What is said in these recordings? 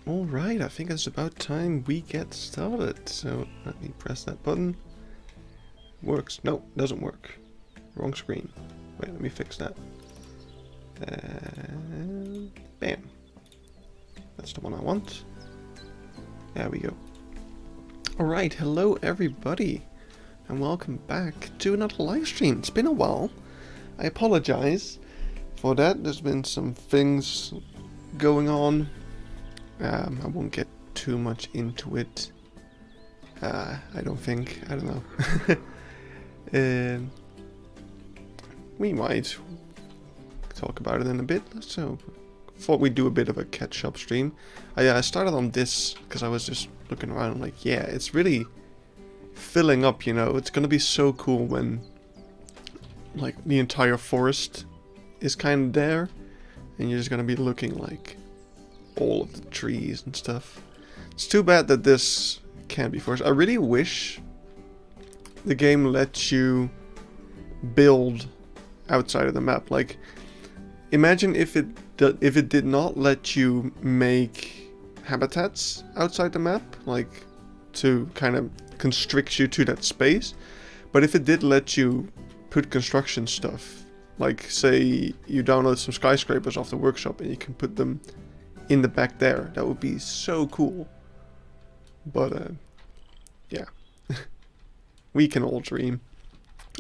Alright, I think it's about time we get started. So let me press that button. Works. No, doesn't work. Wrong screen. Wait, let me fix that. And bam. That's the one I want. There we go. Alright, hello everybody. And welcome back to another live stream. It's been a while. I apologize for that. There's been some things going on. I won't get too much into it. I don't think. I don't know. We might talk about it in a bit. So, thought we'd do a bit of a catch-up stream. I started on this because I was just looking around. I'm like, yeah, it's really filling up. You know, it's gonna be so cool when like the entire forest is kind of there, and you're just gonna be looking like all of the trees and stuff. It's too bad that this can't be forced. I really wish the game lets you build outside of the map. Like, imagine if it did not let you make habitats outside the map, like to kind of constrict you to that space. But if it did let you put construction stuff, like say you download some skyscrapers off the workshop and you can put them in the back there, that would be so cool. But yeah, we can all dream.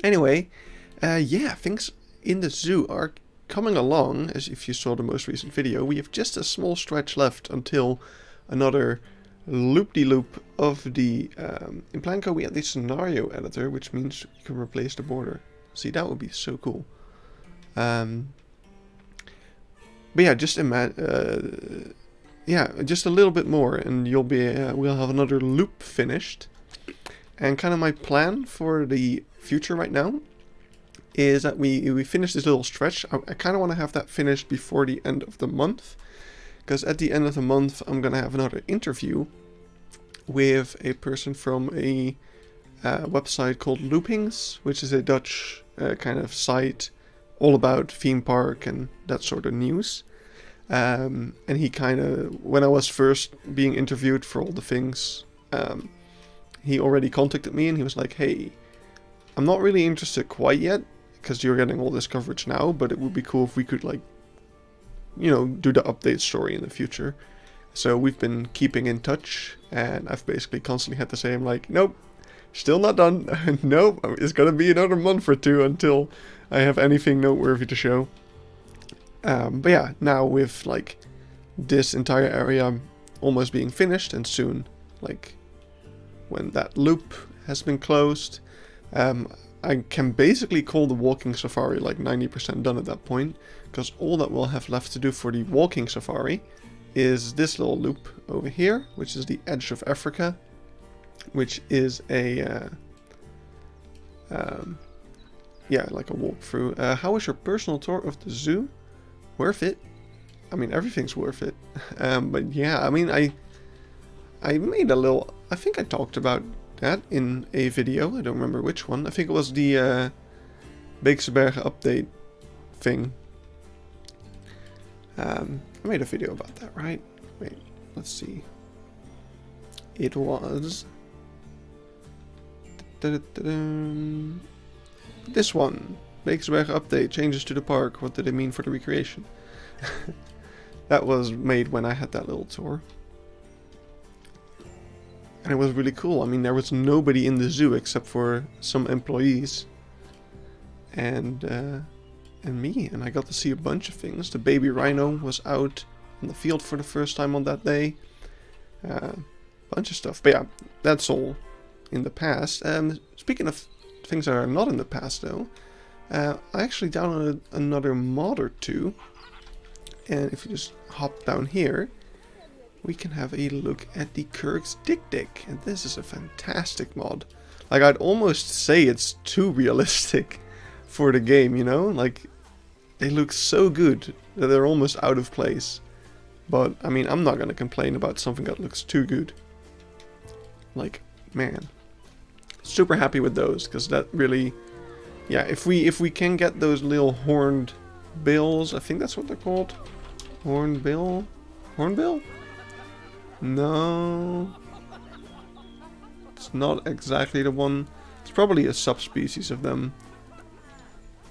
Anyway, yeah, things in the zoo are coming along. As if you saw the most recent video, we have just a small stretch left until another loop-de-loop of the in Planco we had the scenario editor, which means you can replace the border. See, that would be so cool. But yeah, just yeah, just a little bit more, and you'll be we'll have another loop finished. And kind of my plan for the future right now is that we finish this little stretch. I kind of want to have that finished before the end of the month, because at the end of the month I'm gonna have another interview with a person from a website called Loopings, which is a Dutch kind of site all about theme park and that sort of news. And he kind of, when I was first being interviewed for all the things, he already contacted me and he was like, hey, I'm not really interested quite yet because you're getting all this coverage now, but it would be cool if we could, like, you know, do the update story in the future. So we've been keeping in touch, and I've basically constantly had to say, I'm like, nope, still not done. Nope, it's gonna be another month or two until I have anything noteworthy to show. But yeah, now with like this entire area almost being finished, and soon, like when that loop has been closed, I can basically call the walking safari like 90% done at that point, because all that we'll have left to do for the walking safari is this little loop over here, which is the edge of Africa, which is a yeah, like a walkthrough. How was your personal tour of the zoo? Worth it? I mean, everything's worth it. But yeah, I mean, I made a little, I think I talked about that in a video. I don't remember which one. I think it was the Beekse Bergen update thing. I made a video about that, right? Wait, let's see. It was this one. Beekse Bergen update, changes to the park, what did it mean for the recreation? That was made when I had that little tour. And it was really cool. I mean, there was nobody in the zoo except for some employees and me, and I got to see a bunch of things. The baby rhino was out in the field for the first time on that day. Bunch of stuff. But yeah, that's all in the past. Speaking of things that are not in the past though, I actually downloaded another mod or two, and if you just hop down here, we can have a look at the Kirk's Dik, and this is a fantastic mod. Like, I'd almost say it's too realistic for the game, you know? Like, they look so good that they're almost out of place. But, I mean, I'm not gonna complain about something that looks too good. Like, man. Super happy with those, because that really... Yeah, if we can get those little horned bills, I think that's what they're called. Hornbill? Hornbill? No. It's not exactly the one. It's probably a subspecies of them.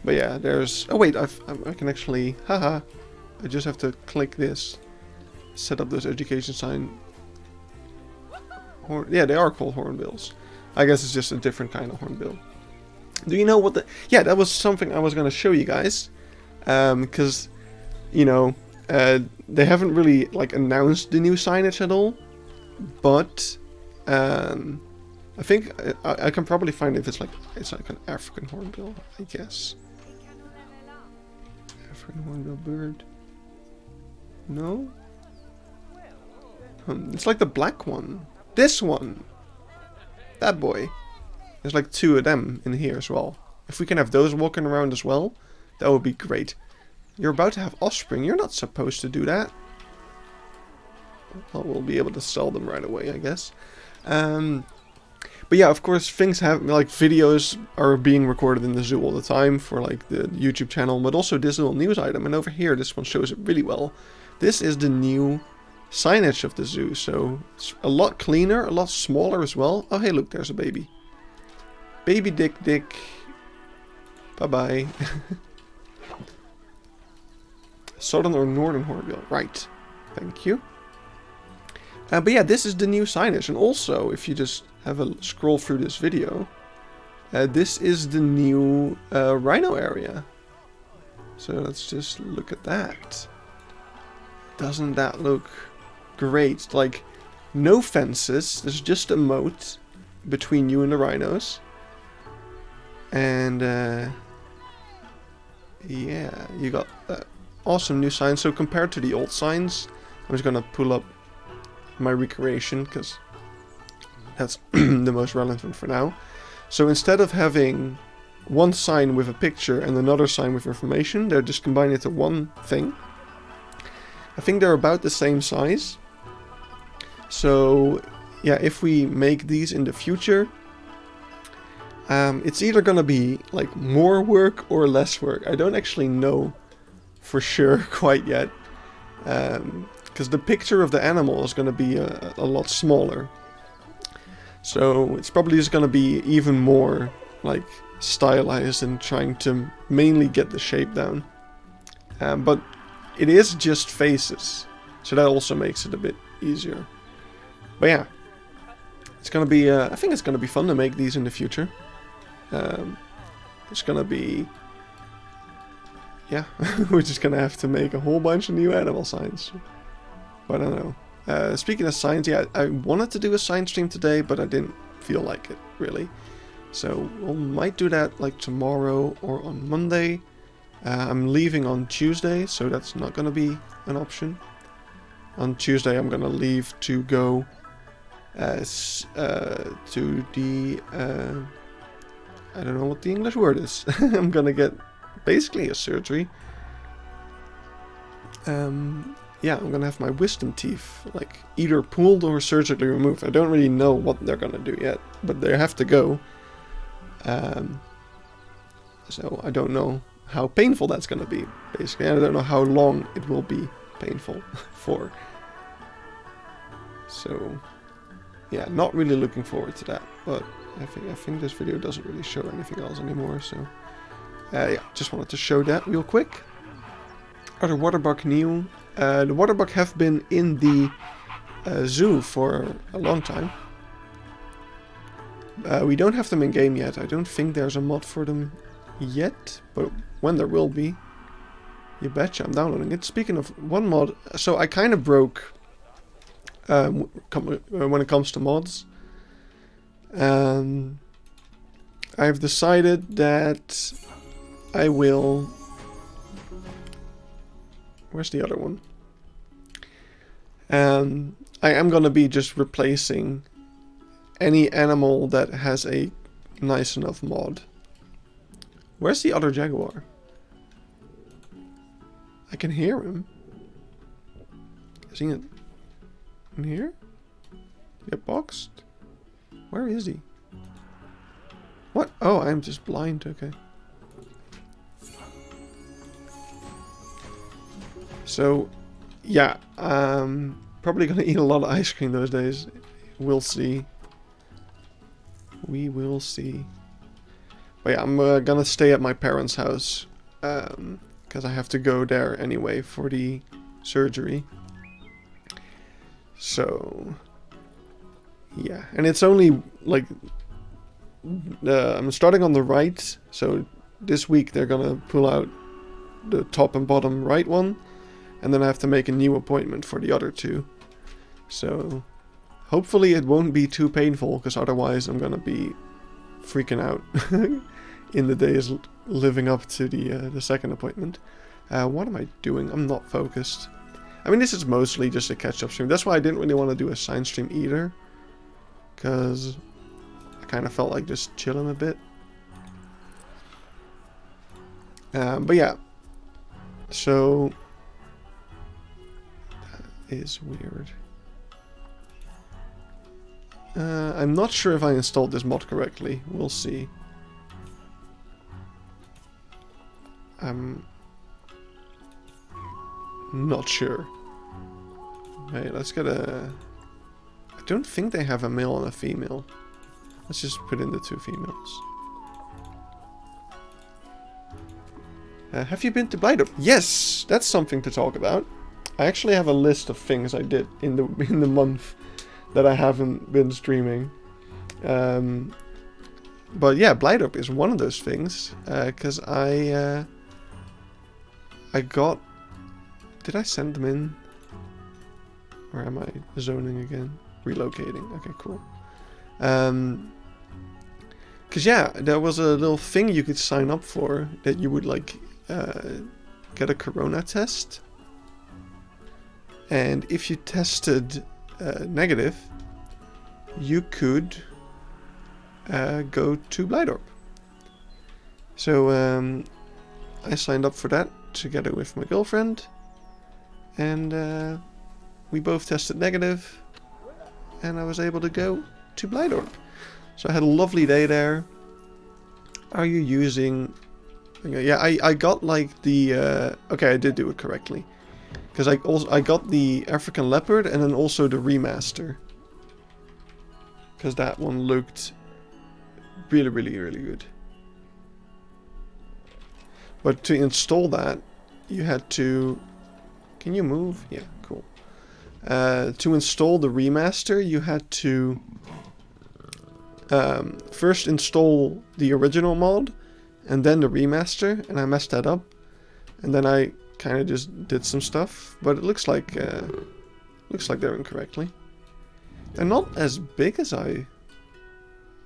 But yeah, there's... Oh wait, I can actually... Haha. I just have to click this. Set up this education sign. Yeah, they are called hornbills. I guess it's just a different kind of hornbill. Do you know what the... Yeah, that was something I was going to show you guys. Because, you know, they haven't really, like, announced the new signage at all. But, I think I can probably find if it's like an African hornbill, I guess. African hornbill bird. No? It's like the black one. This one! That boy. There's like 2 of them in here as well. If we can have those walking around as well, that would be great. You're about to have offspring. You're not supposed to do that. Well, we'll be able to sell them right away, I guess. But yeah, of course, things have, like, videos are being recorded in the zoo all the time for, like, the YouTube channel, but also this little news item. And over here, this one shows it really well. This is the new signage of the zoo, so it's a lot cleaner, a lot smaller as well. Oh, hey, look, there's a baby. Baby Dick. Bye-bye. Southern or northern hornbill. Right. Thank you. But yeah, this is the new signage. And also, if you just have a scroll through this video, this is the new rhino area. So let's just look at that. Doesn't that look great? Like, no fences. There's just a moat between you and the rhinos. And yeah, you got awesome new signs. So compared to the old signs, I'm just gonna pull up my recreation because that's the most relevant for now. So instead of having one sign with a picture and another sign with information, they're just combined into one thing. I think they're about the same size. So yeah, if we make these in the future, it's either gonna be like more work or less work. I don't actually know for sure quite yet, because the picture of the animal is gonna be a lot smaller. So it's probably just gonna be even more like stylized and trying to mainly get the shape down. But it is just faces, so that also makes it a bit easier. But yeah, it's gonna be. I think it's gonna be fun to make these in the future. It's gonna be. Yeah, we're just gonna have to make a whole bunch of new animal signs. But I don't know. Speaking of signs, yeah, I wanted to do a sign stream today, but I didn't feel like it really. So we might do that like tomorrow or on Monday. I'm leaving on Tuesday, so that's not gonna be an option. On Tuesday, I'm gonna leave to go to the. I don't know what the English word is. I'm gonna get basically a surgery. Yeah, I'm gonna have my wisdom teeth like either pulled or surgically removed. I don't really know what they're gonna do yet, but they have to go. So I don't know how painful that's gonna be. Basically, I don't know how long it will be painful for. So yeah, not really looking forward to that. But I think this video doesn't really show anything else anymore. So yeah, just wanted to show that real quick. Other waterbuck new. The waterbuck have been in the zoo for a long time. We don't have them in game yet. I don't think there's a mod for them yet, but when there will be, you betcha, I'm downloading it. Speaking of one mod, so I kind of broke when it comes to mods. I've decided that I will. Where's the other one? I am gonna be just replacing any animal that has a nice enough mod. Where's the other jaguar? I can hear him. Is he in here? Get boxed? Where is he? What? Oh, I'm just blind. Okay. So, yeah. Probably gonna eat a lot of ice cream those days. We'll see. We will see. But yeah, I'm gonna stay at my parents' house. Because I have to go there anyway for the surgery. So... yeah, and it's only like... I'm starting on the right, so this week they're gonna pull out the top and bottom right one. And then I have to make a new appointment for the other two. So... hopefully it won't be too painful, because otherwise I'm gonna be freaking out in the days living up to the second appointment. What am I doing? I'm not focused. I mean, this is mostly just a catch-up stream. That's why I didn't really want to do a sign stream either, because I kind of felt like just chilling a bit. But yeah, so that is weird. I'm not sure if I installed this mod correctly. We'll see. I'm not sure. Okay, let's get a... I don't think they have a male and a female. Let's just put in the two females. Have you been to Blighter? Yes! That's something to talk about. I actually have a list of things I did in the month that I haven't been streaming. But yeah, Blighter is one of those things. Because I got... did I send them in? Or am I zoning again? Relocating. Okay, cool. Because yeah, there was a little thing you could sign up for that you would like get a corona test. And if you tested negative, you could go to Blighter. So I signed up for that together with my girlfriend. And we both tested negative. And I was able to go to Blighter. So I had a lovely day there. Are you using... okay, yeah, I got like the... okay, I did do it correctly. Because I got the African Leopard and then also the remaster. Because that one looked really, really, really good. But to install that, you had to... can you move? Yeah, cool. To install the remaster, you had to first install the original mod and then the remaster, and I messed that up. And then I kind of just did some stuff, but it looks like they're incorrectly. They're not as big as I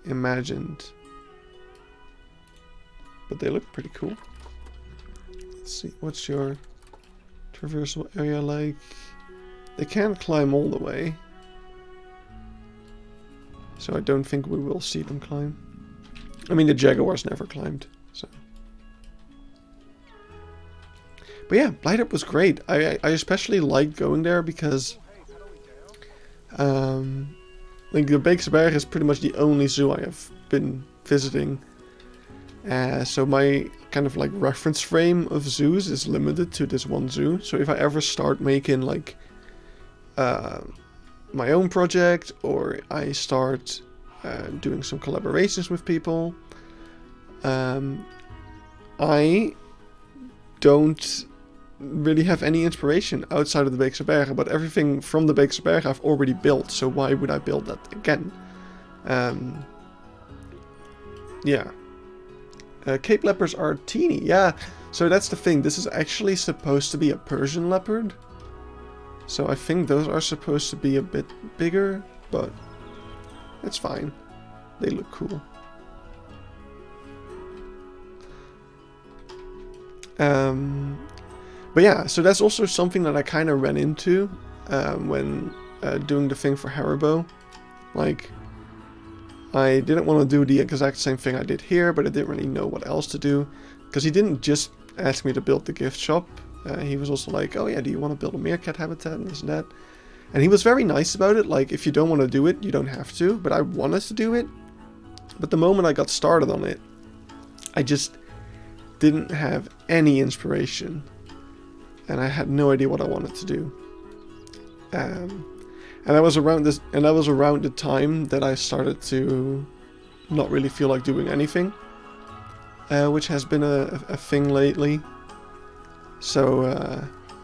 imagined, but they look pretty cool. Let's see, what's your traversal area like? They can't climb all the way, so I don't think we will see them climb. I mean, the Jaguars never climbed, so. But yeah, Blighter was great. I especially liked going there because like the Beekse Bergen is pretty much the only zoo I have been visiting. So my kind of like reference frame of zoos is limited to this one zoo. So if I ever start making like my own project, or I start doing some collaborations with people, I don't really have any inspiration outside of the Beekse Bergen, but everything from the Beekse Bergen I've already built, so why would I build that again? Yeah. Cape leopards are teeny, yeah, so that's the thing, this is actually supposed to be a Persian leopard, so I think those are supposed to be a bit bigger, but it's fine, they look cool. But yeah, so that's also something that I kind of ran into when doing the thing for Haribo. Like, I didn't want to do the exact same thing I did here, but I didn't really know what else to do. Because he didn't just ask me to build the gift shop. He was also like, oh yeah, do you want to build a meerkat habitat and this and that? And he was very nice about it. Like, if you don't want to do it, you don't have to. But I wanted to do it. But the moment I got started on it, I just didn't have any inspiration. And I had no idea what I wanted to do. Um, and that was around the time that I started to not really feel like doing anything, which has been a thing lately. So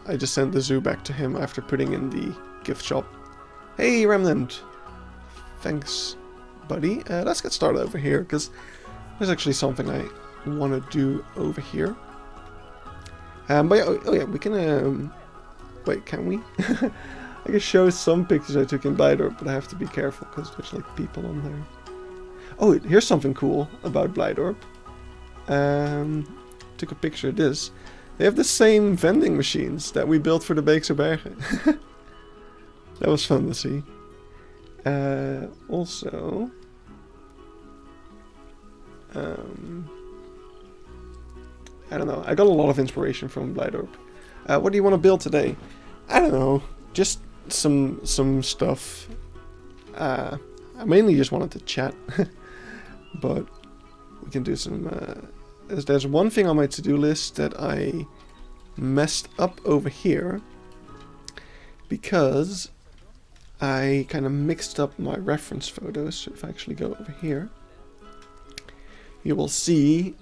I just sent the zoo back to him after putting in the gift shop. Hey, Remnant! Thanks, buddy. Let's get started over here, because there's actually something I want to do over here. But yeah, oh yeah, we can, wait, can we? I can show some pictures I took in Blightorp, but I have to be careful, because there's like people on there. Oh, here's something cool about Blightorp. Took a picture of this. They have the same vending machines that we built for the Beekse Bergen. That was fun to see. Also... I don't know, I got a lot of inspiration from Blightorp. What do you want to build today? I don't know, just some stuff. I mainly just wanted to chat. But we can do some... there's one thing on my to-do list that I messed up over here, because I kind of mixed up my reference photos. So if I actually go over here, you will see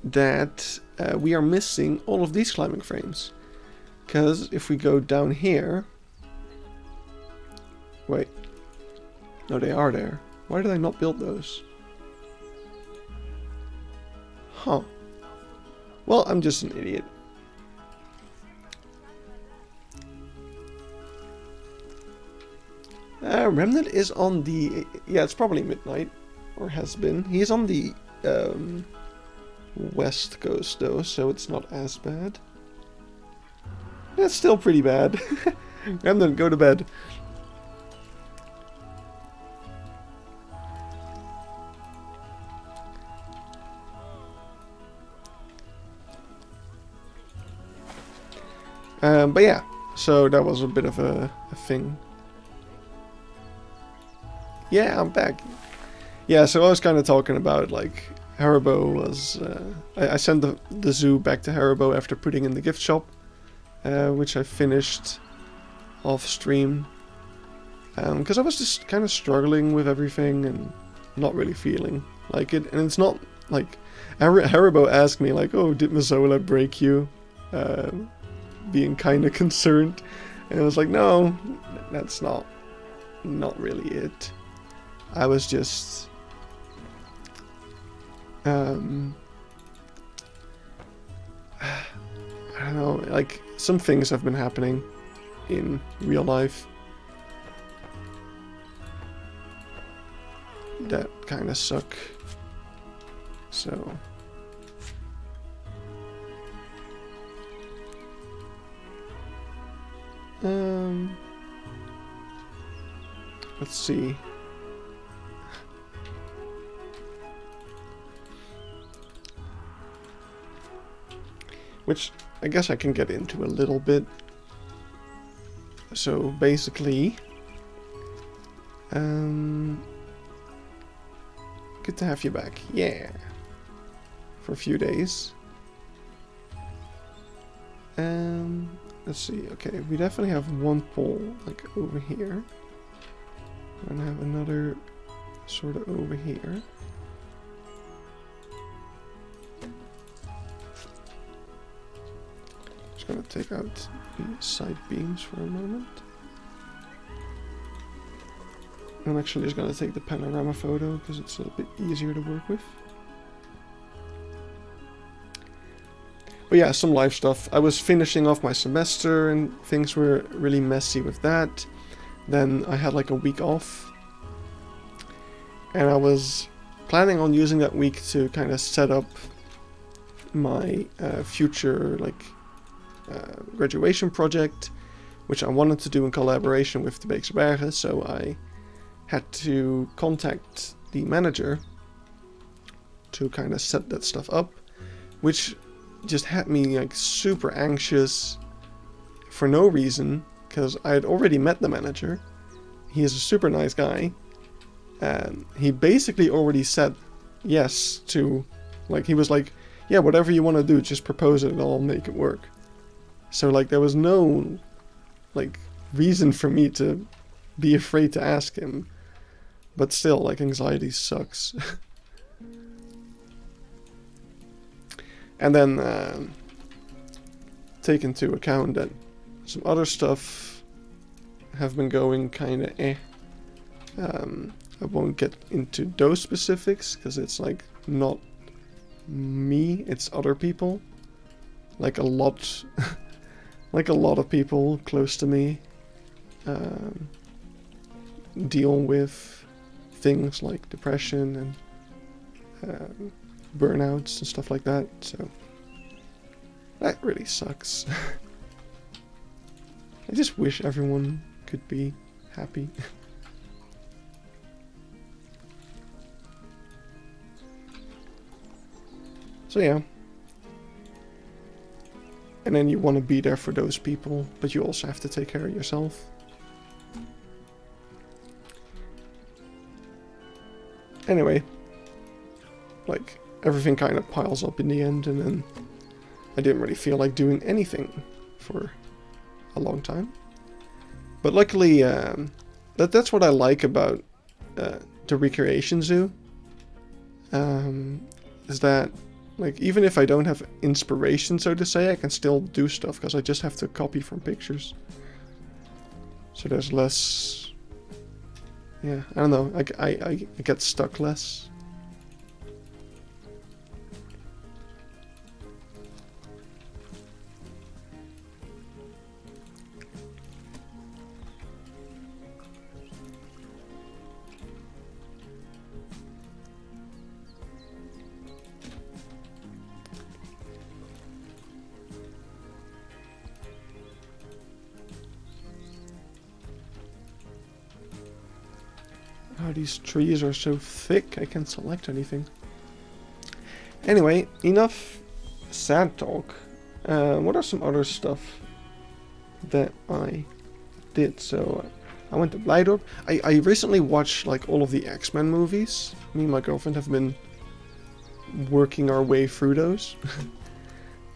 that we are missing all of these climbing frames. Because if we go down here... Wait. No, they are there. Why did I not build those? Huh. Well, I'm just an idiot. Remnant is on the... Yeah, it's probably midnight. Or has been. He's on the west coast though, so it's not as bad. It's still pretty bad. Remnant, go to bed. But yeah, so that was a bit of a thing. Yeah, I'm back. Yeah, so I was kind of talking about, like, Haribo was... I sent the zoo back to Haribo after putting in the gift shop, which I finished off stream. Because I was just kind of struggling with everything and not really feeling like it. And it's not, like... Haribo asked me, like, oh, did Mazola break you? Being kind of concerned. And I was like, no, that's not really it. I was just... I don't know, like, some things have been happening in real life that kind of suck. So... let's see. Which I guess I can get into a little bit. So basically, good to have you back. Yeah, for a few days. Let's see. Okay, we definitely have one pole like over here. We're gonna have another sort of over here. Just gonna take out the side beams for a moment. I'm actually just gonna take the panorama photo because it's a bit easier to work with. But yeah, some life stuff. I was finishing off my semester and things were really messy with that. Then I had like a week off. And I was planning on using that week to kind of set up my future like graduation project, which I wanted to do in collaboration with the Beekse Bergen. So I had to contact the manager to kind of set that stuff up, which just had me like super anxious for no reason, because I had already met the manager. He is a super nice guy, and he basically already said yes to, like, he was like, yeah, whatever you want to do, just propose it and I'll make it work. So like there was no like reason for me to be afraid to ask him. But still, like, anxiety sucks. And then take into account that some other stuff have been going kind of eh. I won't get into those specifics because it's like not me, it's other people. Like a lot, like a lot of people close to me deal with things like depression and burnouts and stuff like that. So that really sucks. I just wish everyone could be happy. So yeah. And then you want to be there for those people, but you also have to take care of yourself. Anyway, like, everything kind of piles up in the end, and then I didn't really feel like doing anything for a long time. But luckily, that's what I like about the Recreation Zoo. Is that, like, even if I don't have inspiration, so to say, I can still do stuff, because I just have to copy from pictures. So there's less... Yeah, I don't know, I get stuck less. Oh, these trees are so thick, I can't select anything. Anyway, enough sad talk. What are some other stuff that I did? So, I went to Blijdorp. I recently watched, like, all of the X-Men movies. Me and my girlfriend have been working our way through those.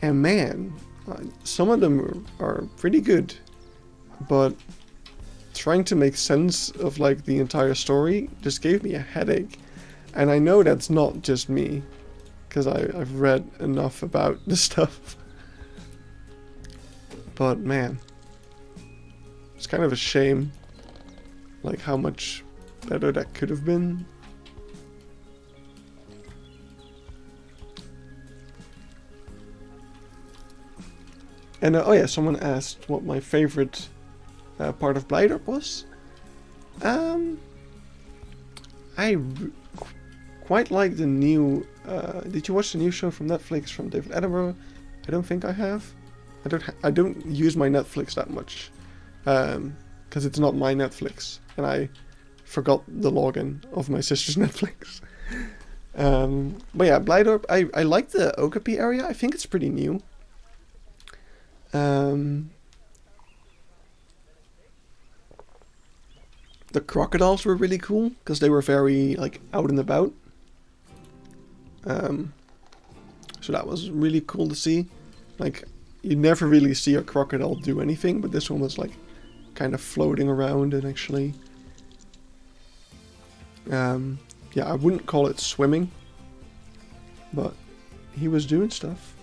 And man, some of them are pretty good. But trying to make sense of, like, the entire story just gave me a headache. And I know that's not just me, because I've read enough about the stuff. But man, it's kind of a shame, like, how much better that could have been. And oh yeah, someone asked what my favorite part of Blijdorp was. I quite like the new... did you watch the new show from Netflix from David Attenborough? I don't think I have. I don't use my Netflix that much, because it's not my Netflix, and I forgot the login of my sister's Netflix. But yeah, Blijdorp. I like the Okapi area. I think it's pretty new. The crocodiles were really cool, because they were very, like, out and about. So that was really cool to see. Like, you never really see a crocodile do anything, but this one was, like, kind of floating around and actually... yeah, I wouldn't call it swimming, but he was doing stuff.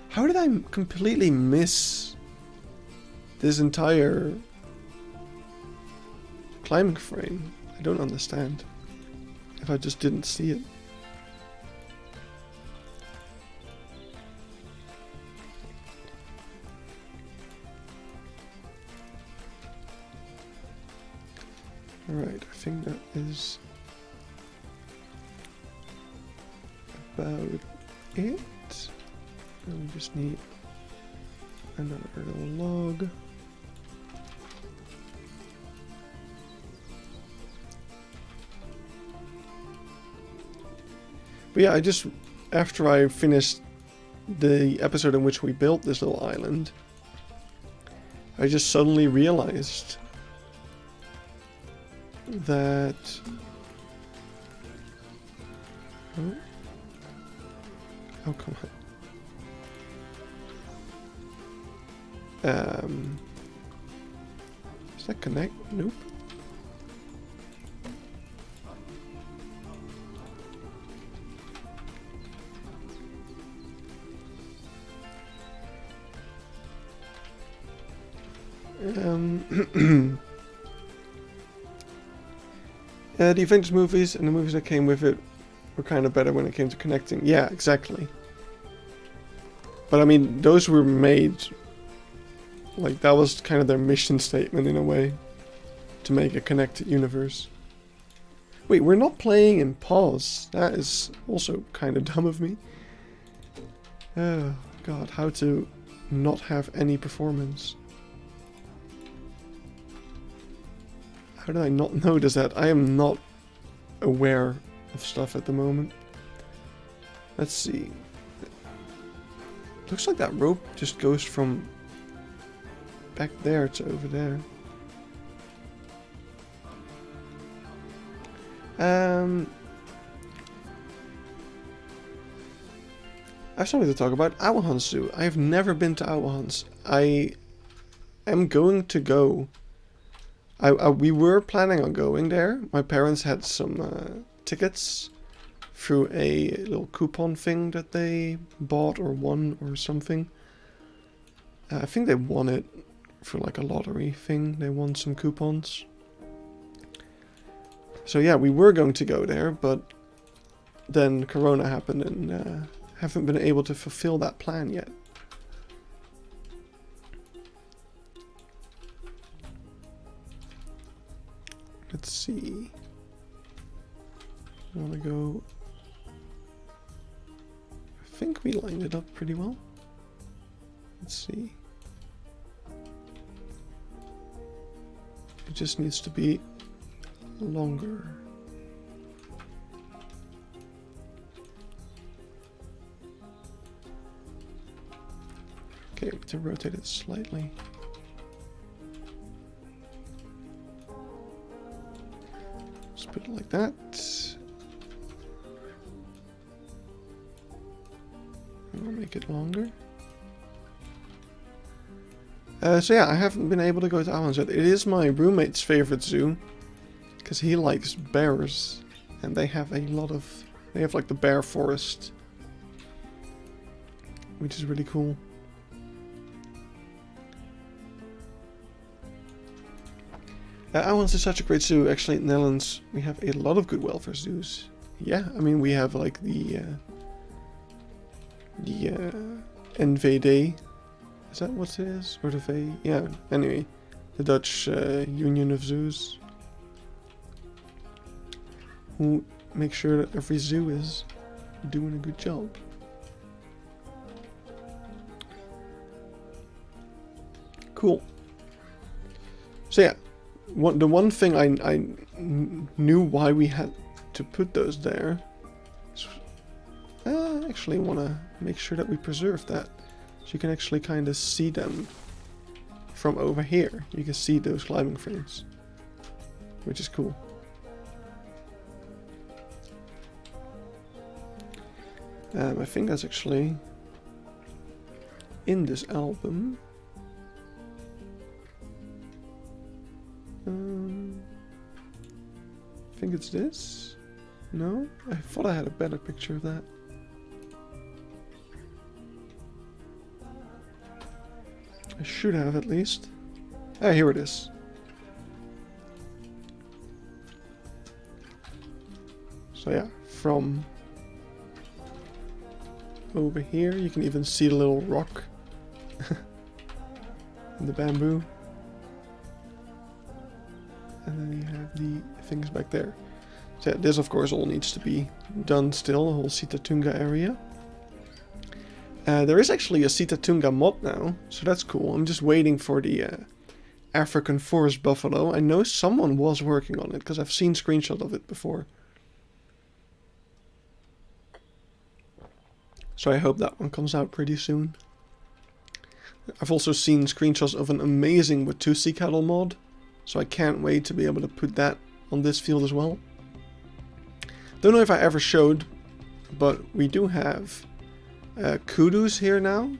How did I completely miss this entire climbing frame? I don't understand. If I just didn't see it. Alright, I think that is about it. And we just need another little log. But yeah, after I finished the episode in which we built this little island, I just suddenly realized that... Oh, come on. Does that connect? Nope. The Avengers movies and the movies that came with it were kind of better when it came to connecting. Yeah, exactly. But I mean, those were made, like, that was kind of their mission statement in a way, to make a connected universe. Wait, we're not playing in pause. That is also kind of dumb of me. Oh god, how to not have any performance. How did I not notice that? I am not aware of stuff at the moment. Let's see. Looks like that rope just goes from back there to over there. I have something to talk about. Owlhunt Zoo. I have never been to Owlhunts. I am going to go. We were planning on going there. My parents had some tickets through a little coupon thing that they bought or won or something. I think they won it for like a lottery thing. They won some coupons. So yeah, we were going to go there, but then Corona happened and haven't been able to fulfill that plan yet. Let's see. I want to go. I think we lined it up pretty well. Let's see. It just needs to be longer. Okay, to rotate it slightly. Just put it like that. And I'll make it longer. So yeah, I haven't been able to go to Owlhunts yet. It is my roommate's favorite zoo, because he likes bears, and they have a lot of. They have like the bear forest, which is really cool. Owlhunts is such a great zoo. Actually, in the Netherlands, we have a lot of good welfare zoos. Yeah, I mean, we have like the NVD. Is that what it is? Or the V? Yeah, anyway. The Dutch Union of Zoos. Who make sure that every zoo is doing a good job. Cool. So yeah, the one thing I knew why we had to put those there is I actually want to make sure that we preserve that. So you can actually kind of see them from over here. You can see those climbing frames, which is cool. I think that's actually in this album. I think it's this. No? I thought I had a better picture of that. I should have at least. Ah, here it is. So yeah, from over here you can even see the little rock and the bamboo. And then you have the things back there. So yeah, this of course all needs to be done still, the whole Sitatunga area. There is actually a Sitatunga mod now, so that's cool. I'm just waiting for the African forest buffalo. I know someone was working on it, because I've seen screenshots of it before. So I hope that one comes out pretty soon. I've also seen screenshots of an amazing Watusi cattle mod, so I can't wait to be able to put that on this field as well. Don't know if I ever showed, but we do have kudus here now,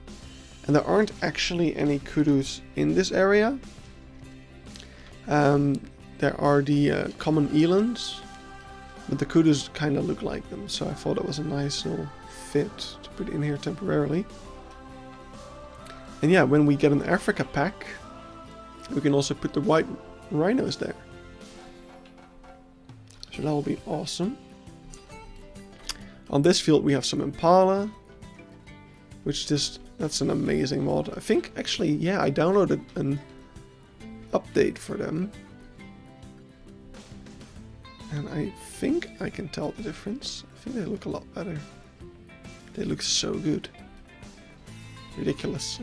and there aren't actually any kudus in this area. There are the common elands, but the kudus kind of look like them, so I thought it was a nice little fit to put in here temporarily. And yeah, when we get an Africa pack, we can also put the white rhinos there. So that will be awesome. On this field we have some Impala, which that's an amazing mod. I think actually, yeah, I downloaded an update for them. And I think I can tell the difference. I think they look a lot better. They look so good. Ridiculous.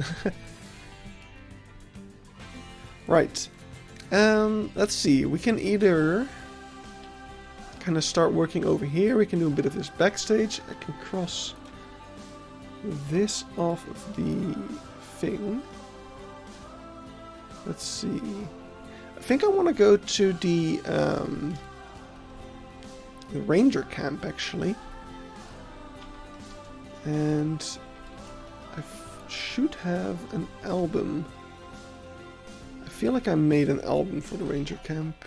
Right. Let's see. We can either kind of start working over here. We can do a bit of this backstage. I can cross this off of the thing. Let's see. I think I want to go to the ranger camp, actually. And I should have an album. I feel like I made an album for the ranger camp.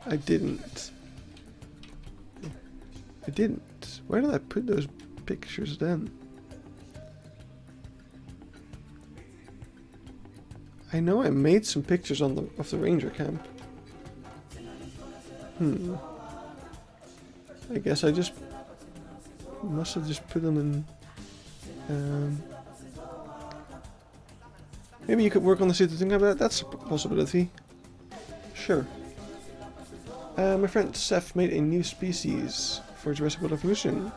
I didn't. Where did I put those pictures then? I know I made some pictures of the ranger camp. I guess I must have just put them in. Maybe you could work on the city thing. That's a possibility. Sure. My friend Seth made a new species for Jurassic World Evolution.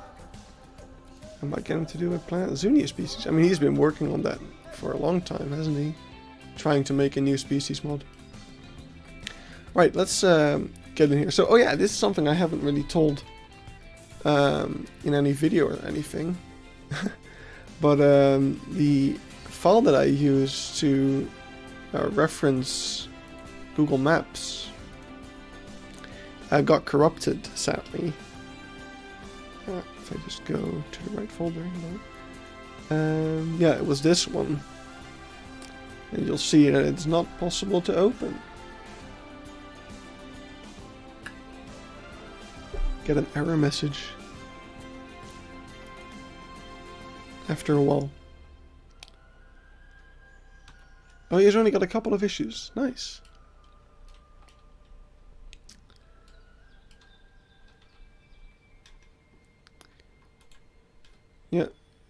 I might get him to do a Planet Zunia species. I mean, he's been working on that for a long time, hasn't he? Trying to make a new species mod. Right, let's get in here. So, oh yeah, this is something I haven't really told in any video or anything. But the file that I use to reference Google Maps got corrupted, sadly. If I just go to the right folder. Yeah, it was this one. And you'll see that it's not possible to open. Get an error message after a while. Oh, he's only got a couple of issues. Nice. Yeah,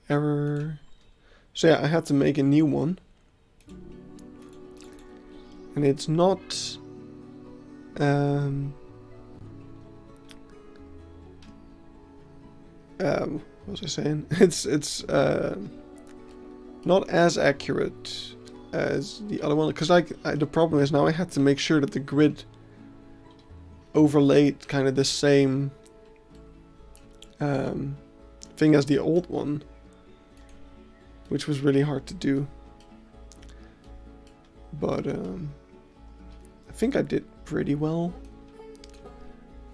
error. So yeah, I had to make a new one. And it's not what was I saying? It's not as accurate as the other one, because the problem is now I had to make sure that the grid overlaid kind of the same thing as the old one, which was really hard to do. But I think I did pretty well.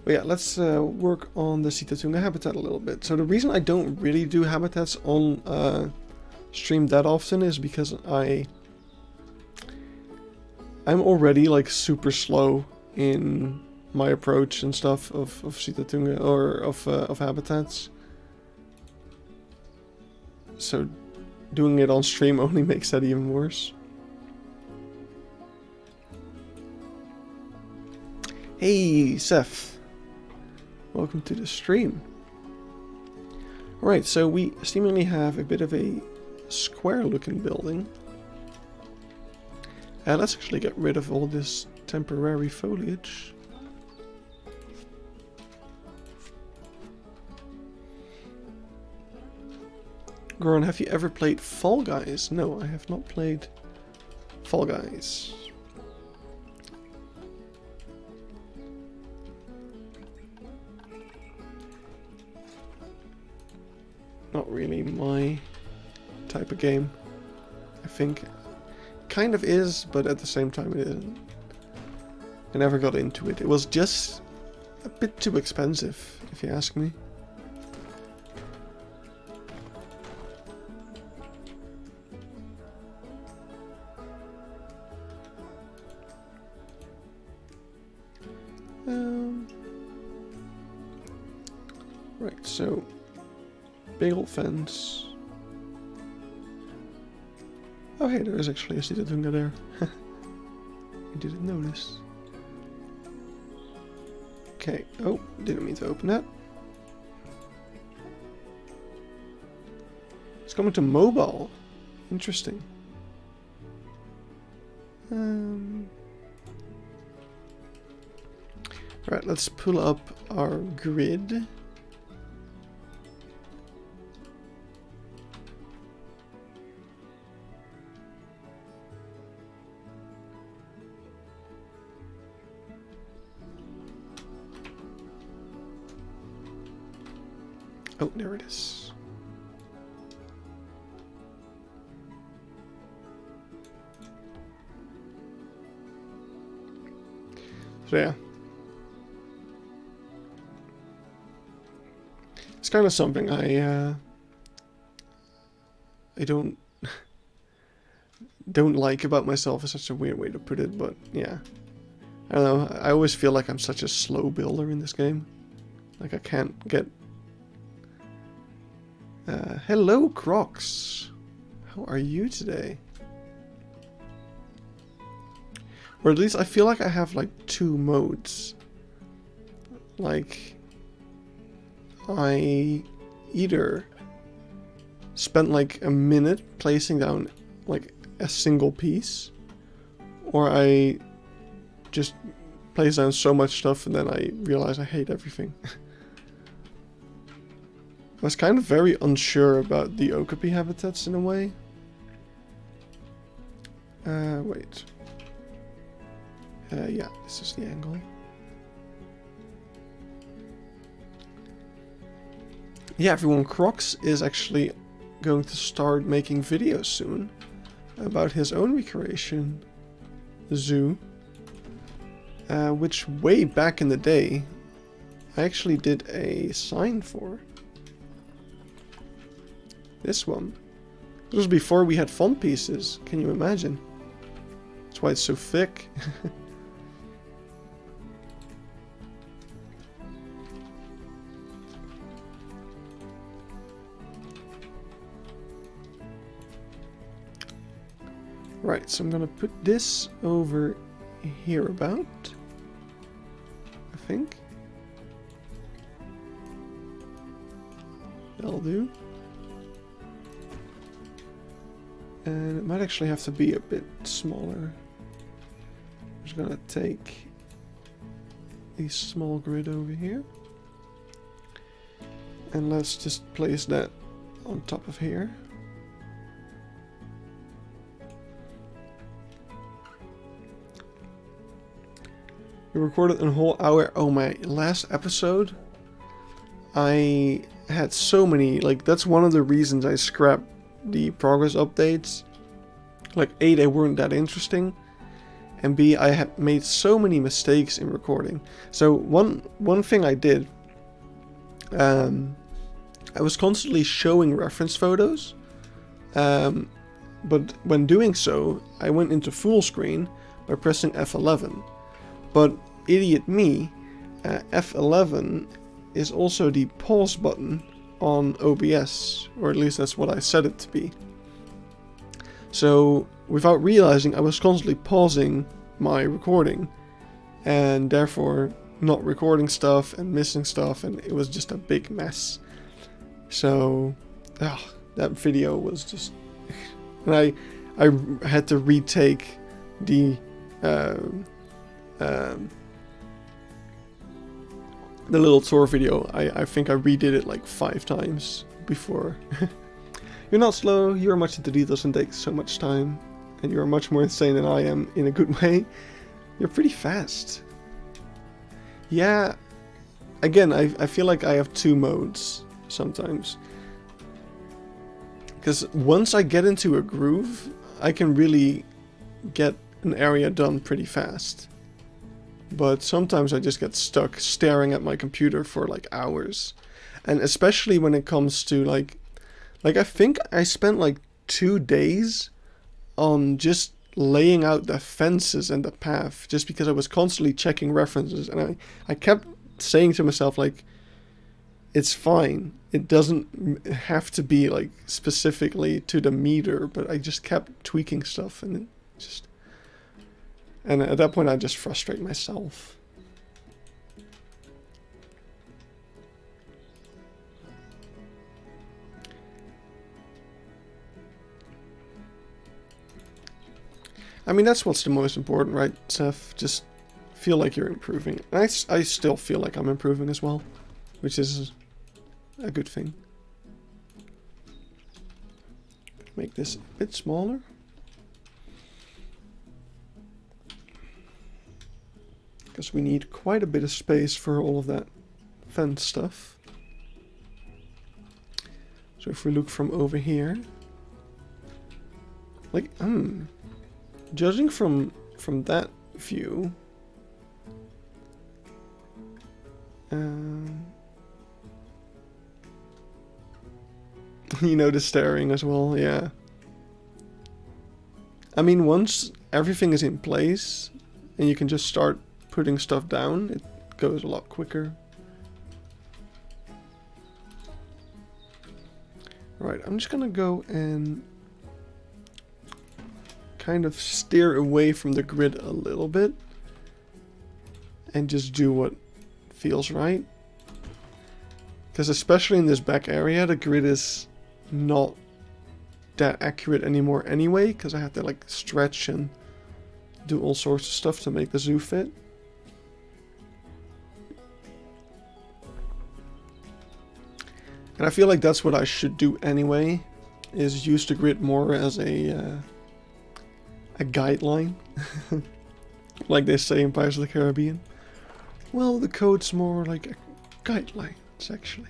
But yeah, let's work on the Sitatunga habitat a little bit. So the reason I don't really do habitats on stream that often is because I'm already like super slow in my approach and stuff of Sitatunga or of habitats. So doing it on stream only makes that even worse. Hey, Seth. Welcome to the stream. Alright, so we seemingly have a bit of a square-looking building. Let's actually get rid of all this temporary foliage. Goran, have you ever played Fall Guys? No, I have not played Fall Guys. Not really my type of game, I think. Kind of is, but at the same time it isn't. I never got into it. It was just a bit too expensive, if you ask me. Right, so big old fence. Oh hey, there is actually a Citatunga there. I didn't notice. Okay, oh, didn't mean to open that. It's coming to mobile. Interesting. Alright, let's pull up our grid. Oh, there it is. So yeah. It's kind of something I don't like about myself. Is such a weird way to put it, but yeah. I don't know, I always feel like I'm such a slow builder in this game. Like I can't get... hello, Crocs. How are you today? Or at least I feel like I have like two modes. Like... I either spent like a minute placing down like a single piece, or I just place down so much stuff and then I realize I hate everything. I was kind of very unsure about the Okapi habitats in a way. Wait. Yeah, this is the angle. Yeah, everyone, Crocs is actually going to start making videos soon about his own recreation zoo, which way back in the day I actually did a sign for. This one. This was before we had font pieces, can you imagine? That's why it's so thick. Right, so I'm gonna put this over here about, I think. That'll do. And it might actually have to be a bit smaller. I'm just gonna take a small grid over here. And let's just place that on top of here. We recorded a whole hour. Oh, my last episode, I had so many, like, that's one of the reasons I scrapped the progress updates. Like, A, they weren't that interesting, and B, I had made so many mistakes in recording. So one thing I did, I was constantly showing reference photos, but when doing so, I went into full screen by pressing F11. But idiot me, F11 is also the pause button on OBS, or at least that's what I set it to be. So without realizing, I was constantly pausing my recording and therefore not recording stuff and missing stuff, and it was just a big mess. So that video was just and I had to retake the little tour video. I think I redid it like 5 times before. You're not slow, you're much into details and takes so much time, and you're much more insane than I am in a good way. You're pretty fast. Yeah, again, I feel like I have 2 modes sometimes. Because once I get into a groove, I can really get an area done pretty fast. But sometimes I just get stuck staring at my computer for like hours. And especially when it comes to like I think I spent like 2 days on just laying out the fences and the path, just because I was constantly checking references, and I kept saying to myself like, it's fine. It doesn't have to be like specifically to the meter, but I just kept tweaking stuff and it just... And at that point I just frustrate myself. I mean, that's what's the most important, right, Seth? Just feel like you're improving. And I still feel like I'm improving as well, which is a good thing. Make this a bit smaller. Because we need quite a bit of space for all of that fence stuff. So if we look from over here, like, judging from that view, you know, the staring as well, yeah. I mean, once everything is in place and you can just start putting stuff down, it goes a lot quicker. Right, I'm just gonna go and kind of steer away from the grid a little bit and just do what feels right. Because especially in this back area, the grid is not that accurate anymore anyway, because I have to like stretch and do all sorts of stuff to make the zoo fit. And I feel like that's what I should do anyway, is use the grid more as a guideline. Like they say in Pirates of the Caribbean. Well, the code's more like a guideline, actually.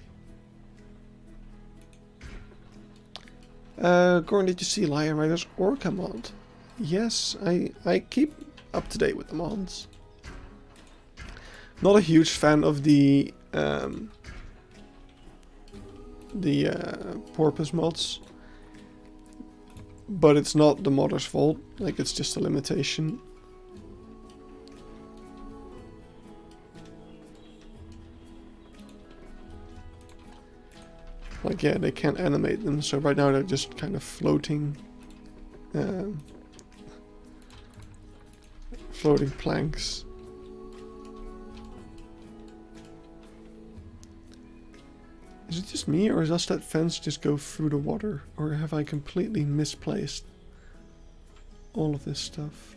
Gordon, did you see Lion Rider's Orca mod? Yes, I keep up to date with the mods. Not a huge fan of the porpoise mods, but it's not the modder's fault. Like, it's just a limitation. Like, yeah, they can't animate them, so right now they're just kind of floating, floating planks. Is it just me, or does that fence just go through the water? Or have I completely misplaced all of this stuff?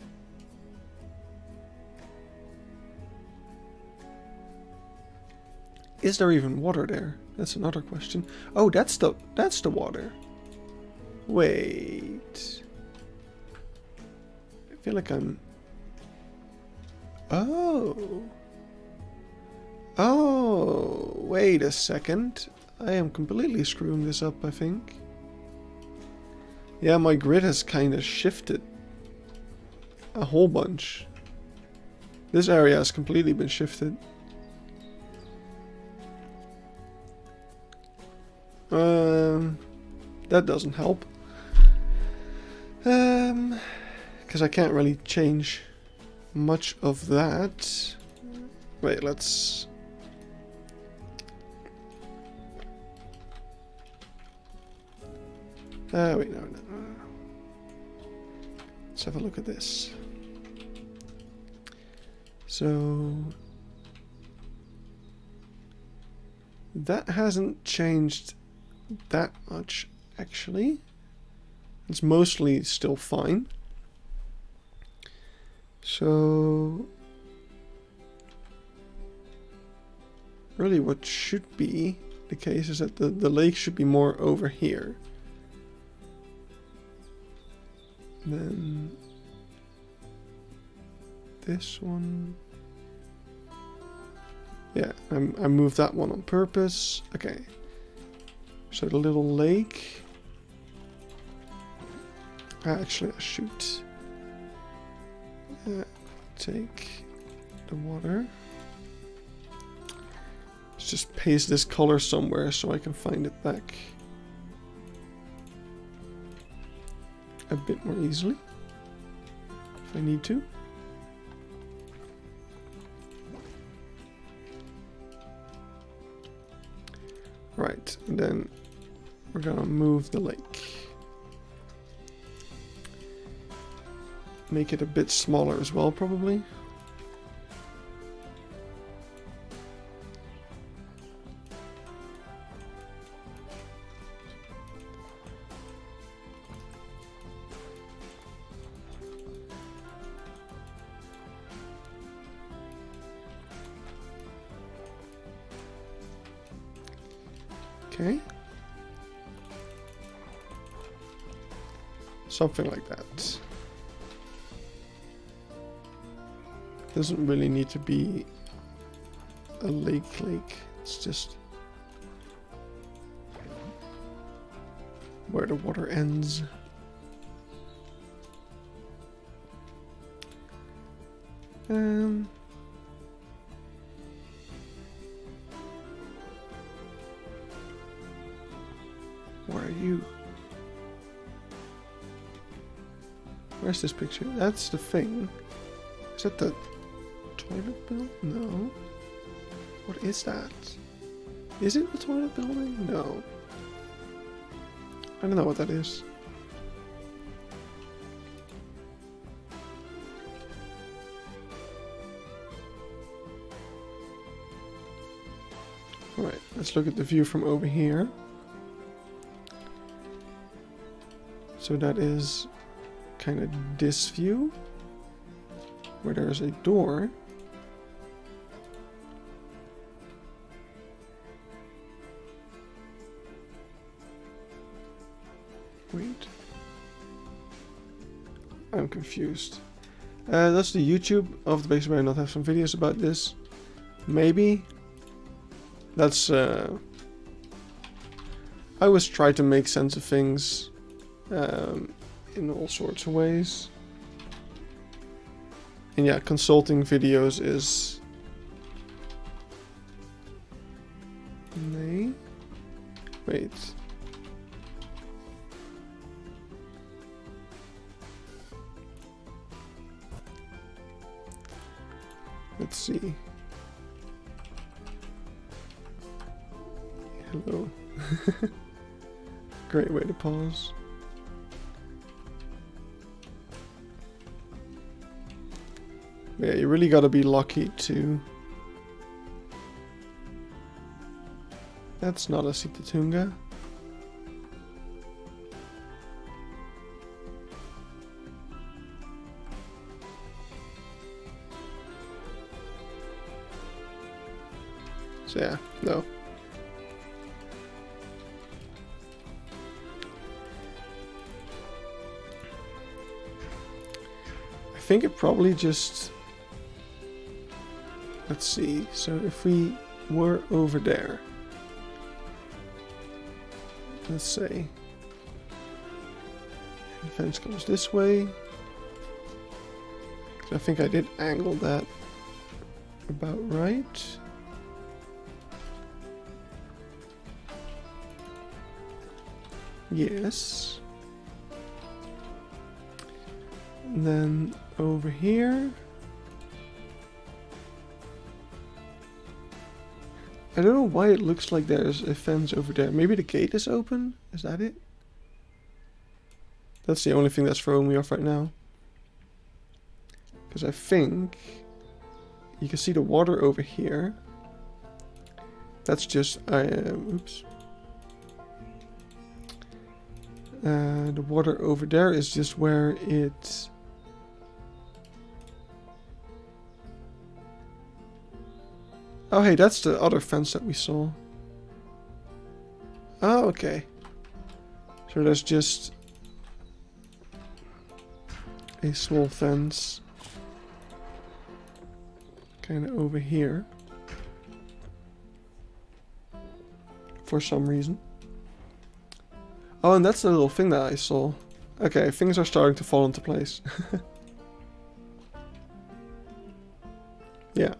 Is there even water there? That's another question. Oh, that's the water. Wait. I feel like I'm... Oh. Oh, wait a second. I am completely screwing this up, I think. Yeah, my grid has kind of shifted a whole bunch. This area has completely been shifted. That doesn't help. Because I can't really change much of that. Wait, let's... wait, no. Let's have a look at this. So... that hasn't changed that much, actually. It's mostly still fine. So... really what should be the case is that the lake should be more over here. Then... this one... yeah, I moved that one on purpose. Okay. So the little lake... actually, I shoot. Take the water. Let's just paste this color somewhere so I can find it back a bit more easily, if I need to. Right, and then we're gonna move the lake. Make it a bit smaller as well, probably. Okay. Something like that. Doesn't really need to be a lake. It's just where the water ends. Where are you? Where's this picture? That's the thing. Is that the toilet building? No. What is that? Is it the toilet building? No. I don't know what that is. Alright, let's look at the view from over here. So that is kind of this view, where there's a door. Wait. I'm confused. Does the YouTube of the Beekse Bergen not have some videos about this? Maybe. That's I always try to make sense of things in all sorts of ways. And yeah, consulting videos is... Nee. Wait. Let's see. Hello. Great way to pause. Yeah, you really gotta be lucky to... That's not a Sitatunga. So yeah, no. I think it probably just... Let's see, so if we were over there, let's say, the fence goes this way, I think I did angle that about right. Yes. And then over here, I don't know why it looks like there's a fence over there. Maybe the gate is open? Is that it? That's the only thing that's throwing me off right now. Because I think you can see the water over here. That's just... oops. The water over there is just where it... Oh, hey, that's the other fence that we saw. Oh, okay. So there's just a small fence kind of over here for some reason. Oh, and that's the little thing that I saw. Okay, things are starting to fall into place. Yeah.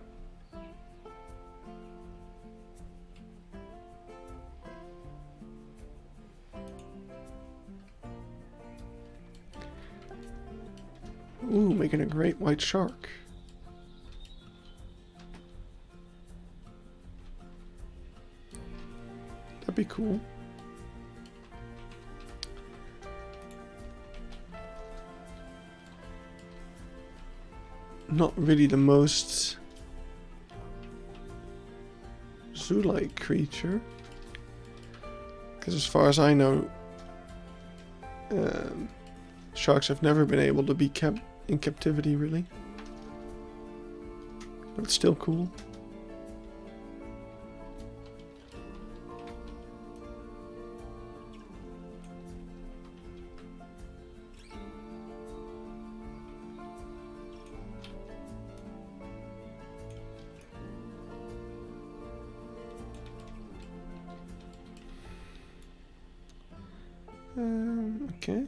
Ooh, making a great white shark. That'd be cool. Not really the most zoo-like creature. Because as far as I know, sharks have never been able to be kept in captivity, really. But it's still cool. Okay.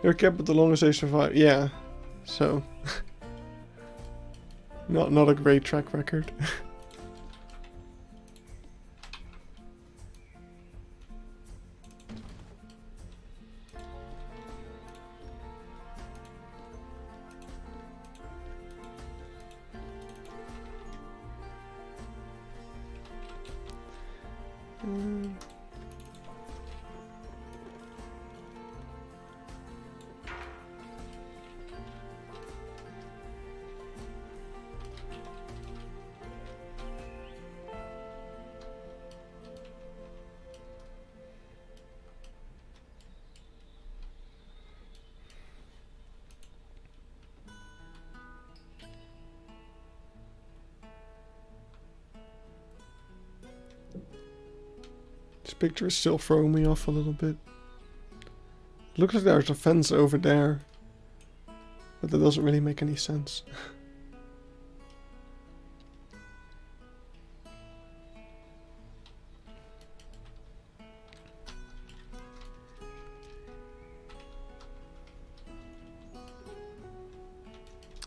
They're kept but the longest they survive. Yeah. So not a great track record. This picture is still throwing me off a little bit. It looks like there's a fence over there, but that doesn't really make any sense.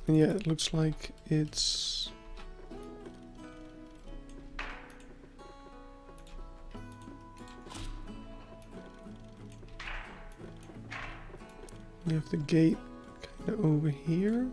And yeah, it looks like it's... We have the gate kind of over here.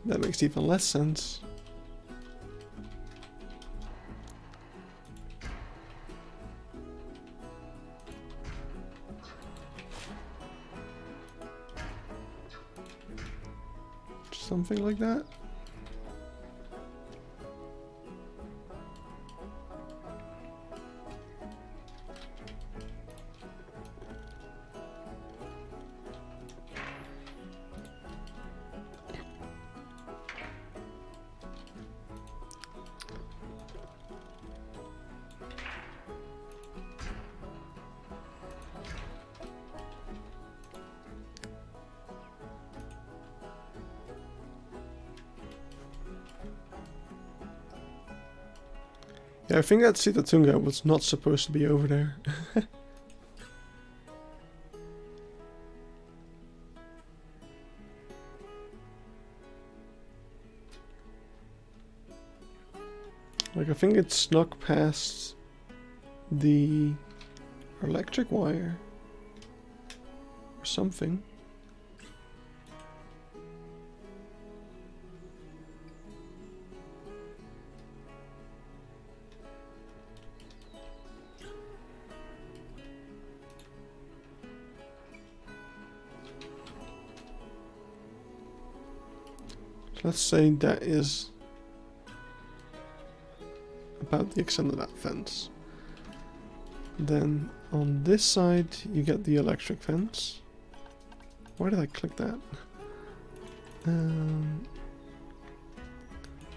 That makes even less sense. Something like that. Yeah, I think that Sitatunga was not supposed to be over there. Like, I think it snuck past the electric wire or something. Let's say that is about the extent of that fence. Then on this side you get the electric fence. Why did I click that?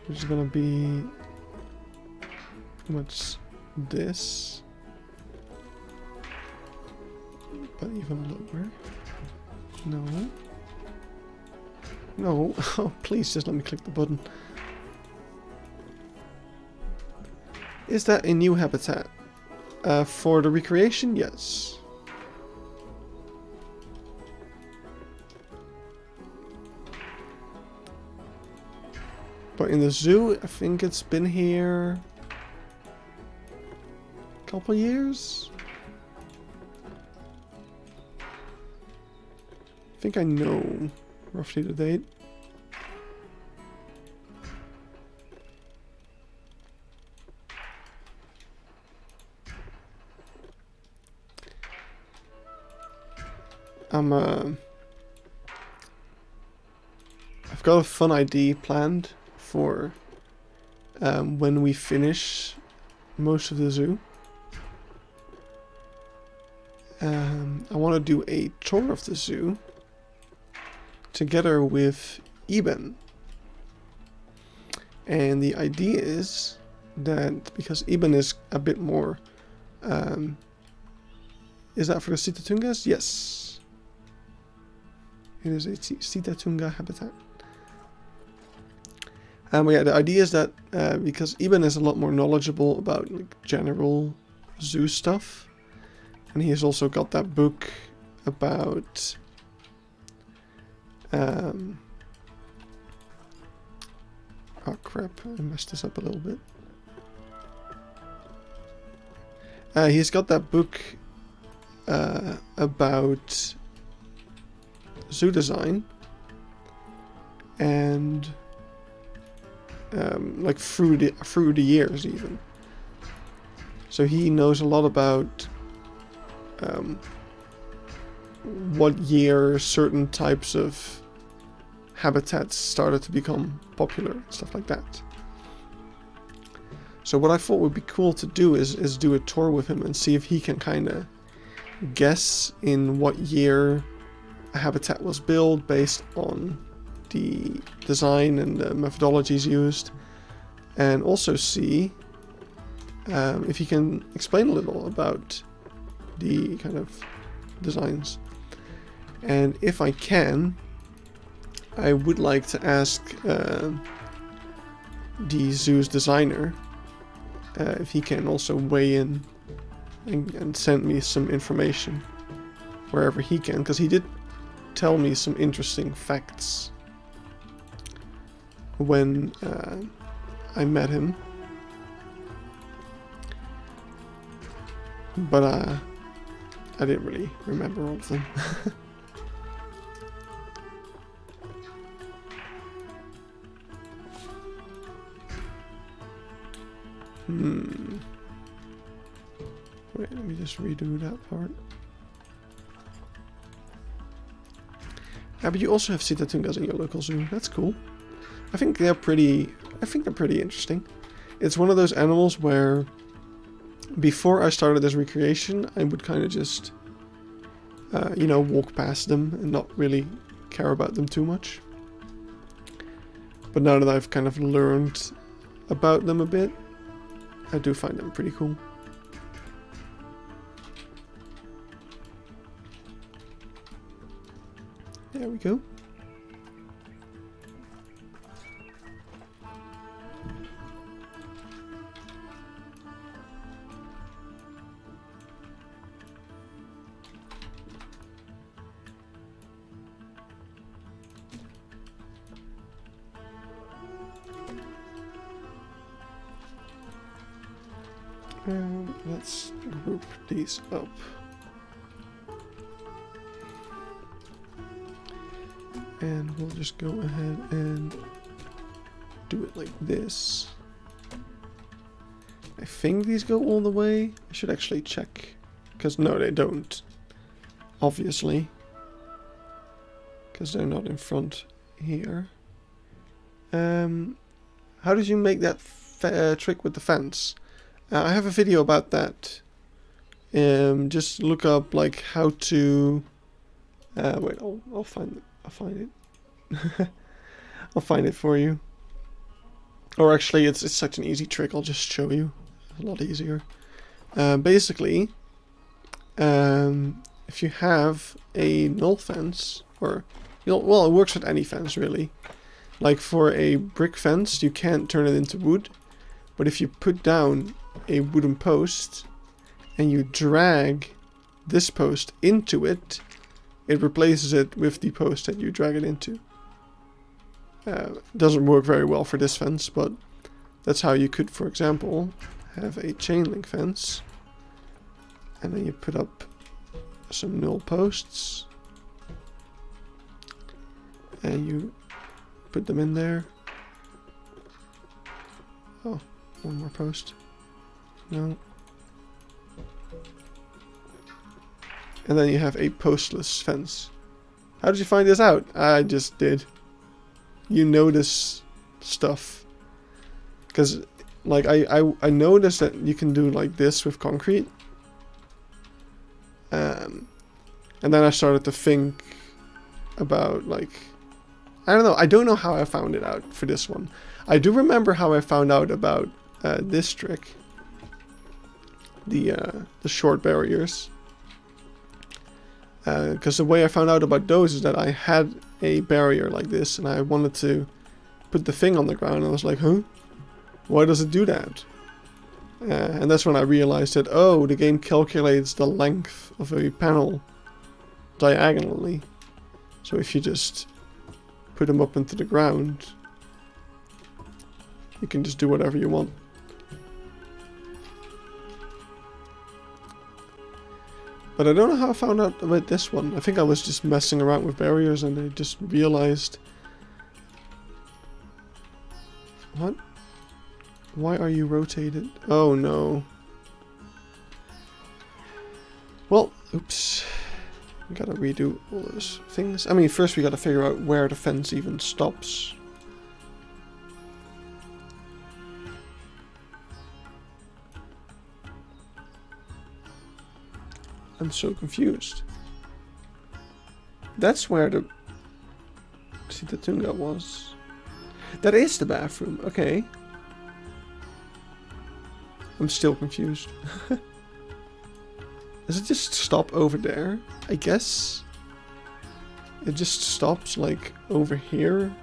Which is gonna be pretty much this. but even lower. No. No. Oh, please just let me click the button. Is that a new habitat? For the recreation? Yes. But in the zoo, I think it's been here a couple years. I think I know roughly the date. I've got a fun idea planned for when we finish most of the zoo. I want to do a tour of the zoo together with Eben. And the idea is that because Eben is a bit more... is that for the Sitatungas? Yes. It is a Sitatunga habitat. Yeah, the idea is that because Eben is a lot more knowledgeable about like general zoo stuff, and he has also got that book about oh crap, I messed this up a little bit. He's got that book about zoo design and like through the years even. So he knows a lot about what year certain types of habitats started to become popular and stuff like that. So what I thought would be cool to do is do a tour with him and see if he can kind of guess in what year a habitat was built based on the design and the methodologies used, and also see if he can explain a little about the kind of designs. And if I can, I would like to ask the zoo's designer if he can also weigh in and send me some information wherever he can, because he did tell me some interesting facts when I met him, but I didn't really remember all of them. Wait, let me just redo that part. Yeah, but you also have Sitatungas in your local zoo. That's cool. I think they're pretty interesting. It's one of those animals where before I started this recreation, I would kind of just you know, walk past them and not really care about them too much. But now that I've kind of learned about them a bit, I do find them pretty cool. There we go. Let's group these up. And we'll just go ahead and do it like this. I think these go all the way. I should actually check. Because no, they don't. Obviously. Because they're not in front here. How did you make that trick with the fence? I have a video about that. Just look up like how to. Wait, I'll find it. I'll find it. I'll find it for you. Or actually, it's such an easy trick. I'll just show you. It's a lot easier. Basically, if you have a null fence, or, you know, well, it works with any fence really. Like for a brick fence, you can't turn it into wood, but if you put down a wooden post and you drag this post into it, it replaces it with the post that you drag it into. Doesn't work very well for this fence, but that's how you could, for example, have a chain link fence, and then you put up some null posts and you put them in there. Oh, one more post. No. And then you have a postless fence. How did you find this out? I just did. You notice stuff. Because, like, I noticed that you can do like this with concrete. And then I started to think about, like, I don't know. I don't know how I found it out for this one. I do remember how I found out about this trick. The short barriers. Because the way I found out about those is that I had a barrier like this and I wanted to put the thing on the ground and I was like, huh? Why does it do that? And that's when I realized that, oh, the game calculates the length of a panel diagonally. So if you just put them up into the ground, you can just do whatever you want. But I don't know how I found out about this one. I think I was just messing around with barriers and I just realized... What? Why are you rotated? Oh no. Well, oops. We gotta redo all those things. I mean, first we gotta figure out where the fence even stops. I'm so confused. That's where the Tunga was. That is the bathroom. Okay. I'm still confused. Does it just stop over there? I guess. It just stops like over here.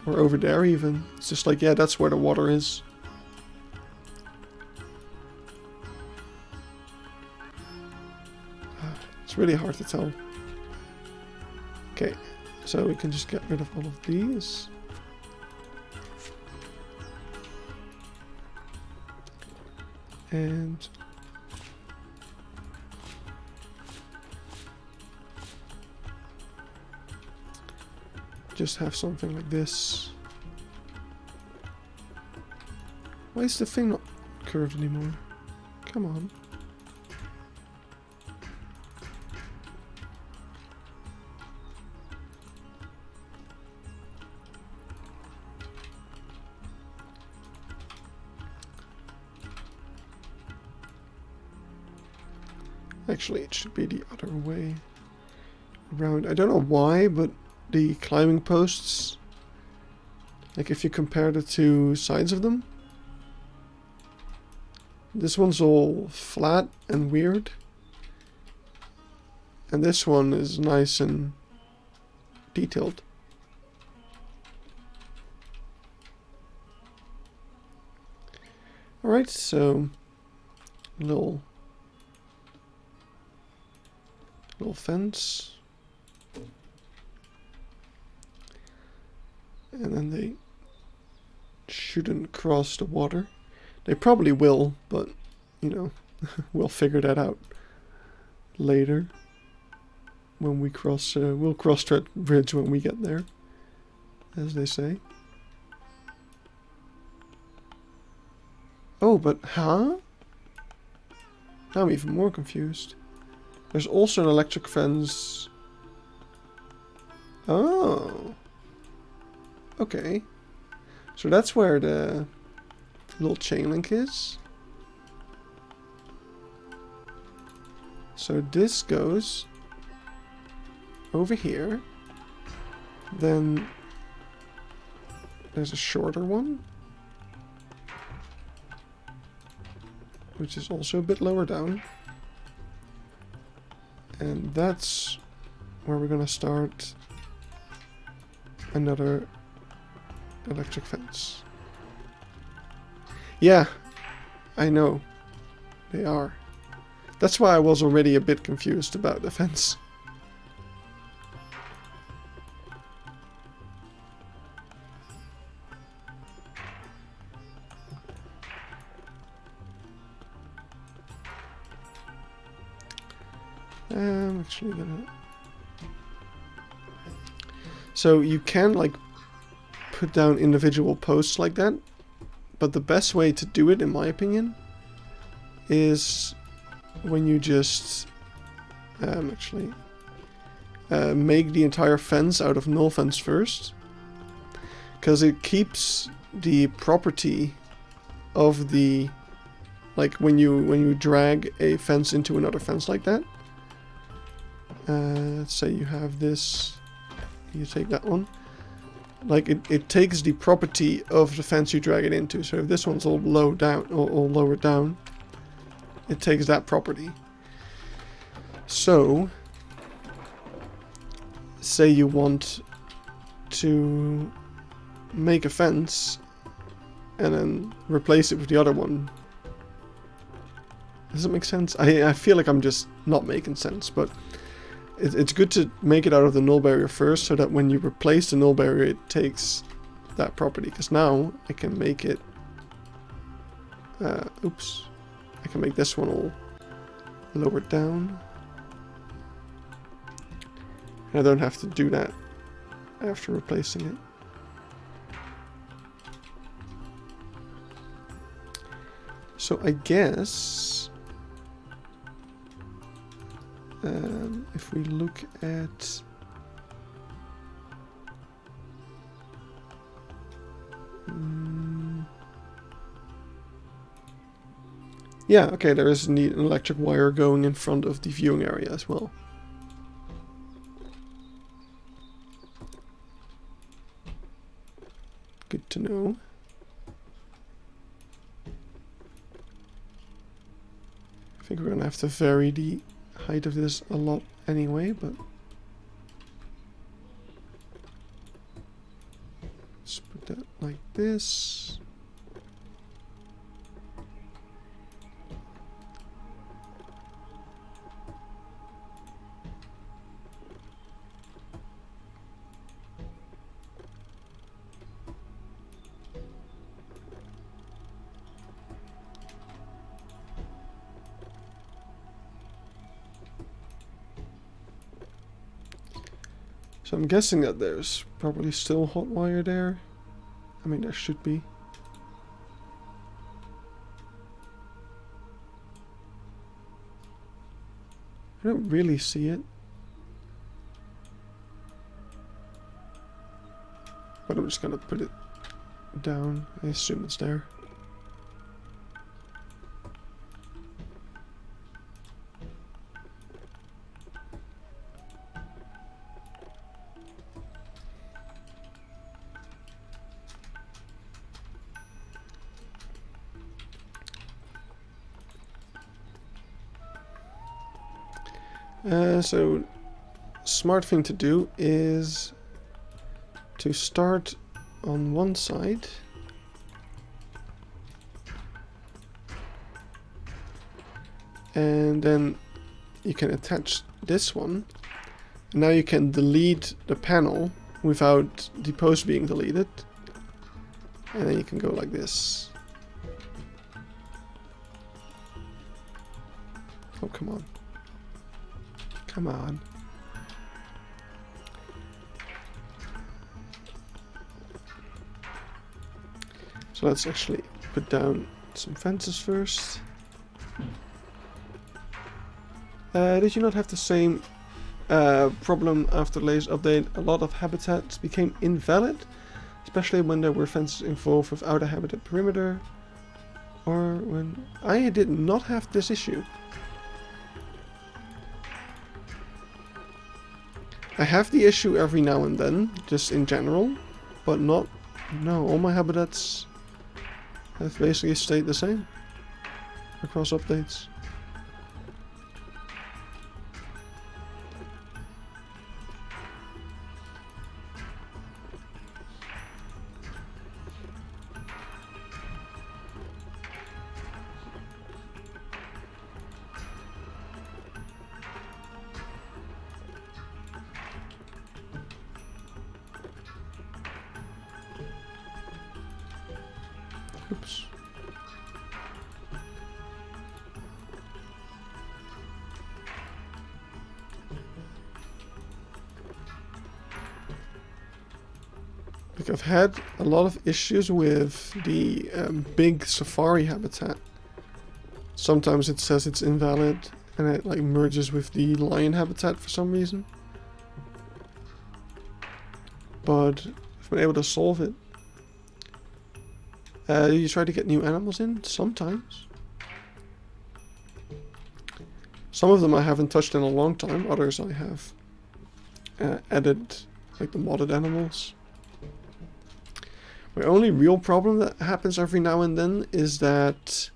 Or over there even. It's just like, yeah, that's where the water is. It's really hard to tell. Okay, so we can just get rid of all of these. And just have something like this. Why is the thing not curved anymore? Come on. Actually, it should be the other way around. I don't know why, but the climbing posts, like if you compare the two sides of them, this one's all flat and weird, and this one is nice and detailed. Alright, so little fence, and then they shouldn't cross the water. They probably will, but you know, we'll figure that out later when we cross. We'll cross that bridge when we get there, as they say. Oh, but huh? Now I'm even more confused. There's also an electric fence. Oh. Okay. So that's where the little chain link is. So this goes over here. Then there's a shorter one, which is also a bit lower down. And that's where we're gonna start another electric fence. Yeah, I know. They are. That's why I was already a bit confused about the fence. I'm actually gonna... So you can like put down individual posts like that, but the best way to do it, in my opinion, is when you just make the entire fence out of null fence first, because it keeps the property of the, like when you drag a fence into another fence like that. Let's say you have this, you take that one. Like it takes the property of the fence you drag it into. So if this one's all low down or all lower down, it takes that property. So say you want to make a fence and then replace it with the other one. Does it make sense? I feel like I'm just not making sense, but it's good to make it out of the null barrier first, so that when you replace the null barrier, it takes that property. Because now I can make it... oops. I can make this one all lower down. And I don't have to do that after replacing it. So I guess... if we look at yeah, okay, there is indeed an electric wire going in front of the viewing area as well. Good to know. I think we're gonna have to vary the height of this a lot anyway, but let's put that like this. So I'm guessing that there's probably still hot wire there. I mean, there should be. I don't really see it. But I'm just gonna put it down. I assume it's there. So smart thing to do is to start on one side and then you can attach this one. Now you can delete the panel without the post being deleted, and then you can go like this. Oh, come on. Come on. So let's actually put down some fences first. Did you not have the same problem after the latest update? A lot of habitats became invalid, especially when there were fences involved without a habitat perimeter. Or when... I did not have this issue. I have the issue every now and then, just in general, but not... No, all my habitats have basically stayed the same across updates. Oops. Like, I've had a lot of issues with the big safari habitat. Sometimes it says it's invalid and it like merges with the lion habitat for some reason. But I've been able to solve it. You try to get new animals in? Sometimes. Some of them I haven't touched in a long time, others I have added, like the modded animals. My only real problem that happens every now and then is that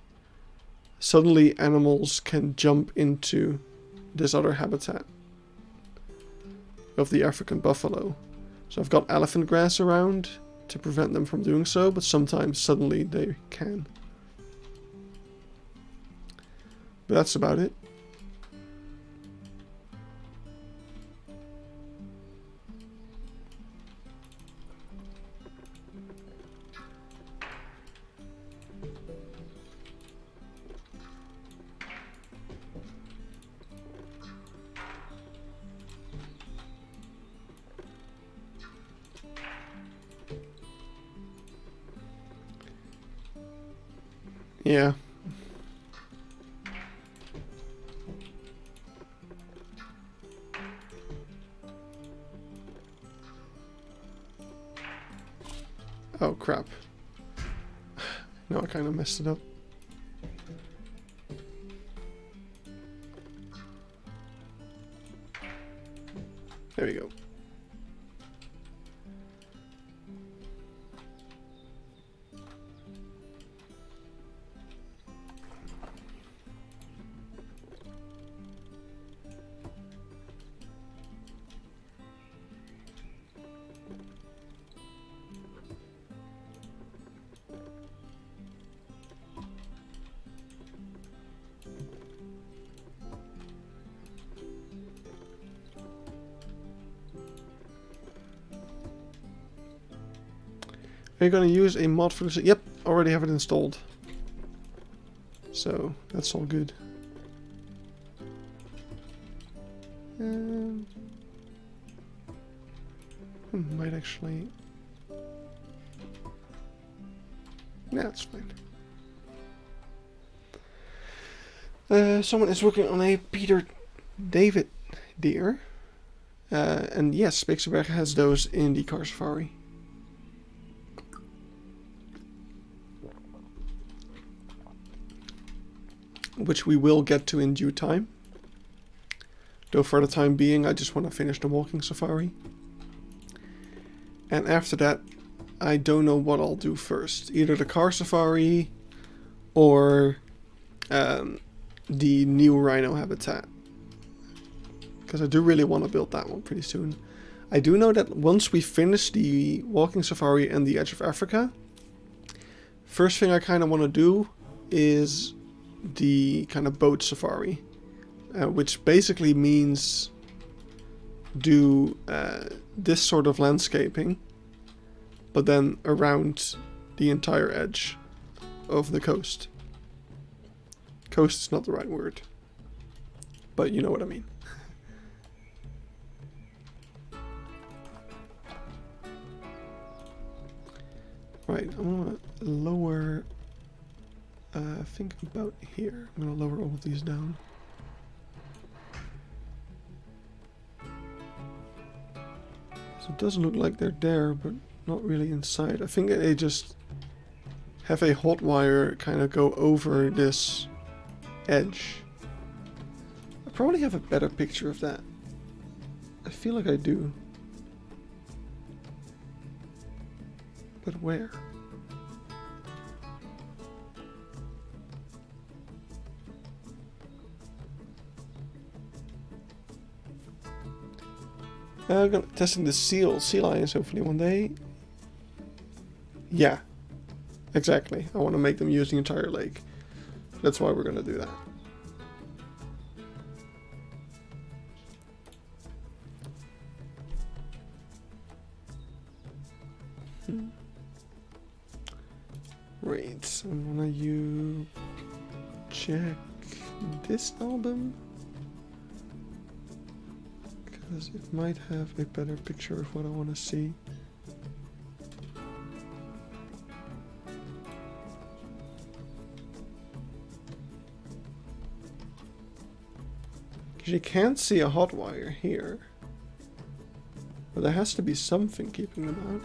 suddenly animals can jump into this other habitat of the African buffalo. So I've got elephant grass around to prevent them from doing so, but sometimes suddenly they can. But that's about it. Yeah. Oh crap. No, I kind of messed it up. There we go. Are you going to use a mod for this? Yep, already have it installed. So, that's all good. Might actually... Yeah, that's fine. Someone is working on a Peter David deer. And yes, Beekse Bergen has those in the car safari. Which we will get to in due time. Though for the time being, I just want to finish the walking safari. And after that, I don't know what I'll do first. Either the car safari or the new rhino habitat. Because I do really want to build that one pretty soon. I do know that once we finish the walking safari and the Edge of Africa, first thing I kind of want to do is the kind of boat safari, which basically means do this sort of landscaping, but then around the entire edge of the coast. Coast is not the right word, but you know what I mean. Right, I'm gonna lower, I think about here. I'm gonna lower all of these down. So it does look like they're there, but not really inside. I think they just have a hot wire kind of go over this edge. I probably have a better picture of that. I feel like I do. But where? I'm gonna testing the sea lions hopefully one day. Yeah, exactly. I want to make them use the entire lake. That's why we're gonna do that. Great. And when you check this album, because it might have a better picture of what I want to see. Because you can't see a hot wire here, but there has to be something keeping them out.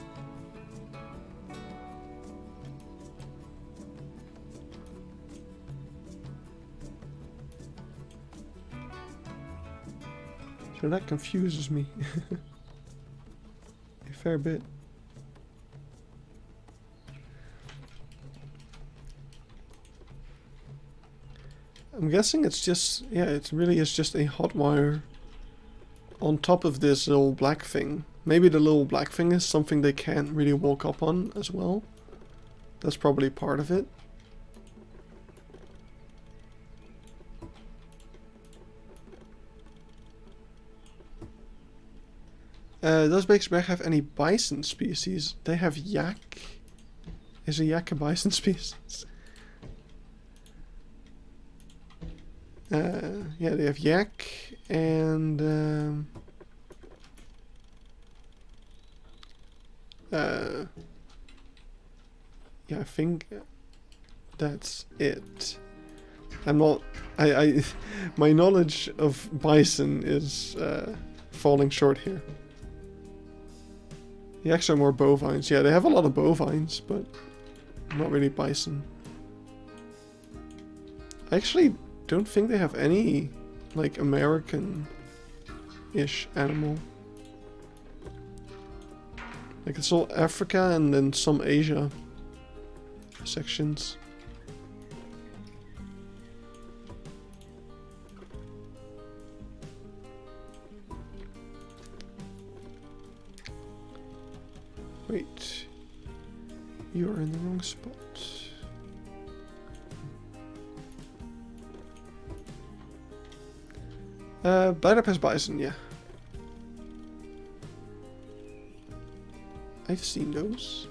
So that confuses me a fair bit. I'm guessing it's just, yeah, it really is just a hot wire on top of this little black thing. Maybe the little black thing is something they can't really walk up on as well. That's probably part of it. Does Beekse Bergen have any bison species? They have yak. Is a yak a bison species? Yeah, they have yak and yeah, I think that's it. I'm not. My knowledge of bison is falling short here. The yaks are more bovines. Yeah, they have a lot of bovines, but not really bison. I actually don't think they have any, like, American-ish animal. Like, it's all Africa and then some Asia sections. Wait, you are in the wrong spot. Budapest bison, yeah. I've seen those.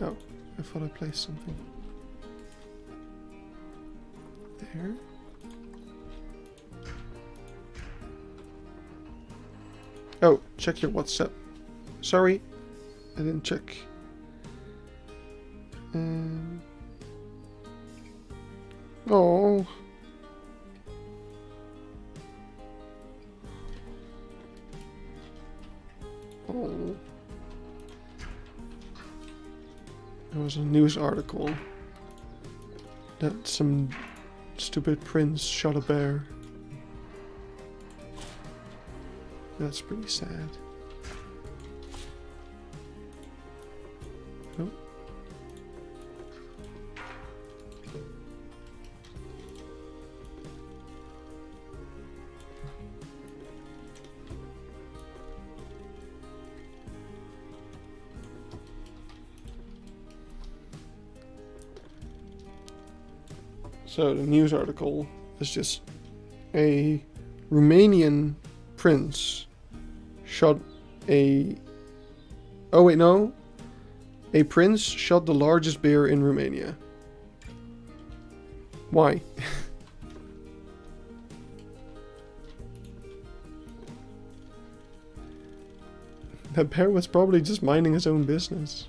Oh, I thought I placed something. There. Oh, check your WhatsApp. Sorry, I didn't check. Oh. Oh. There was a news article that some stupid prince shot a bear. That's pretty sad. Oh. So the news article is just a Romanian prince shot a... Oh wait, no. A prince shot the largest bear in Romania. Why? That bear was probably just minding his own business.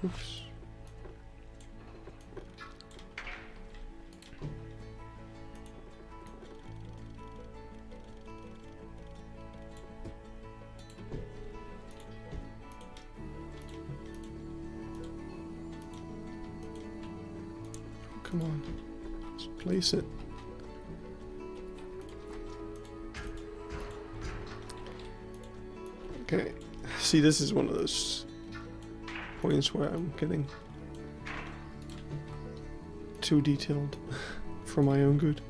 Oops. Come on, let's place it. Okay, see, this is one of those points where I'm getting too detailed for my own good.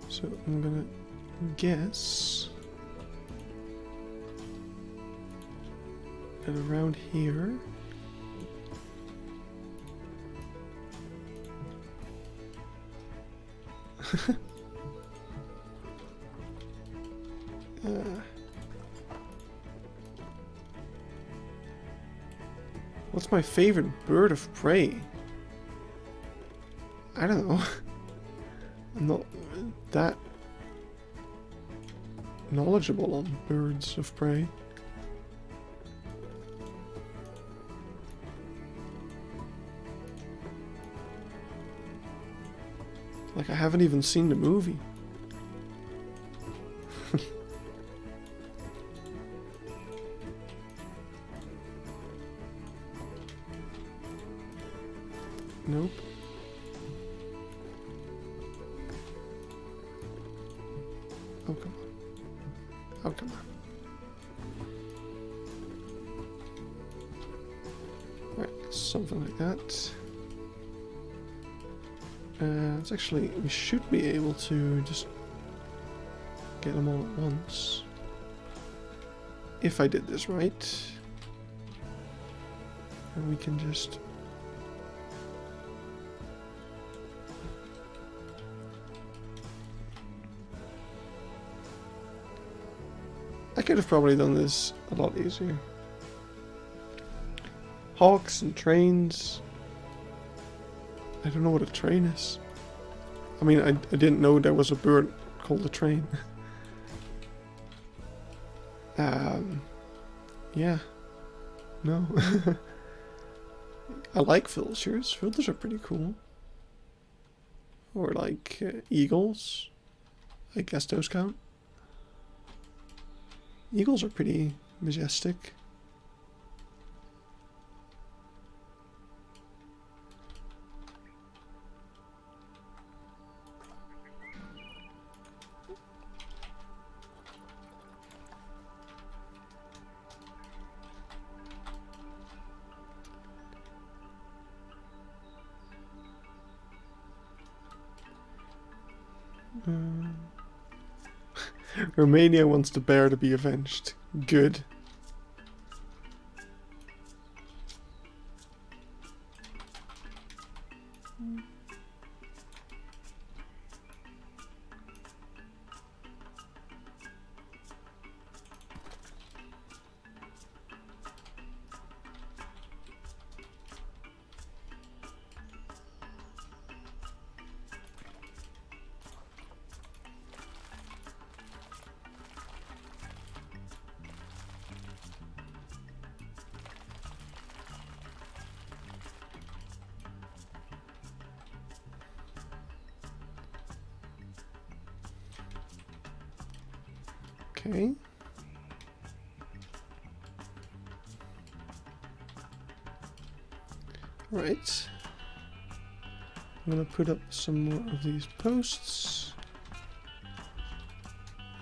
So I'm gonna guess that around here what's my favorite bird of prey? I don't know. I'm not that knowledgeable on birds of prey. Like, I haven't even seen the movie. Nope. Oh, come on. Oh, come on. Right, something like that. It's actually, we should be able to just get them all at once. If I did this right. And we can just... I could have probably done this a lot easier. Hawks and trains. I don't know what a train is. I mean, I didn't know there was a bird called a train. Yeah. No. I like vultures. Vultures are pretty cool. Or like eagles. I guess those count. Eagles are pretty majestic. Romania wants the bear to be avenged. Good. Okay. Right. I'm gonna put up some more of these posts.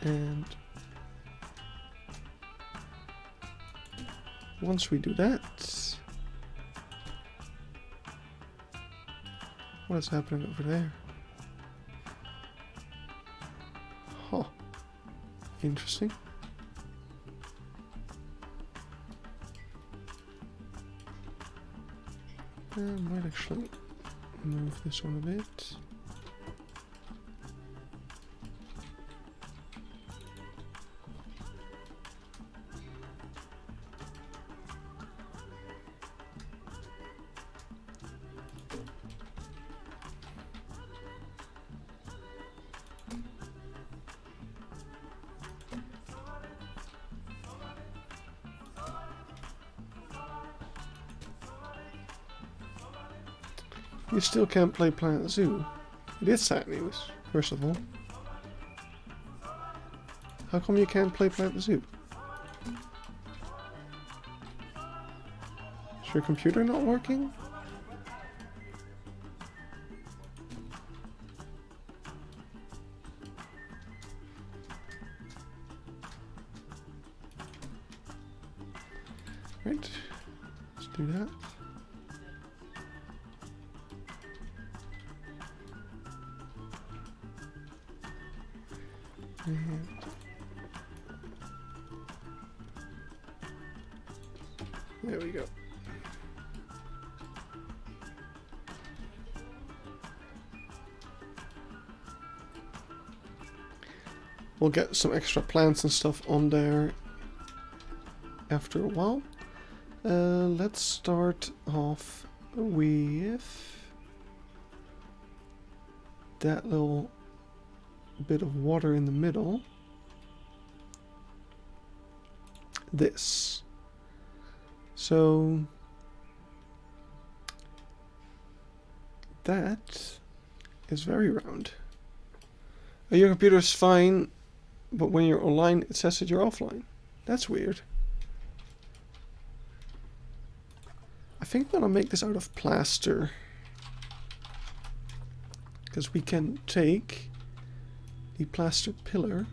And once we do that, what is happening over there? Huh. Interesting. I might actually move this one a bit. You still can't play Planet Zoo. It is sad news, first of all. How come you can't play Plant the Zoo? Is your computer not working? Right, let's do that. And there we go. We'll get some extra plants and stuff on there after a while. Let's start off with that little bit of water in the middle. This. So that is very round. Your computer is fine, but when you're online, it says that you're offline. That's weird. I think I'm gonna make this out of plaster, because we can take the plaster pillar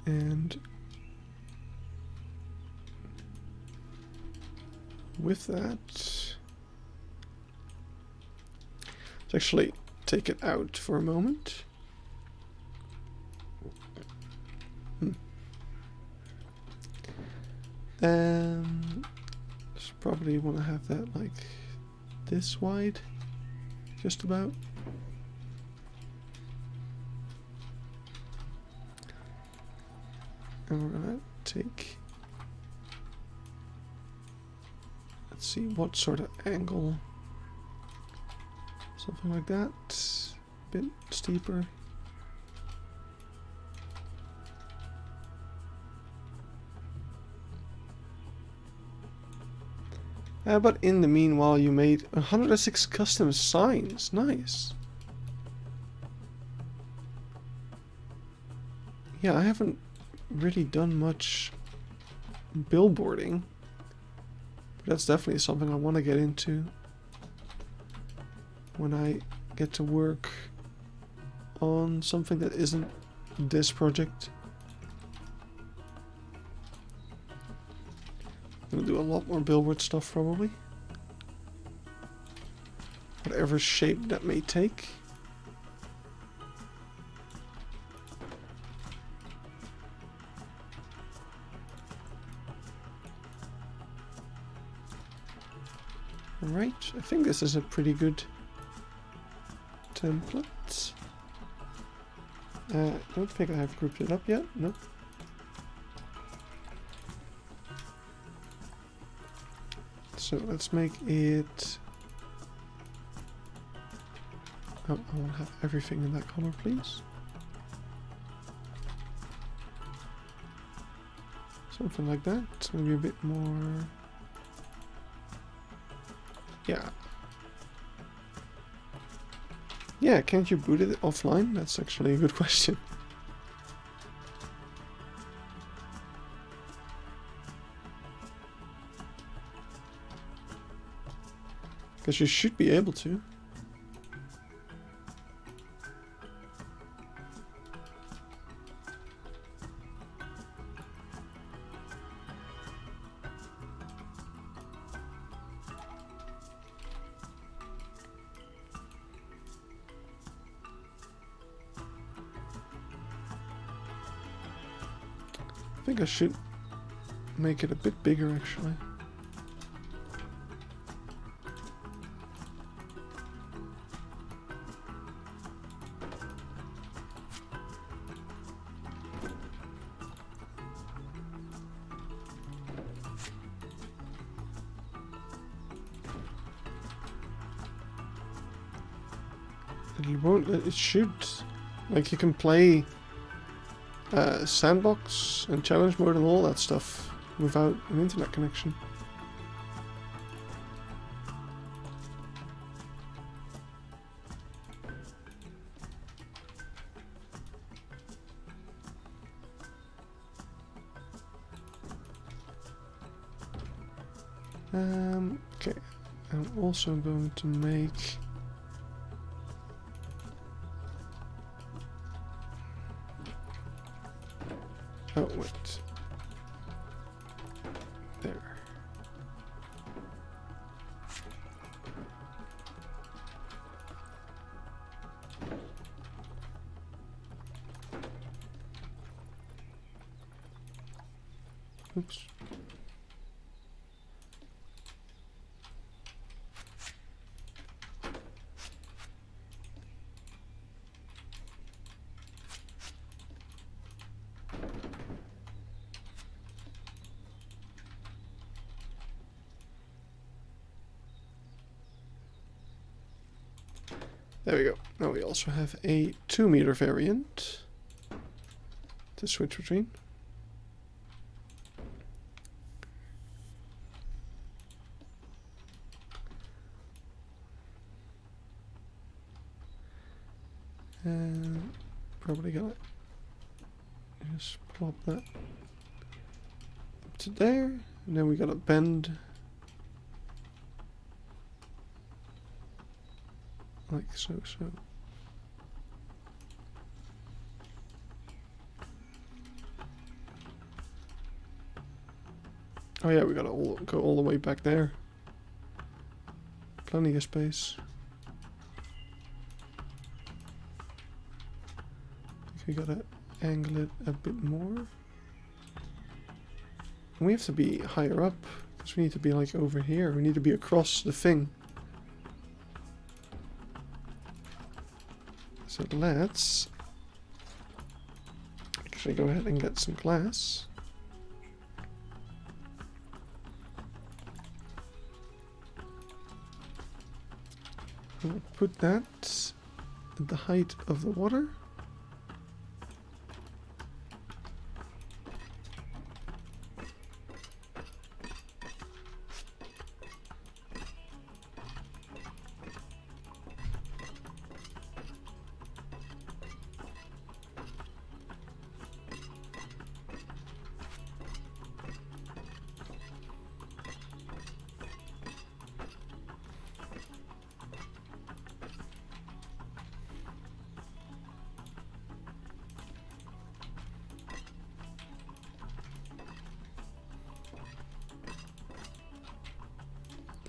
and with that, let's actually take it out for a moment. Just probably want to have that like this wide, just about. And we're gonna take, let's see what sort of angle, something like that, a bit steeper. But in the meanwhile, you made 106 custom signs. Nice. Yeah, I haven't really done much billboarding, but that's definitely something I want to get into when I get to work on something that isn't this project. I'm gonna do a lot more billboard stuff probably. Whatever shape that may take. Alright, I think this is a pretty good template. I don't think I have grouped it up yet. Nope. So let's make it... Oh, I want to have everything in that color, please. Something like that. Maybe a bit more... Yeah. Yeah, can't you boot it offline? That's actually a good question. Because you should be able to. I think I should make it a bit bigger actually. It won't, it should. Like you can play sandbox and challenge mode and all that stuff without an internet connection. Okay, I'm also going to make... Oh, wait. There. Oops. There we go. Now we also have a 2-meter variant to switch between. And probably gonna just plop that up to there, and then we gotta bend like so. Oh yeah, we gotta go all the way back there. Plenty of space. We gotta angle it a bit more. And we have to be higher up, because we need to be like over here. We need to be across the thing. So let's actually go ahead and get some glass. We'll put that at the height of the water.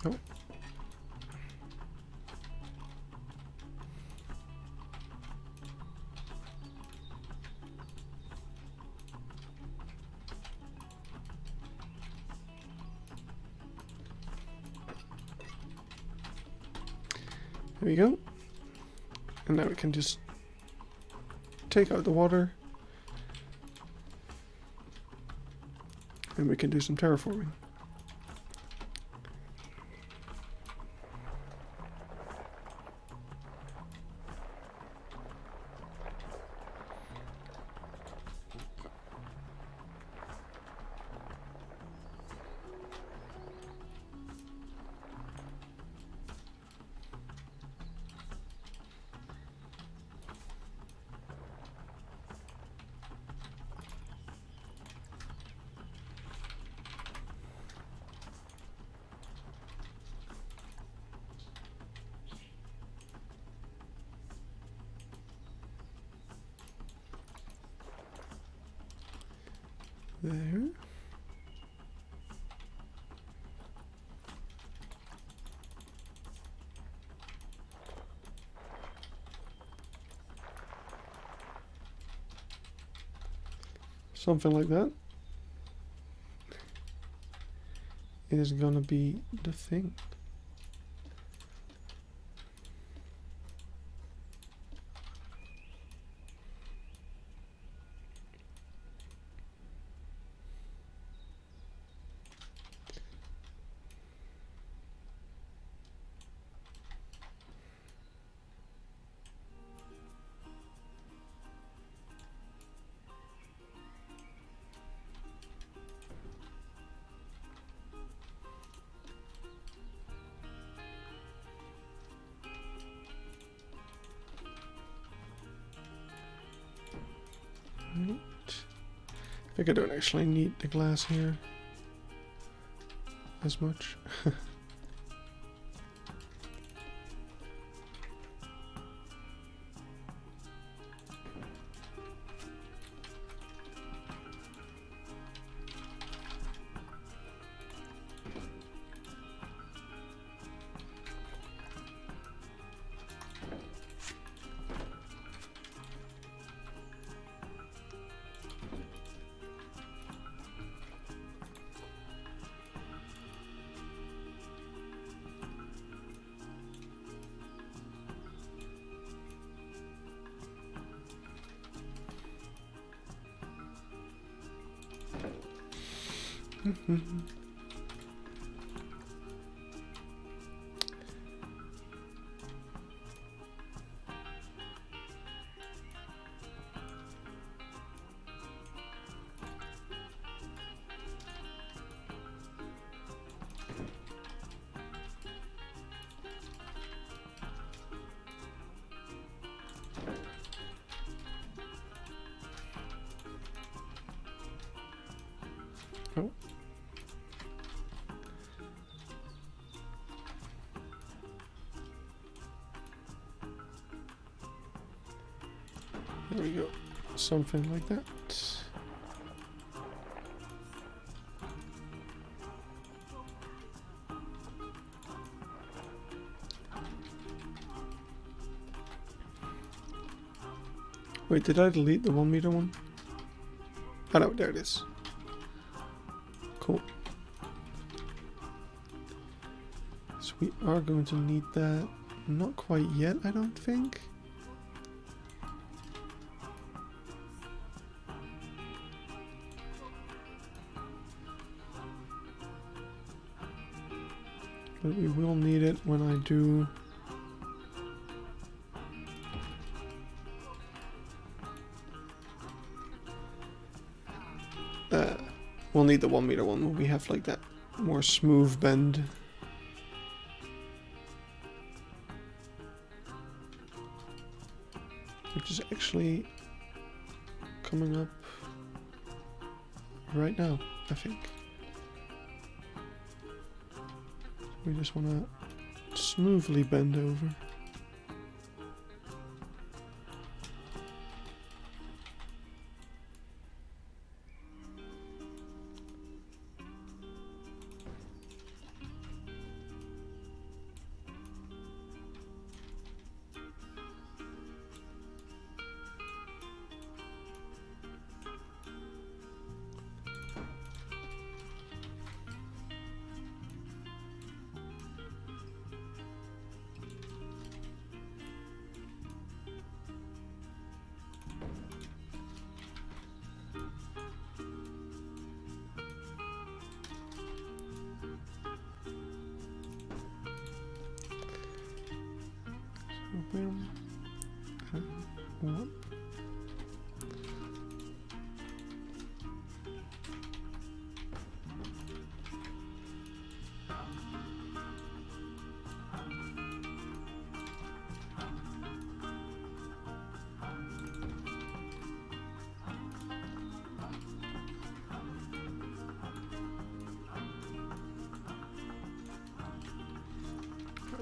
Oh. There we go. And now we can just take out the water. And we can do some terraforming. There. Something like that is gonna be the thing. Right. I think I don't actually need the glass here. as much. Oh. There we go. Something like that. Wait, did I delete the 1 meter one? Oh no, there it is. Cool. So we are going to need that. Not quite yet, I don't think. But we will need it when I do. We'll need the 1 meter one when we have like that more smooth bend. Which is actually coming up right now, I think. We just want to smoothly bend over.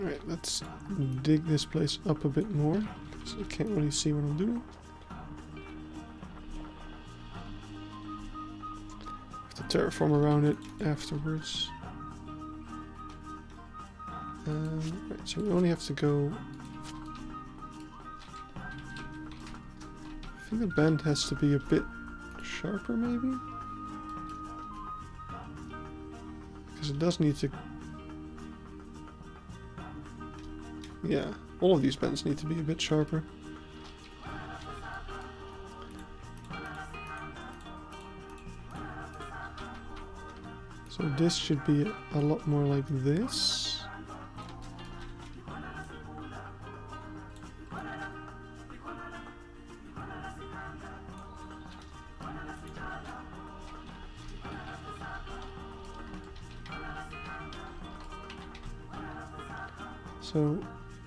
Alright, let's dig this place up a bit more, because I can't really see what I'm doing. Have to terraform around it afterwards. Right, so we only have to go... I think the bend has to be a bit sharper, maybe? Because it does need to... Yeah, all of these bends need to be a bit sharper. So this should be a lot more like this. So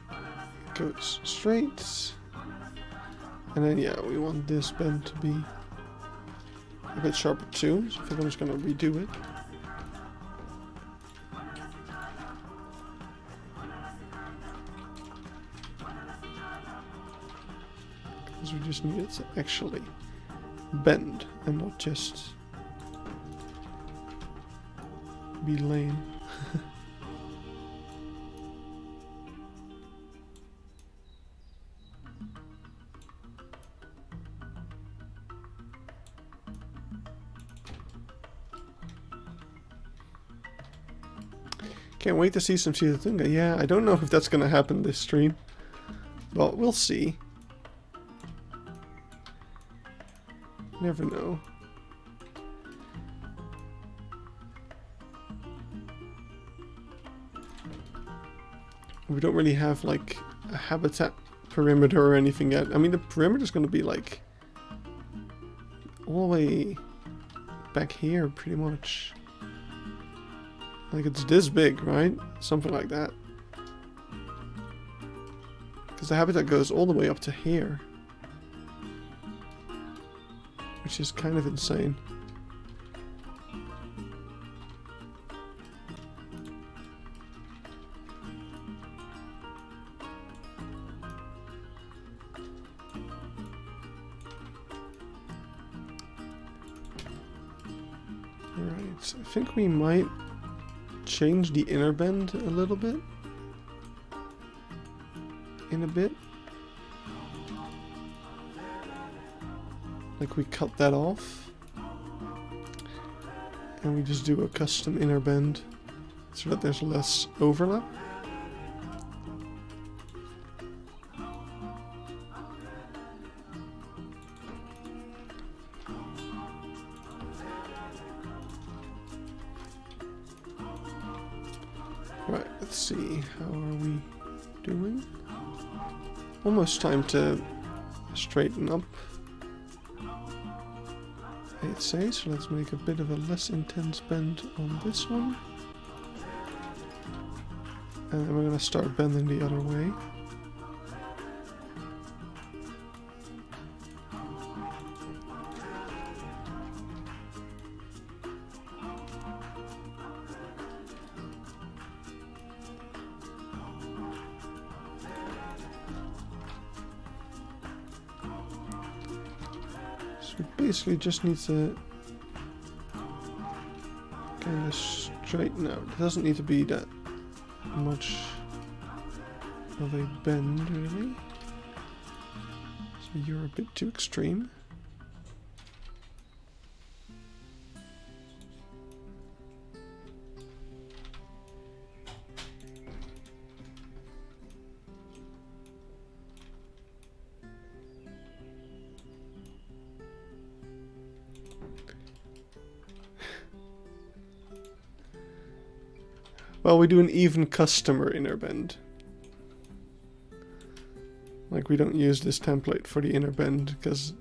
it goes straight, and then yeah, we want this bend to be a bit sharper too, so I think I'm just gonna redo it. because we just need it to actually bend and not just be lame. Can't wait to see some Siatunga. Yeah, I don't know if that's gonna happen this stream, but we'll see. Never know. We don't really have like a habitat perimeter or anything yet. I mean, the perimeter is going to be like all the way back here pretty much. Like it's this big, right? Something like that. Because the habitat goes all the way up to here. Which is kind of insane. Alright, I think we might change the inner bend a little bit. In a bit. Like we cut that off. And we just do a custom inner bend so that there's less overlap. Right, let's see, how are we doing? Almost time to straighten up, I'd say, so let's make a bit of a less intense bend on this one. And then we're going to start bending the other way. Basically just need to kind of straighten out. It doesn't need to be that much of a bend, really. So you're a bit too extreme. Well, we do an even customer inner bend. Like, we don't use this template for the inner bend, because...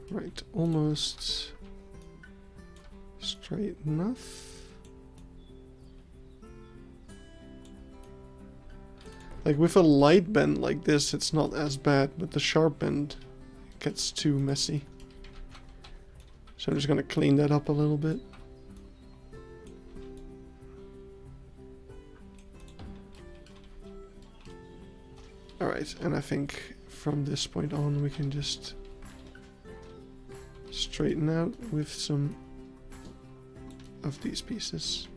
Right, almost straight enough. Like, with a light bend like this, it's not as bad, but the sharp bend gets too messy. So I'm just going to clean that up a little bit. Alright, and I think from this point on we can just straighten out with some of these pieces.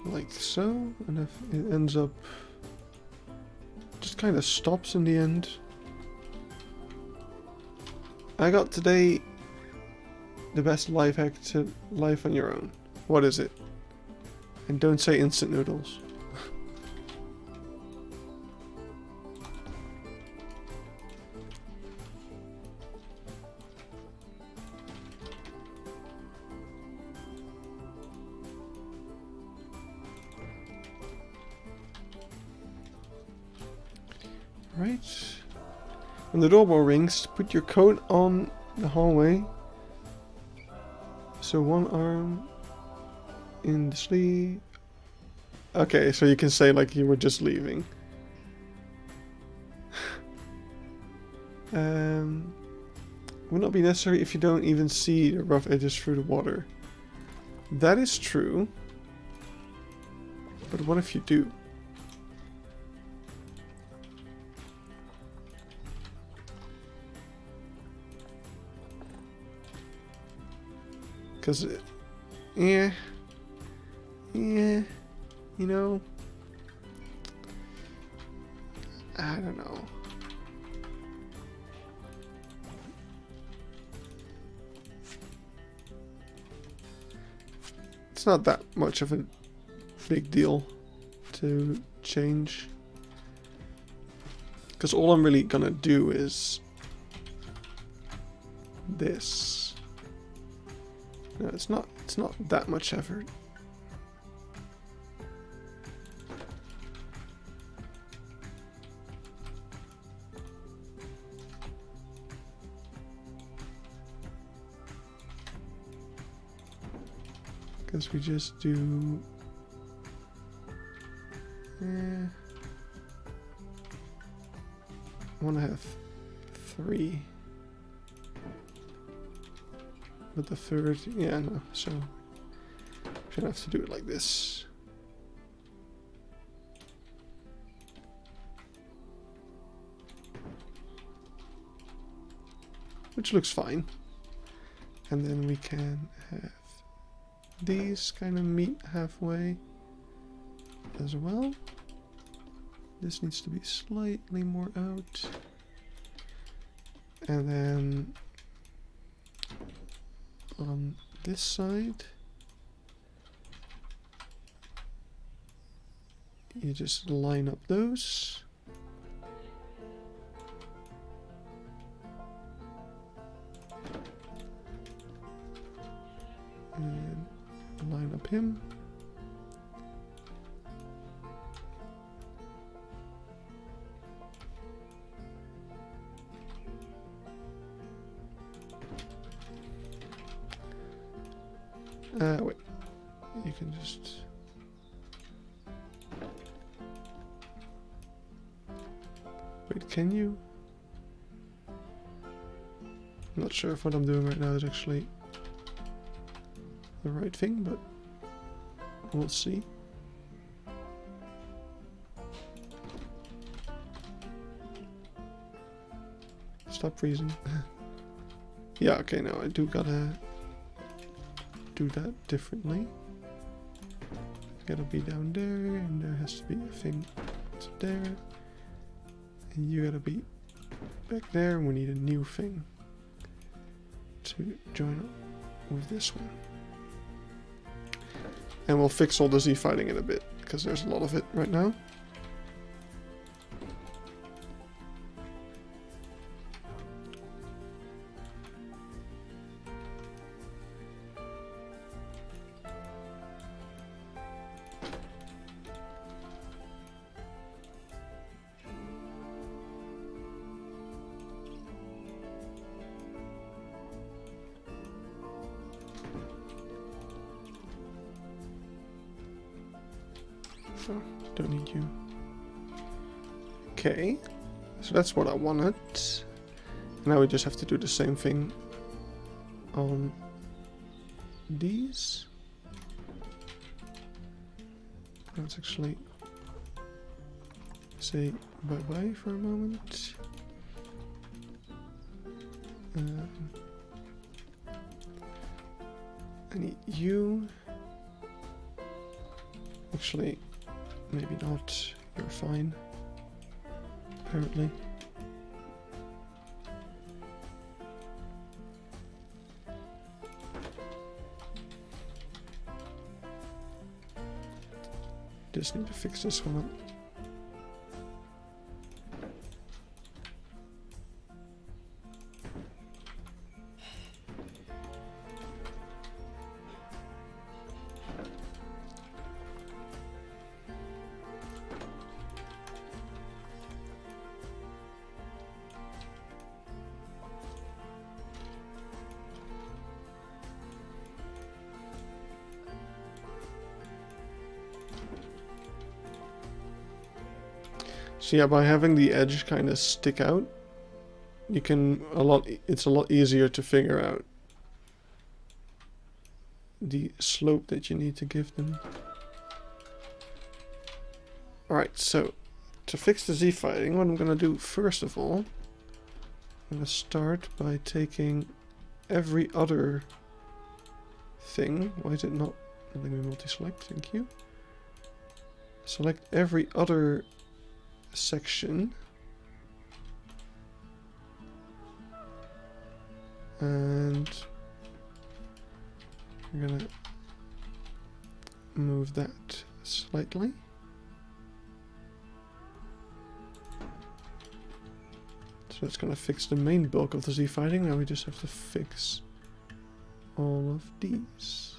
Like so, and if it ends up just kind of stops in the end. I got today the best life hack to life on your own. What is it? And don't say instant noodles. Right. When the doorbell rings, put your coat on the hallway. So one arm in the sleep. Okay, so you can say like you were just leaving. Would not be necessary if you don't even see the rough edges through the water. That is true. But what if you do? Because, yeah, you know, I don't know. It's not that much of a big deal to change. Because all I'm really gonna do is this. No, it's not that much effort. Because we just do I want to have 3. But the third, yeah, no, so should have to do it like this. Which looks fine. And then we can have these kind of meet halfway as well. This needs to be slightly more out. And then on this side, you just line up those. And line up him. Wait. You can just... Wait, can you? I'm not sure if what I'm doing right now is actually the right thing, but we'll see. Stop freezing. Yeah, okay, now I do gotta do that differently. It's gotta be down there, and there has to be a thing that's there. And you gotta be back there, and we need a new thing to join up with this one. And we'll fix all the Z fighting in a bit, because there's a lot of it right now. So, don't need you. Okay, so that's what I wanted. Now we just have to do the same thing on these. Let's actually say bye-bye for a moment. I need you. Actually, maybe not. You're fine. Apparently. Just need to fix this one up. So yeah, by having the edge kind of stick out, you can it's a lot easier to figure out the slope that you need to give them. Alright, so to fix the Z-fighting, what I'm gonna do first of all, I'm gonna start by taking every other thing. Why is it not letting me multi-select? Thank you. Select every other section. And we're gonna move that slightly. So that's gonna fix the main bulk of the Z-fighting. Now we just have to fix all of these.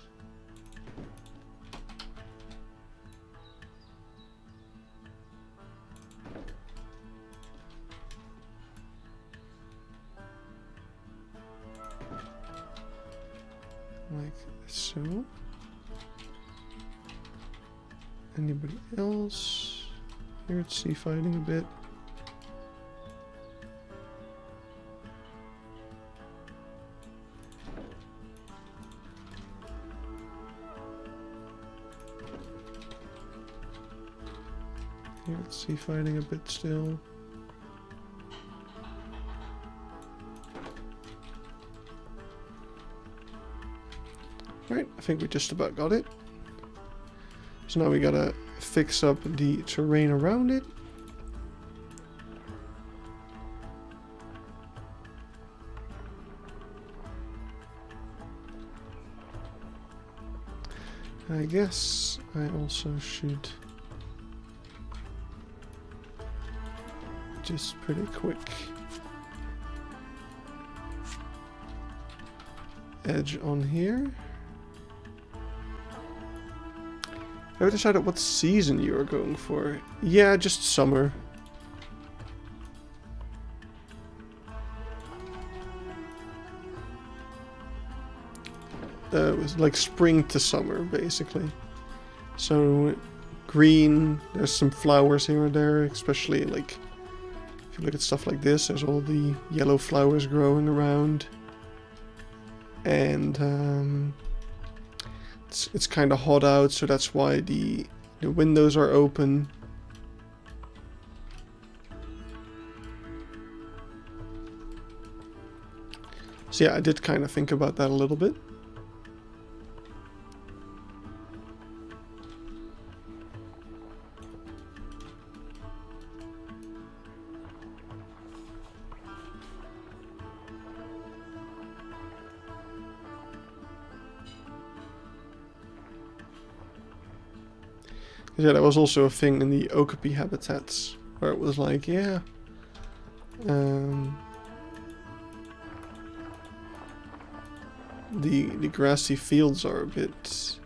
Like so. Anybody else? Here it's Z-fighting a bit. Here it's Z-fighting a bit still. Right, I think we just about got it. So now we gotta fix up the terrain around it. I guess I also should just pretty quick edge on here. Have you decided what season you are going for? Yeah, just summer. It was like spring to summer, basically. So, green, there's some flowers here and there, especially like, if you look at stuff like this, there's all the yellow flowers growing around. And, it's kind of hot out, so that's why the windows are open. So yeah, I did kind of think about that a little bit. Yeah, that was also a thing in the Okapi habitats, where it was like, yeah, the grassy fields are a bit,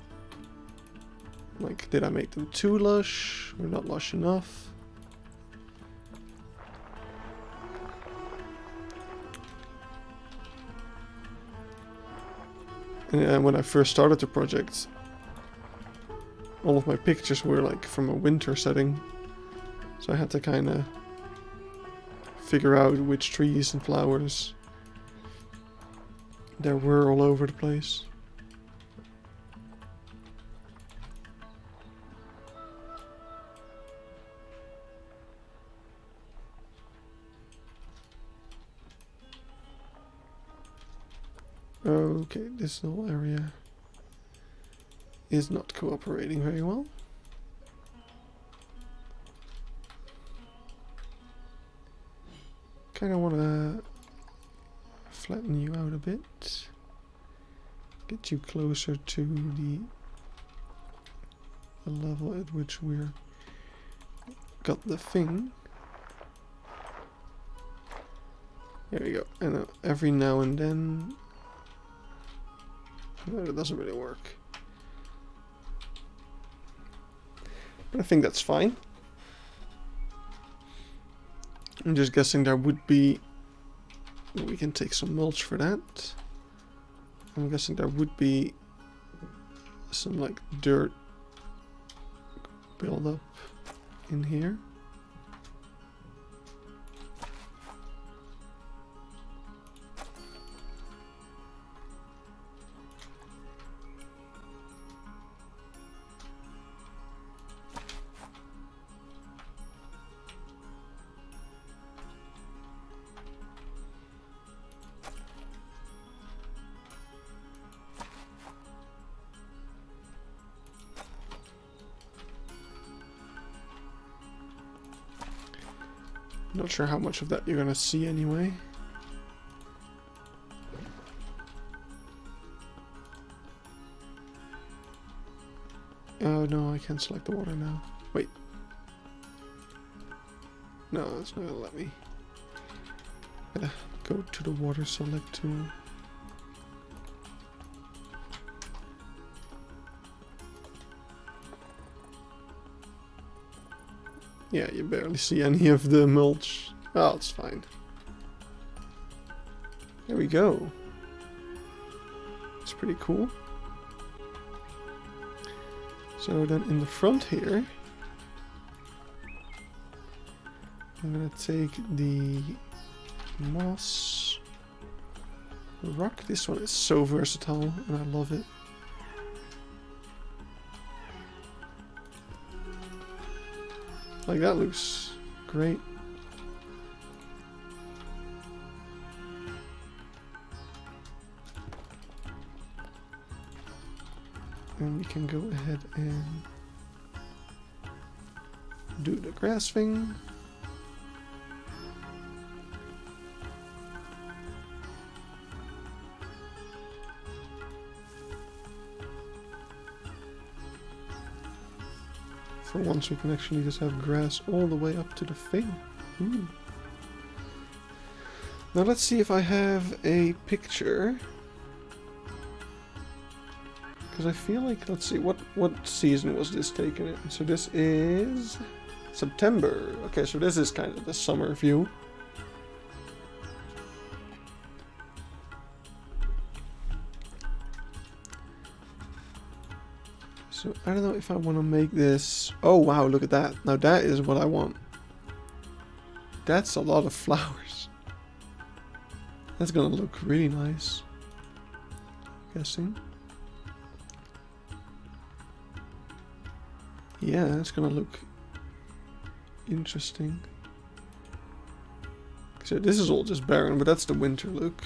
like, did I make them too lush, or not lush enough? And when I first started the project, all of my pictures were like from a winter setting, so I had to kind of figure out which trees and flowers there were all over the place. Okay, this little area is not cooperating very well. Kind of want to flatten you out a bit. Get you closer to the level at which we're got the thing. There we go. And every now and then, no, it doesn't really work. But I think that's fine. I'm just guessing there would be... We can take some mulch for that. I'm guessing there would be some like dirt build up in here. Not sure how much of that you're gonna see anyway. Oh no, I can't select the water now. Wait. No, it's not gonna let me. Gotta go to the water select tool. Yeah, you barely see any of the mulch. Oh, it's fine. There we go. It's pretty cool. So then in the front here, I'm gonna take the moss rock. This one is so versatile and I love it. Like, that looks great. And we can go ahead and do the grass thing. For once we can actually just have grass all the way up to the thing. Ooh. Now let's see if I have a picture. Because I feel like, let's see, what season was this taken in? So this is September. Okay, so this is kind of the summer view. So I don't know if I want to make this... Oh wow, look at that. Now that is what I want. That's a lot of flowers. That's gonna look really nice. Guessing. Yeah, that's gonna look interesting. So this is all just barren, but that's the winter look.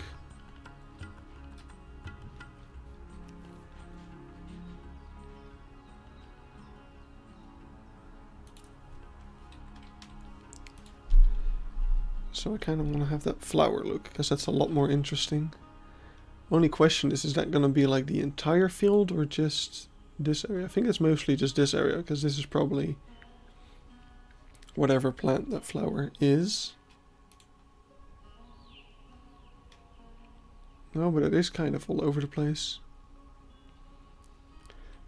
So I kind of want to have that flower look, because that's a lot more interesting. Only question is that going to be like the entire field or just this area? I think it's mostly just this area, because this is probably whatever plant that flower is. No, but it is kind of all over the place.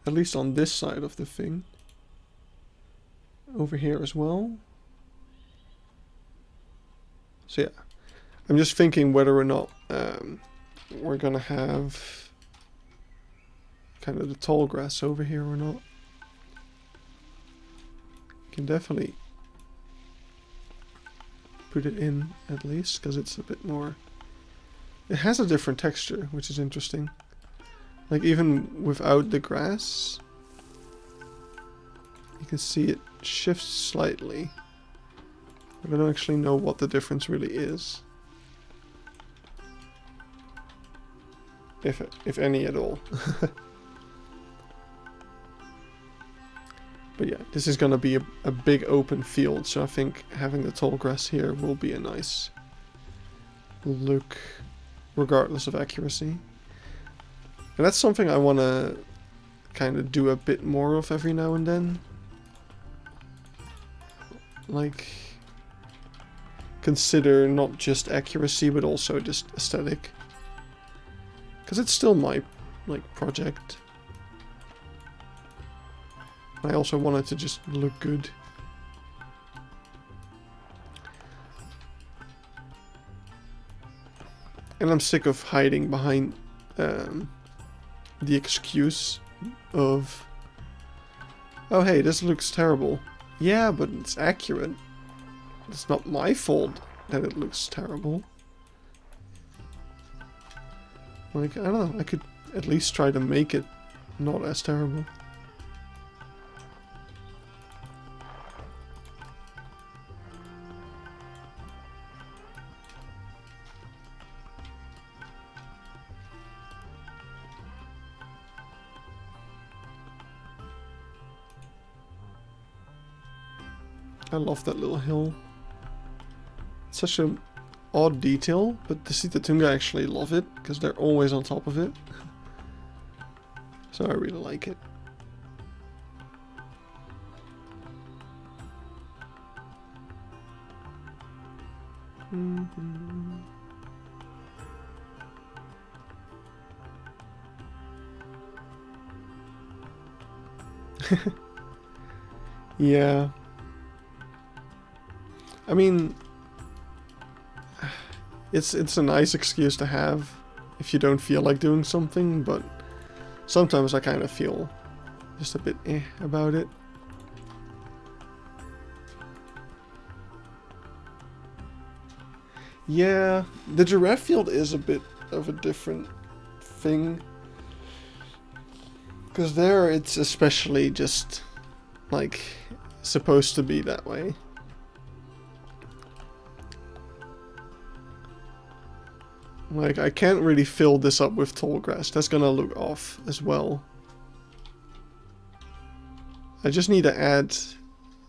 At least on this side of the thing. Over here as well. So yeah, I'm just thinking whether or not we're gonna have kind of the tall grass over here or not. Can definitely put it in at least, because it's a bit more... It has a different texture, which is interesting. Like even without the grass, you can see it shifts slightly. But I don't actually know what the difference really is. If any at all. But yeah, this is gonna be a big open field, so I think having the tall grass here will be a nice look, regardless of accuracy. And that's something I want to kind of do a bit more of every now and then. Like... consider not just accuracy but also just aesthetic, because it's still my project. I also want it to just look good. And I'm sick of hiding behind the excuse of, oh hey, this looks terrible. Yeah, but it's accurate. It's not my fault that it looks terrible. Like, I don't know, I could at least try to make it not as terrible. I love that little hill. It's such an odd detail, but the Sitatunga actually love it, because they're always on top of it. So I really like it. Yeah. I mean, it's a nice excuse to have if you don't feel like doing something, but sometimes I kind of feel just a bit about it. Yeah, the giraffe field is a bit of a different thing. Because there it's especially just, like, supposed to be that way. Like, I can't really fill this up with tall grass. That's gonna look off as well. I just need to add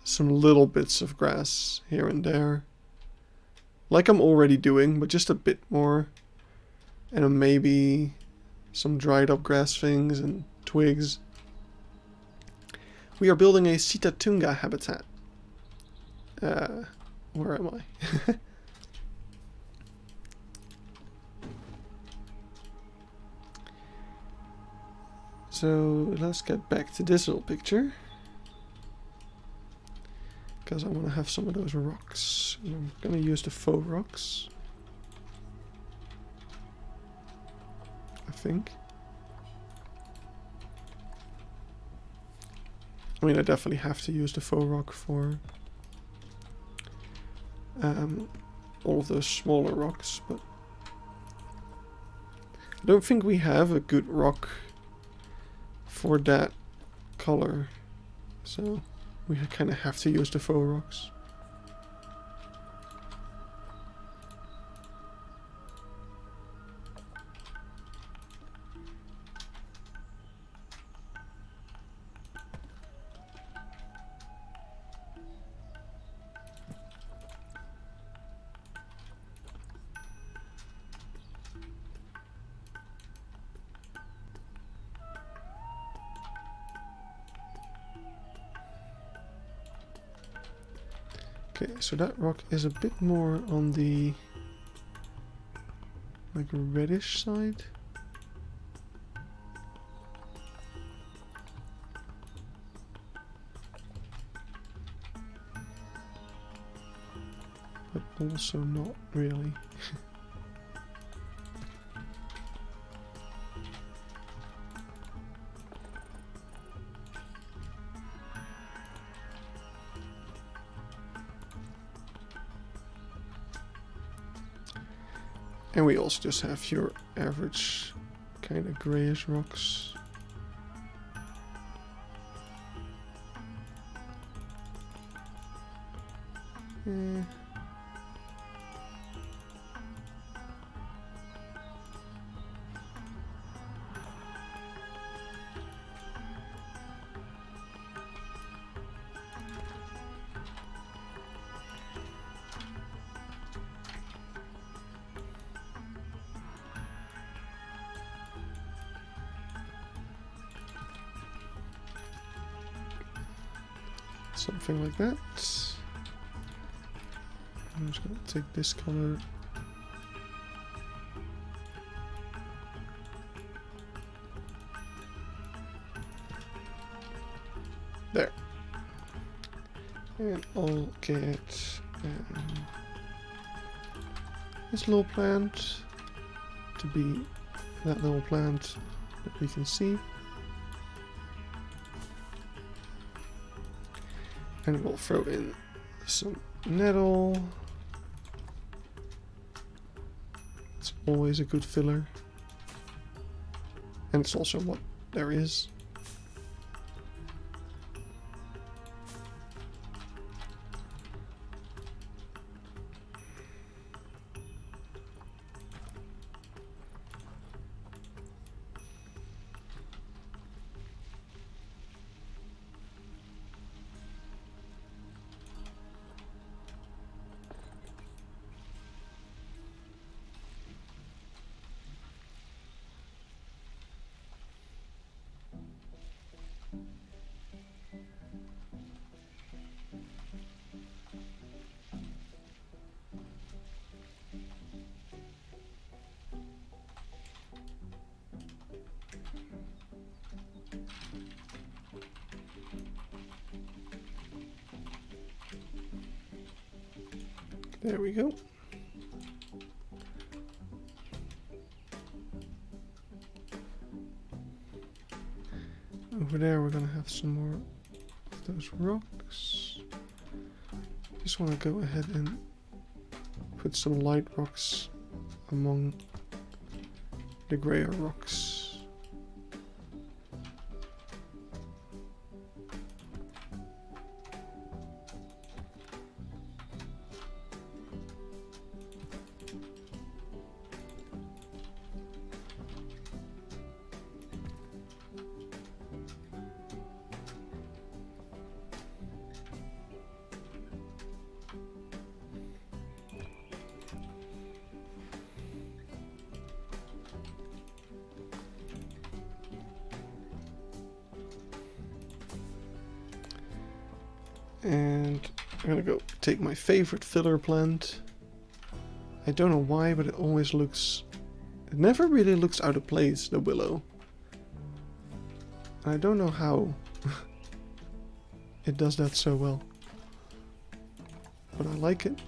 some little bits of grass here and there. Like I'm already doing, but just a bit more. And maybe some dried up grass things and twigs. We are building a Sitatunga habitat. Where am I? So let's get back to this little picture. Because I want to have some of those rocks. And I'm going to use the faux rocks. I think. I mean, I definitely have to use the faux rock for all of those smaller rocks, but I don't think we have a good rock for that color, so we kind of have to use the faux rocks. Okay, so that rock is a bit more on the like reddish side. But also not really. And we also just have your average kind of grayish rocks. Something like that. I'm just going to take this color. There. And I'll get this little plant to be that little plant that we can see. And we'll throw in some nettle. It's always a good filler. And it's also what there is. There we go. Over there we're gonna have some more of those rocks. Just want to go ahead and put some light rocks among the grayer rocks. And I'm gonna go take my favorite filler plant. I don't know why, but it always looks... It never really looks out of place, the willow. And I don't know how it does that so well. But I like it.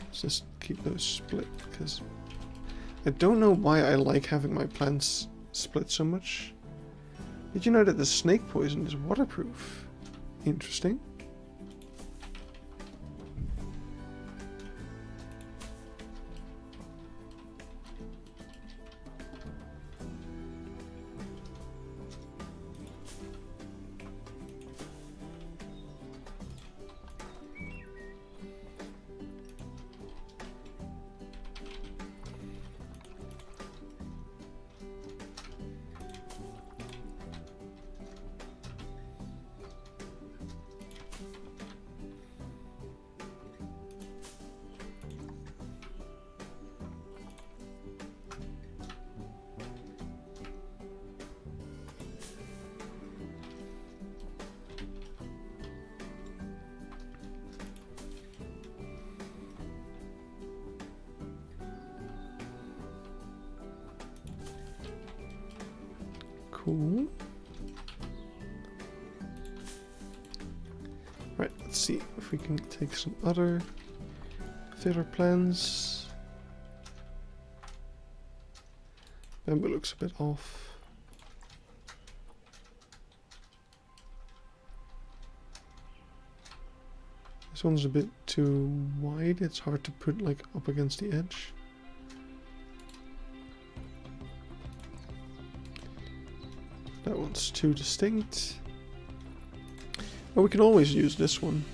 Let's just keep those split, because I don't know why I like having my plants split so much. Did you know that the snake poison is waterproof? Interesting. Cool. Right, let's see if we can take some other filler plants. Bamboo looks a bit off. This one's a bit too wide, it's hard to put like up against the edge. That one's too distinct. But we can always use this one.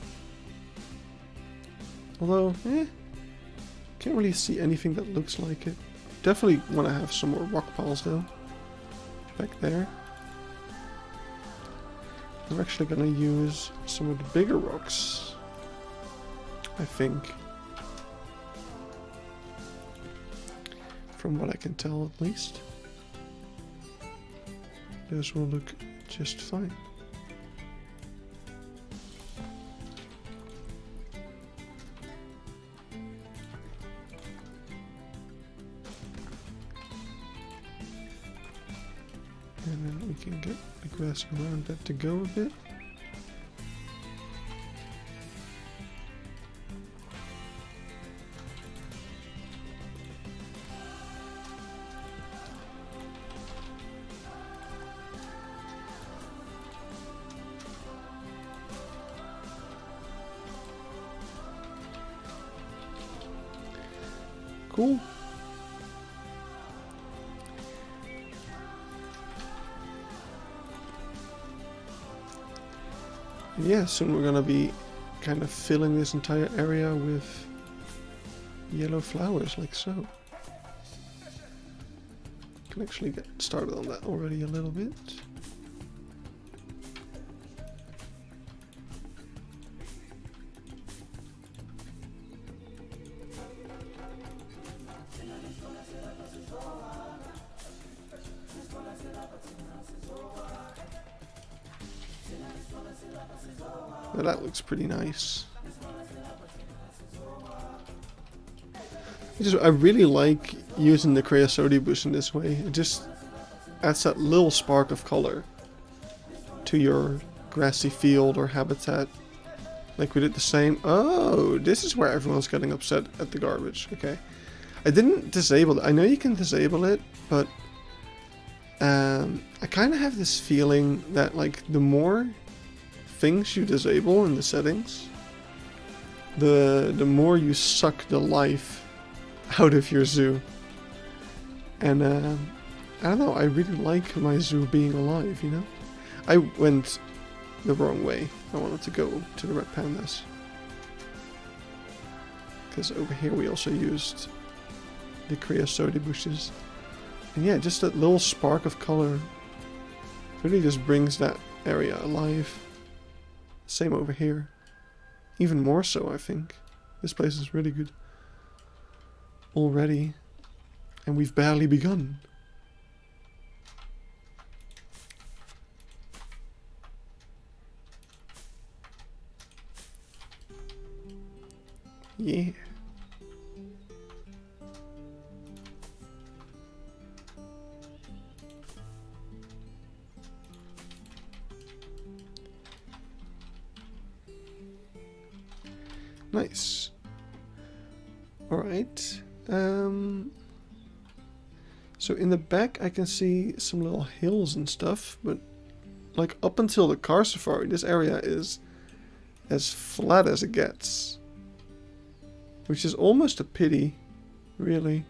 Although, can't really see anything that looks like it. Definitely want to have some more rock piles though. Back there. I'm actually gonna use some of the bigger rocks, I think. From what I can tell at least. Those will look just fine. And then we can get the grass around that to go a bit. Cool. Yeah, soon we're gonna be kind of filling this entire area with yellow flowers, like so. Can actually get started on that already a little bit. Well, that looks pretty nice. I really like using the creosote bush in this way. It just adds that little spark of color to your grassy field or habitat. Like we did the same. Oh, this is where everyone's getting upset at the garbage. Okay. I didn't disable it. I know you can disable it, but I kind of have this feeling that like the more things you disable in the settings, the more you suck the life out of your zoo. And I don't know, I really like my zoo being alive, you know? I went the wrong way. I wanted to go to the red pandas. Because over here we also used the creosote bushes. And yeah, just that little spark of color really just brings that area alive. Same over here. Even more so, I think. This place is really good already. And we've barely begun. Yeah. Nice. Alright. So in the back I can see some little hills and stuff, but like up until the car safari, this area is as flat as it gets. Which is almost a pity, really.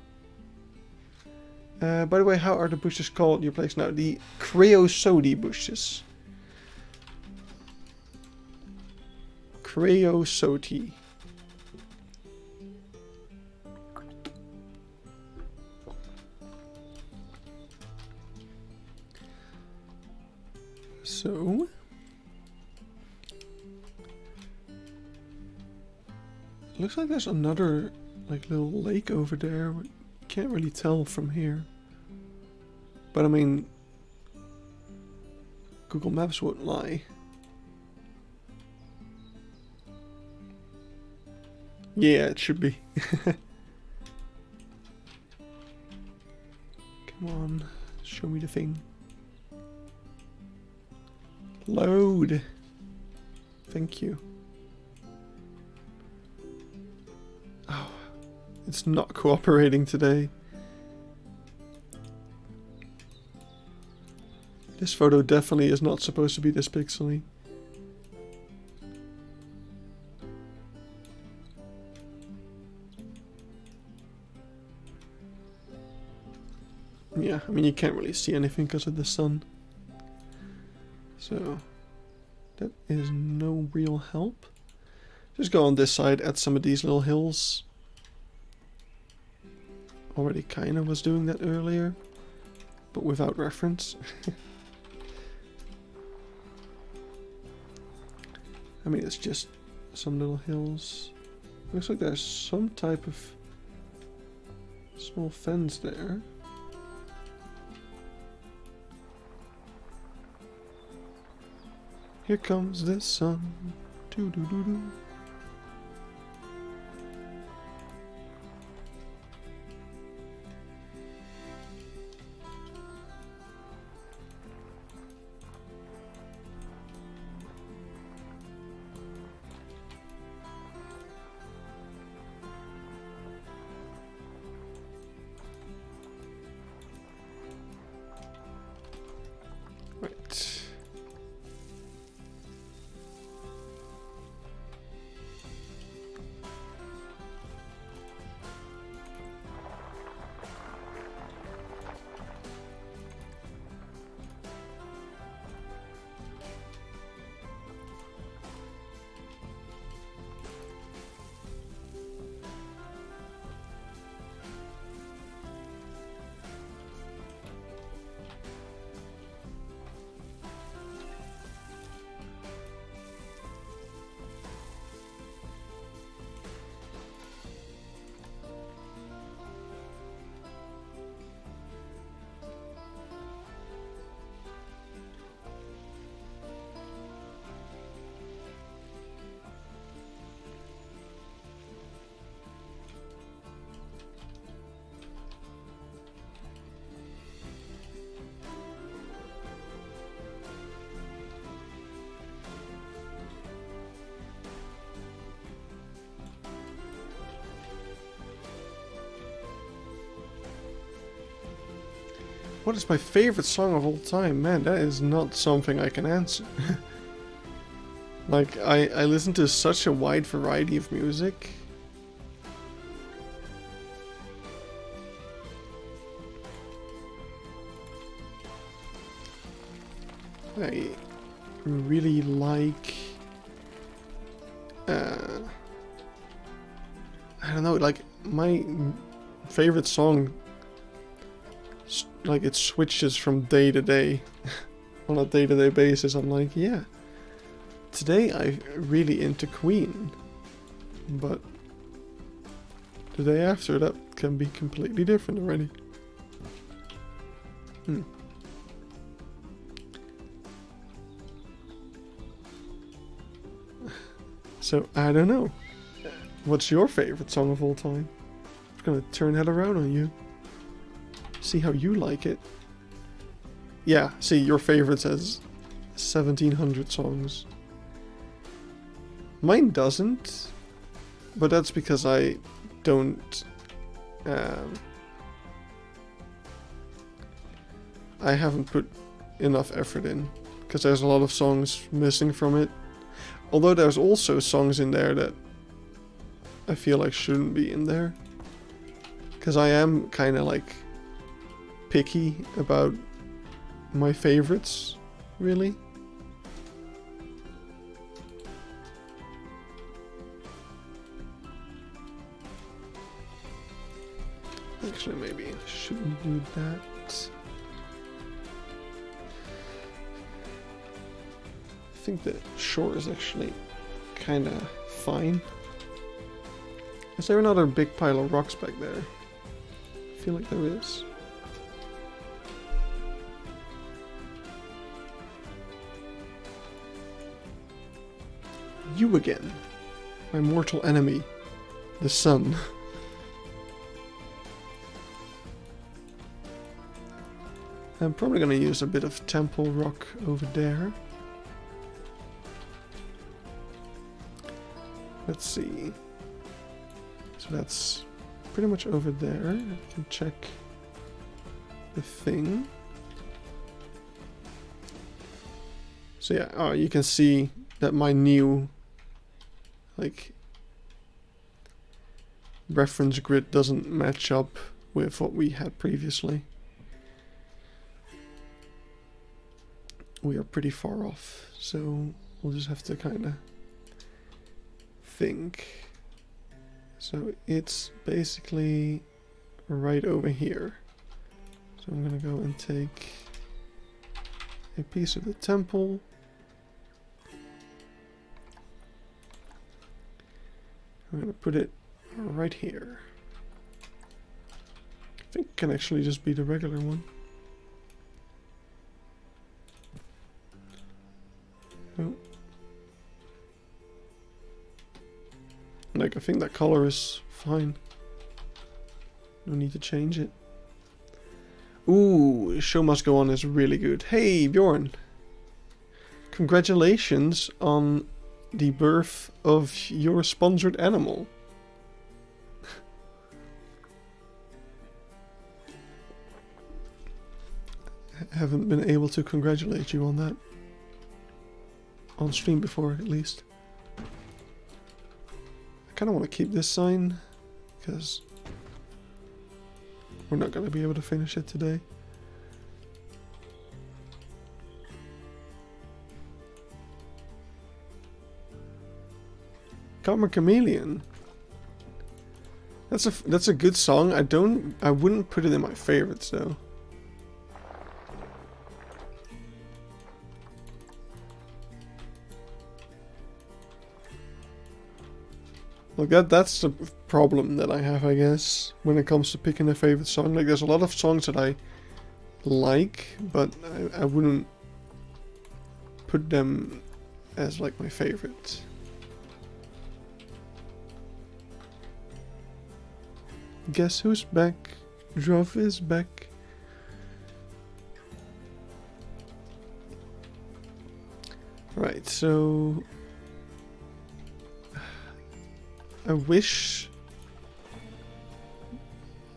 By the way, how are the bushes called in your place now? The creosote bushes. Creosote. So looks like there's another like little lake over there. Can't really tell from here. But I mean, Google Maps won't lie. Yeah, it should be. Come on, show me the thing. Load. Thank you. Oh, it's not cooperating today. This photo definitely is not supposed to be this pixely. Yeah, I mean you can't really see anything because of the sun. So that is no real help. Just go on this side at some of these little hills. Already kind of was doing that earlier, but without reference. I mean, it's just some little hills. Looks like there's some type of small fence there. Here comes the sun. Doo doo doo doo. Right. What is my favorite song of all time? Man, that is not something I can answer. Like, I listen to such a wide variety of music. I really like... I don't know, like, my favorite song, like, it switches from day to day. On a day-to-day basis, I'm like, yeah. Today I'm really into Queen. But the day after, that can be completely different already. So, I don't know. What's your favorite song of all time? I'm gonna turn that around on you. See how you like it. Yeah, see, your favorite says 1700 songs. Mine doesn't. But that's because I don't... I haven't put enough effort in. Because there's a lot of songs missing from it. Although there's also songs in there that I feel like shouldn't be in there. Because I am kind of like picky about my favorites, really. Actually, maybe I shouldn't do that. I think the shore is actually kind of fine. Is there another big pile of rocks back there? I feel like there is. You again. My mortal enemy. The sun. I'm probably gonna use a bit of temple rock over there. Let's see. So that's pretty much over there. I can check the thing. So yeah, oh, you can see that my new like reference grid doesn't match up with what we had previously. We are pretty far off, so we'll just have to kind of think. So it's basically right over here. So I'm gonna go and take a piece of the temple. I'm gonna put it right here. I think it can actually just be the regular one. Oh. Like, I think that color is fine. No need to change it. Ooh, Show Must Go On is really good. Hey, Bjorn. Congratulations on the birth of your sponsored animal. I haven't been able to congratulate you on that. On stream before, at least. I kind of want to keep this sign, because we're not going to be able to finish it today. Karma Chameleon. That's a good song. I wouldn't put it in my favorites though. Like that's the problem that I have, I guess, when it comes to picking a favorite song. Like, there's a lot of songs that I like, but I wouldn't put them as like my favorite. Guess who's back? Druff is back. Right, so I wish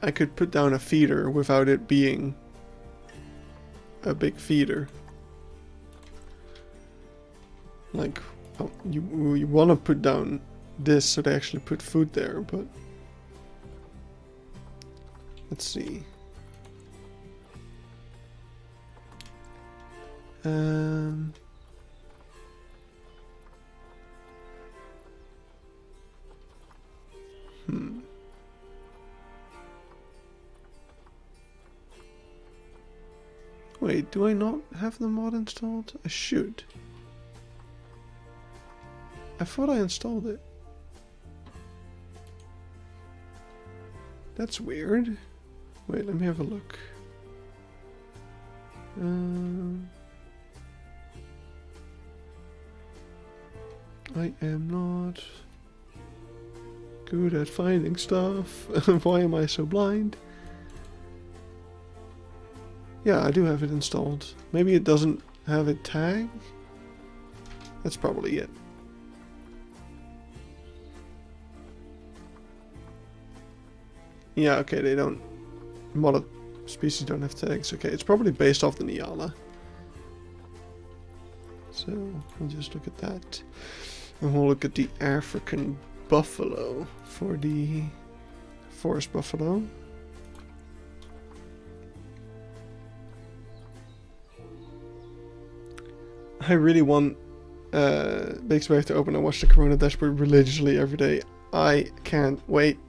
I could put down a feeder without it being a big feeder. Like, you want to put down this so they actually put food there, but let's see. Wait, do I not have the mod installed? I should. I thought I installed it. That's weird. Wait, let me have a look. I am not good at finding stuff. Why am I so blind? Yeah, I do have it installed. Maybe it doesn't have a tag? That's probably it. Yeah, okay, they don't... Modded species don't have tags. Okay, it's probably based off the Nyala. So, we'll just look at that. And we'll look at the African buffalo for the forest buffalo. I really want Beekse Bergen to open and watch the Corona dashboard religiously every day. I can't wait.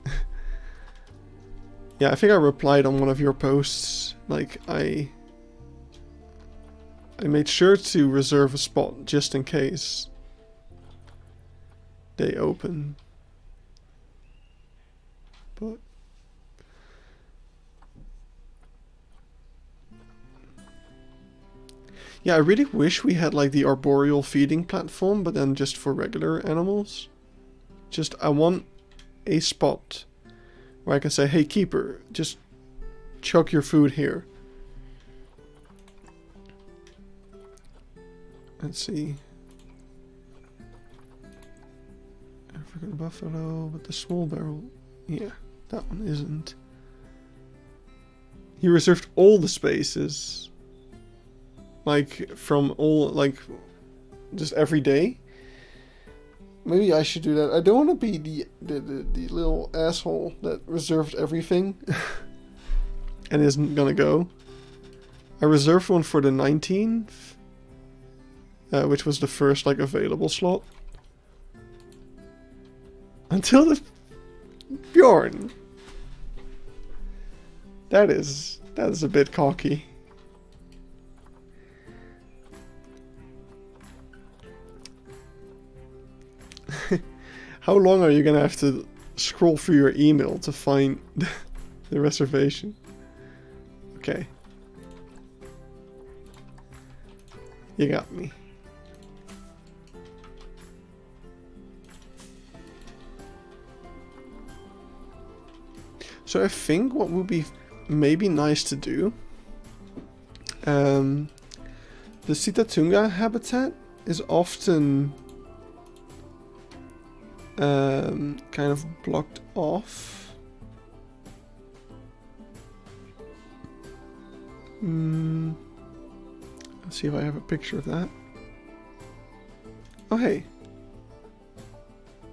Yeah, I think I replied on one of your posts. Like, I made sure to reserve a spot just in case they open. But yeah, I really wish we had like the arboreal feeding platform, but then just for regular animals. Just, I want a spot where I can say, hey keeper, just chuck your food here. Let's see. African buffalo with the small barrel. Yeah, that one isn't. He reserved all the spaces. Like, from all, like, just every day. Maybe I should do that. I don't want to be the little asshole that reserved everything and isn't gonna go. I reserved one for the 19th, which was the first like available slot. Until the Bjorn. That is a bit cocky. How long are you gonna have to scroll through your email to find the reservation? Okay. You got me. So I think what would be maybe nice to do, the Sitatunga habitat is often kind of blocked off. Let's see if I have a picture of that. Oh hey,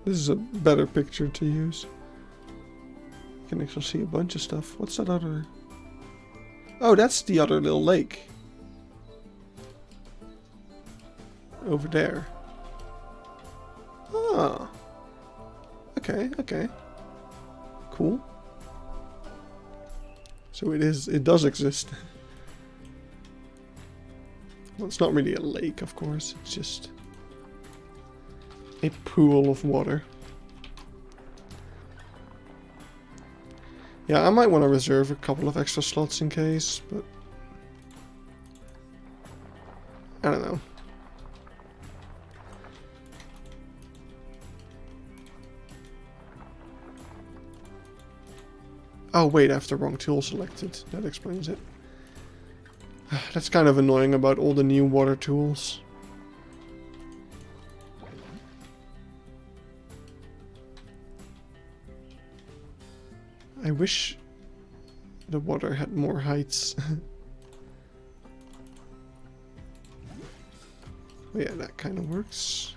this is a better picture to use. You can actually see a bunch of stuff. What's that other? Oh, that's the other little lake. Over there. Ah. Okay, okay. Cool. So it does exist. Well, it's not really a lake, of course. It's just a pool of water. Yeah, I might want to reserve a couple of extra slots in case, but I don't know. Oh wait, I have the wrong tool selected. That explains it. That's kind of annoying about all the new water tools. I wish the water had more heights. So yeah, that kind of works.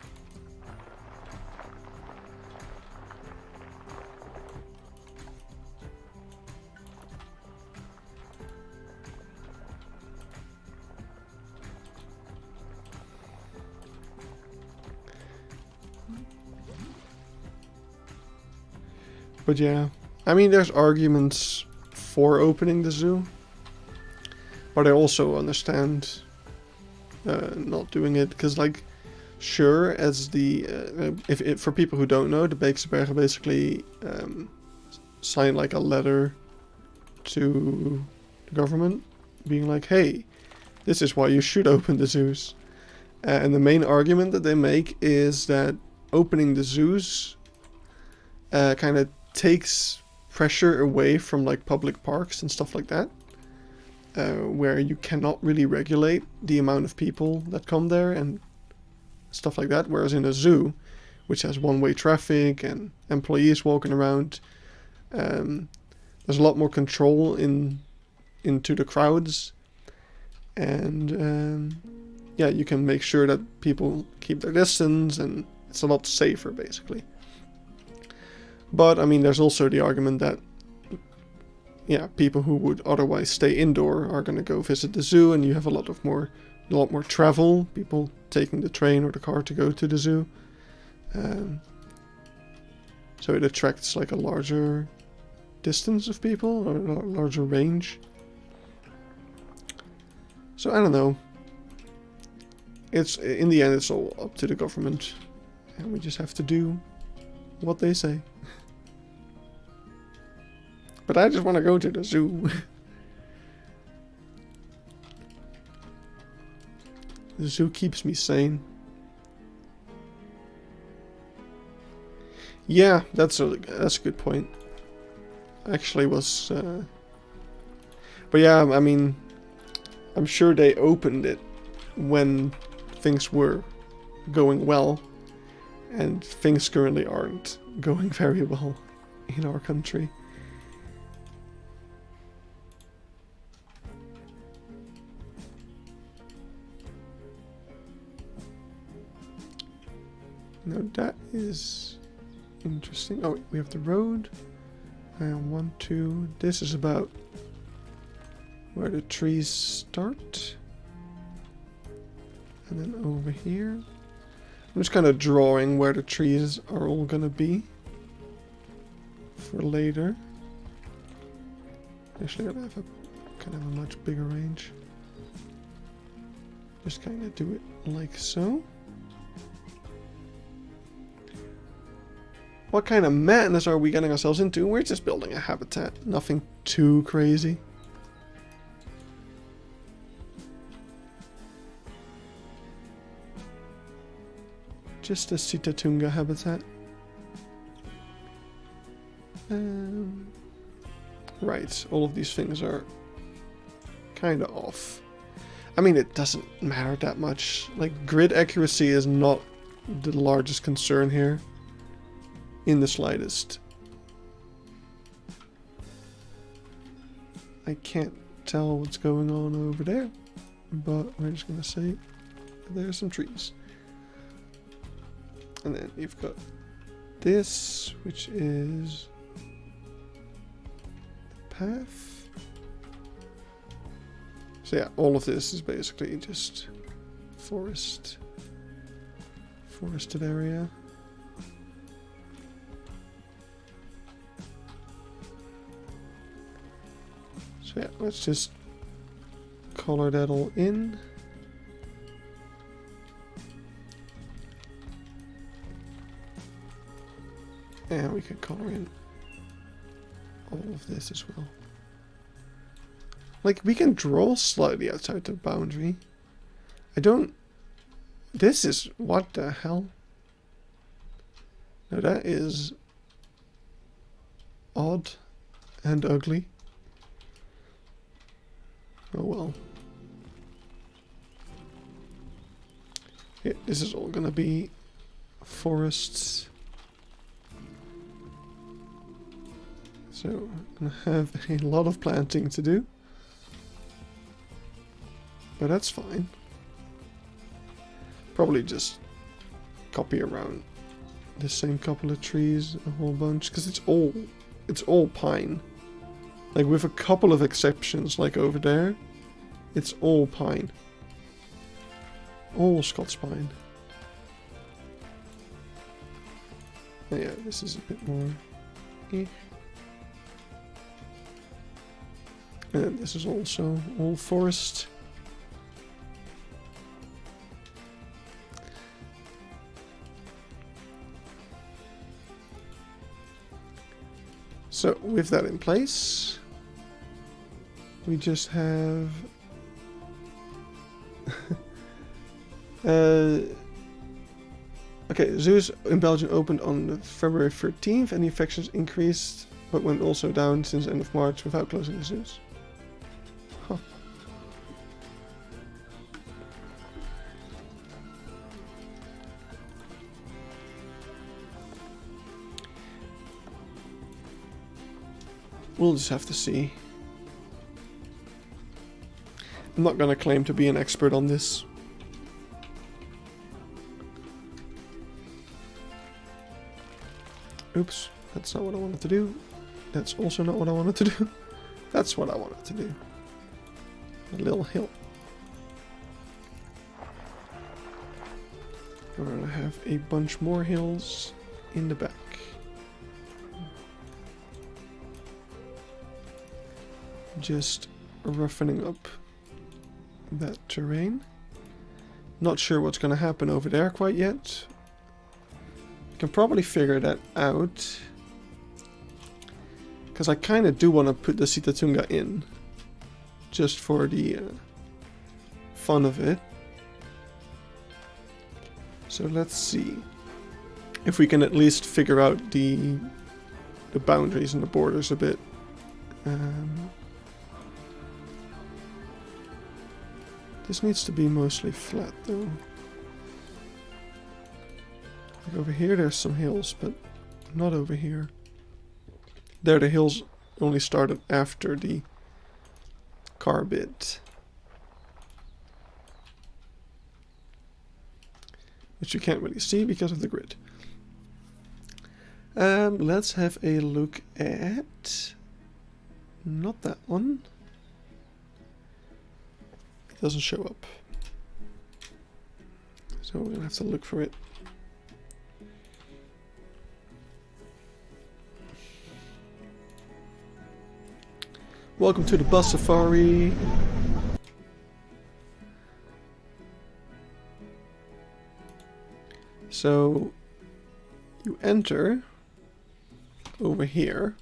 But yeah, I mean, there's arguments for opening the zoo, but I also understand not doing it, because, like, sure, as the if for people who don't know, the Beekse Bergen basically signed like a letter to the government, being like, hey, this is why you should open the zoos. And the main argument that they make is that opening the zoos kind of takes pressure away from like public parks and stuff like that, where you cannot really regulate the amount of people that come there and stuff like that. Whereas in a zoo, which has one-way traffic and employees walking around, there's a lot more control into the crowds, and yeah, you can make sure that people keep their distance, and it's a lot safer basically. But I mean, there's also the argument that, yeah, people who would otherwise stay indoor are going to go visit the zoo, and you have a lot more travel, people taking the train or the car to go to the zoo. So it attracts like a larger distance of people, or a larger range. So I don't know. It's, in the end, it's all up to the government, and we just have to do what they say. But I just want to go to the zoo. The zoo keeps me sane. Yeah, that's a good point. Actually was... But yeah, I mean, I'm sure they opened it when things were going well. And things currently aren't going very well in our country. Now that is interesting. Oh, we have the road. And 1, 2. This is about where the trees start. And then over here. I'm just kind of drawing where the trees are all gonna be for later. Actually, I have kind of a much bigger range. Just kind of do it like so. What kind of madness are we getting ourselves into? We're just building a habitat. Nothing too crazy. Just a Sitatunga habitat. Right, all of these things are kind of off. I mean, it doesn't matter that much. Like, grid accuracy is not the largest concern here. In the slightest. I can't tell what's going on over there, but we're just gonna say there's some trees. And then you've got this, which is the path. So yeah, all of this is basically just forested area. So yeah, let's just color that all in. And we can color in all of this as well. Like, we can draw slightly outside the boundary. This is, what the hell? Now that is odd and ugly. Oh well. Yeah, this is all gonna be forests. So I'm gonna have a lot of planting to do. But that's fine. probably just copy around the same couple of trees a whole bunch, because it's all pine. Like, with a couple of exceptions, like over there, it's all pine. All Scots pine. Oh yeah, this is a bit more... And this is also all forest. So, with that in place, we just have... okay, zoos in Belgium opened on February 13th and the infections increased, but went also down since end of March without closing the zoos. Huh. We'll just have to see. I'm not gonna claim to be an expert on this. Oops, that's not what I wanted to do. That's also not what I wanted to do. That's what I wanted to do. A little hill. We're gonna have a bunch more hills in the back. Just roughening up that terrain. Not sure what's gonna happen over there quite yet. Can probably figure that out, because I kind of do want to put the Sitatunga in, just for the fun of it. So let's see if we can at least figure out the boundaries and the borders a bit. This needs to be mostly flat though. Like over here there's some hills, but not over here. There the hills only started after the car bit. Which you can't really see because of the grid. Let's have a look at... not that one. It doesn't show up. So we're gonna have to look for it. Welcome to the bus safari. So you enter over here.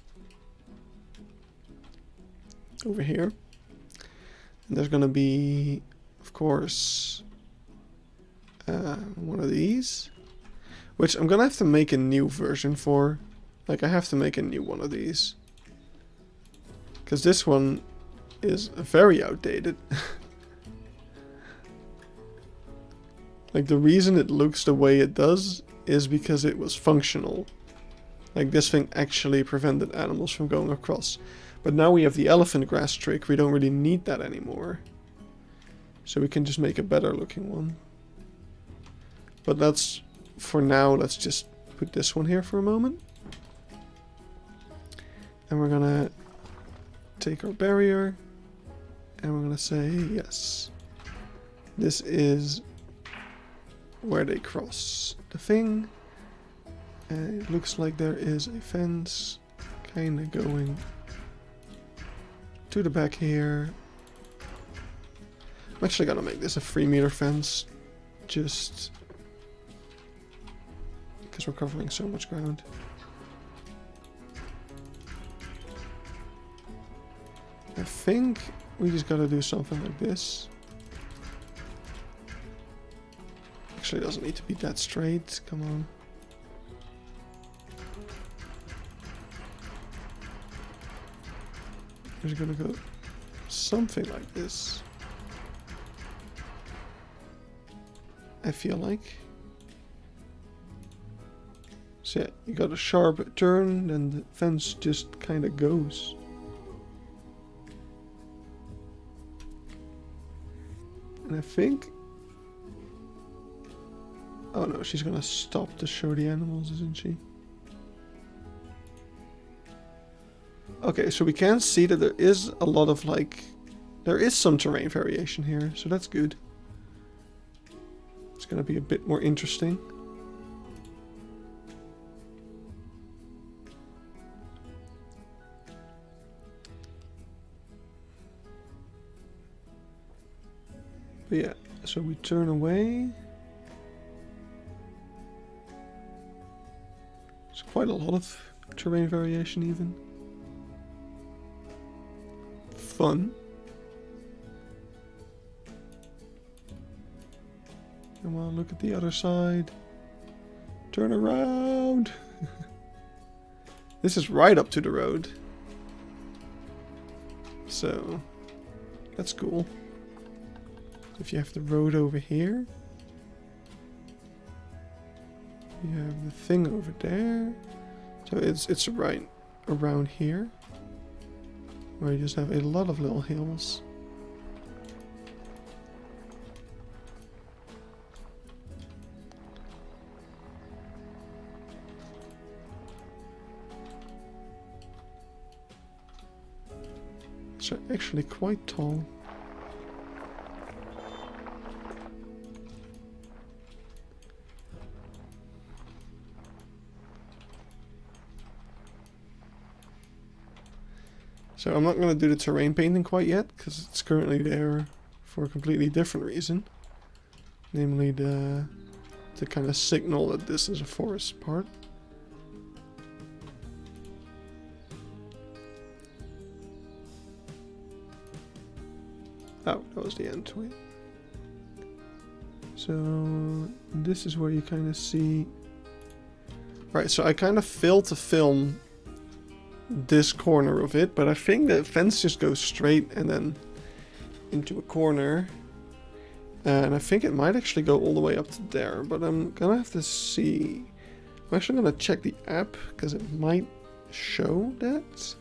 Over here. And there's gonna be, of course, one of these. Which I'm gonna have to make a new version for. Like, I have to make a new one of these. Because this one is very outdated. Like, the reason it looks the way it does is because it was functional. Like, this thing actually prevented animals from going across. But now we have the elephant grass trick, we don't really need that anymore. So we can just make a better looking one. But that's, for now, let's just put this one here for a moment. And we're gonna take our barrier, and we're gonna say yes. This is where they cross the thing, and it looks like there is a fence kind of going to the back here. I'm actually gonna make this a 3-meter fence, just because we're covering so much ground. I think we just gotta do something like this. Actually, it doesn't need to be that straight. Come on. We're just gonna go something like this. I feel like. So yeah, you got a sharp turn, and the fence just kind of goes. And I think Oh no, she's gonna stop to show the animals, isn't she? Okay, so we can see that there is a lot of like... There is some terrain variation here, so that's good. It's gonna be a bit more interesting. But yeah, so we turn away. There's quite a lot of terrain variation even. Fun. Come on, look at the other side. Turn around. This is right up to the road. So, that's cool. If you have the road over here. You have the thing over there. So it's right around here. Where you just have a lot of little hills. It's actually quite tall. So I'm not going to do the terrain painting quite yet, because it's currently there for a completely different reason. Namely to kind of signal that this is a forest part. Oh, that was the end, wait. So this is where you kind of see... Right, so I kind of failed to film this corner of it, but I think the fence just goes straight and then into a corner. And I think it might actually go all the way up to there, but I'm gonna have to see. I'm actually gonna check the app, because it might show that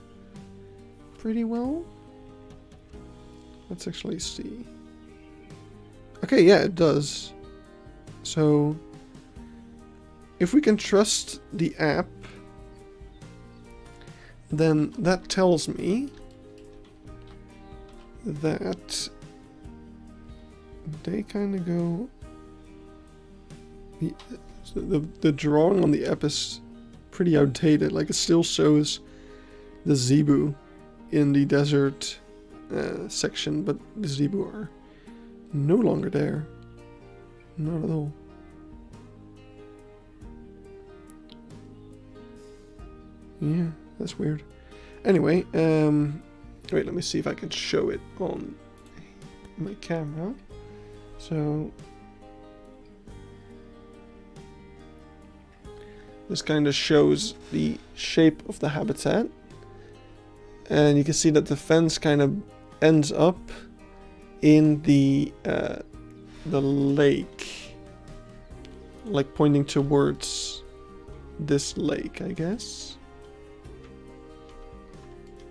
pretty well. Let's actually see. Okay, yeah, it does. So, if we can trust the app, then that tells me that they kind of go... The drawing on the app is pretty outdated. Like, it still shows the zebu in the desert section, but the zebu are no longer there. Not at all. Yeah, that's weird. Anyway, wait, let me see if I can show it on my camera. So this kind of shows the shape of the habitat, and you can see that the fence kind of ends up in the lake, like pointing towards this lake, I guess.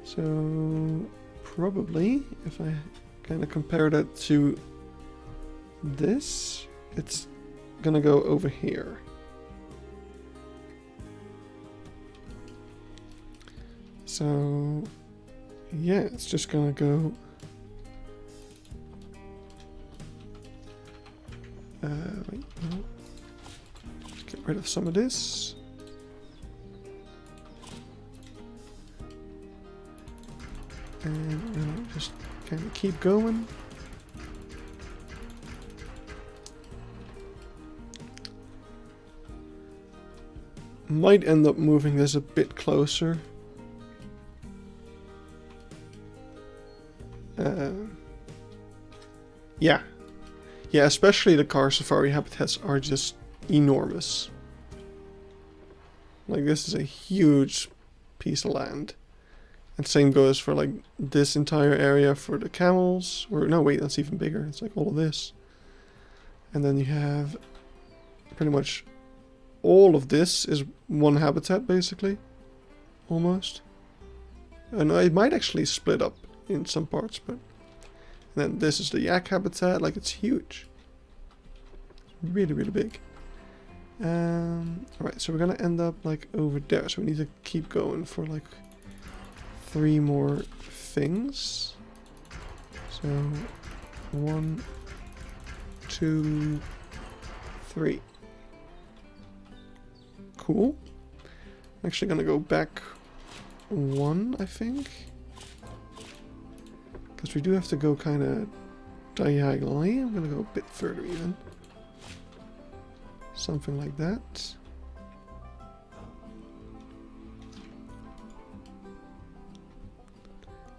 So probably if I kind of compare that to this, it's gonna go over here. So yeah, it's just gonna go wait, no. Let's get rid of some of this. And we'll just kind of keep going. Might end up moving this a bit closer. Yeah. Yeah, especially the car safari habitats are just enormous. Like, this is a huge piece of land. And same goes for like this entire area for the camels. Or no, wait, that's even bigger. It's like all of this. And then you have pretty much all of this is one habitat, basically. Almost. And it might actually split up in some parts, but... And then this is the yak habitat. Like, it's huge. Really, really big. Alright, so we're gonna end up like over there. So we need to keep going for like 3 more things. So 1, 2, 3. Cool. I'm actually gonna go back 1, I think. Because we do have to go kind of diagonally. I'm gonna go a bit further even. Something like that.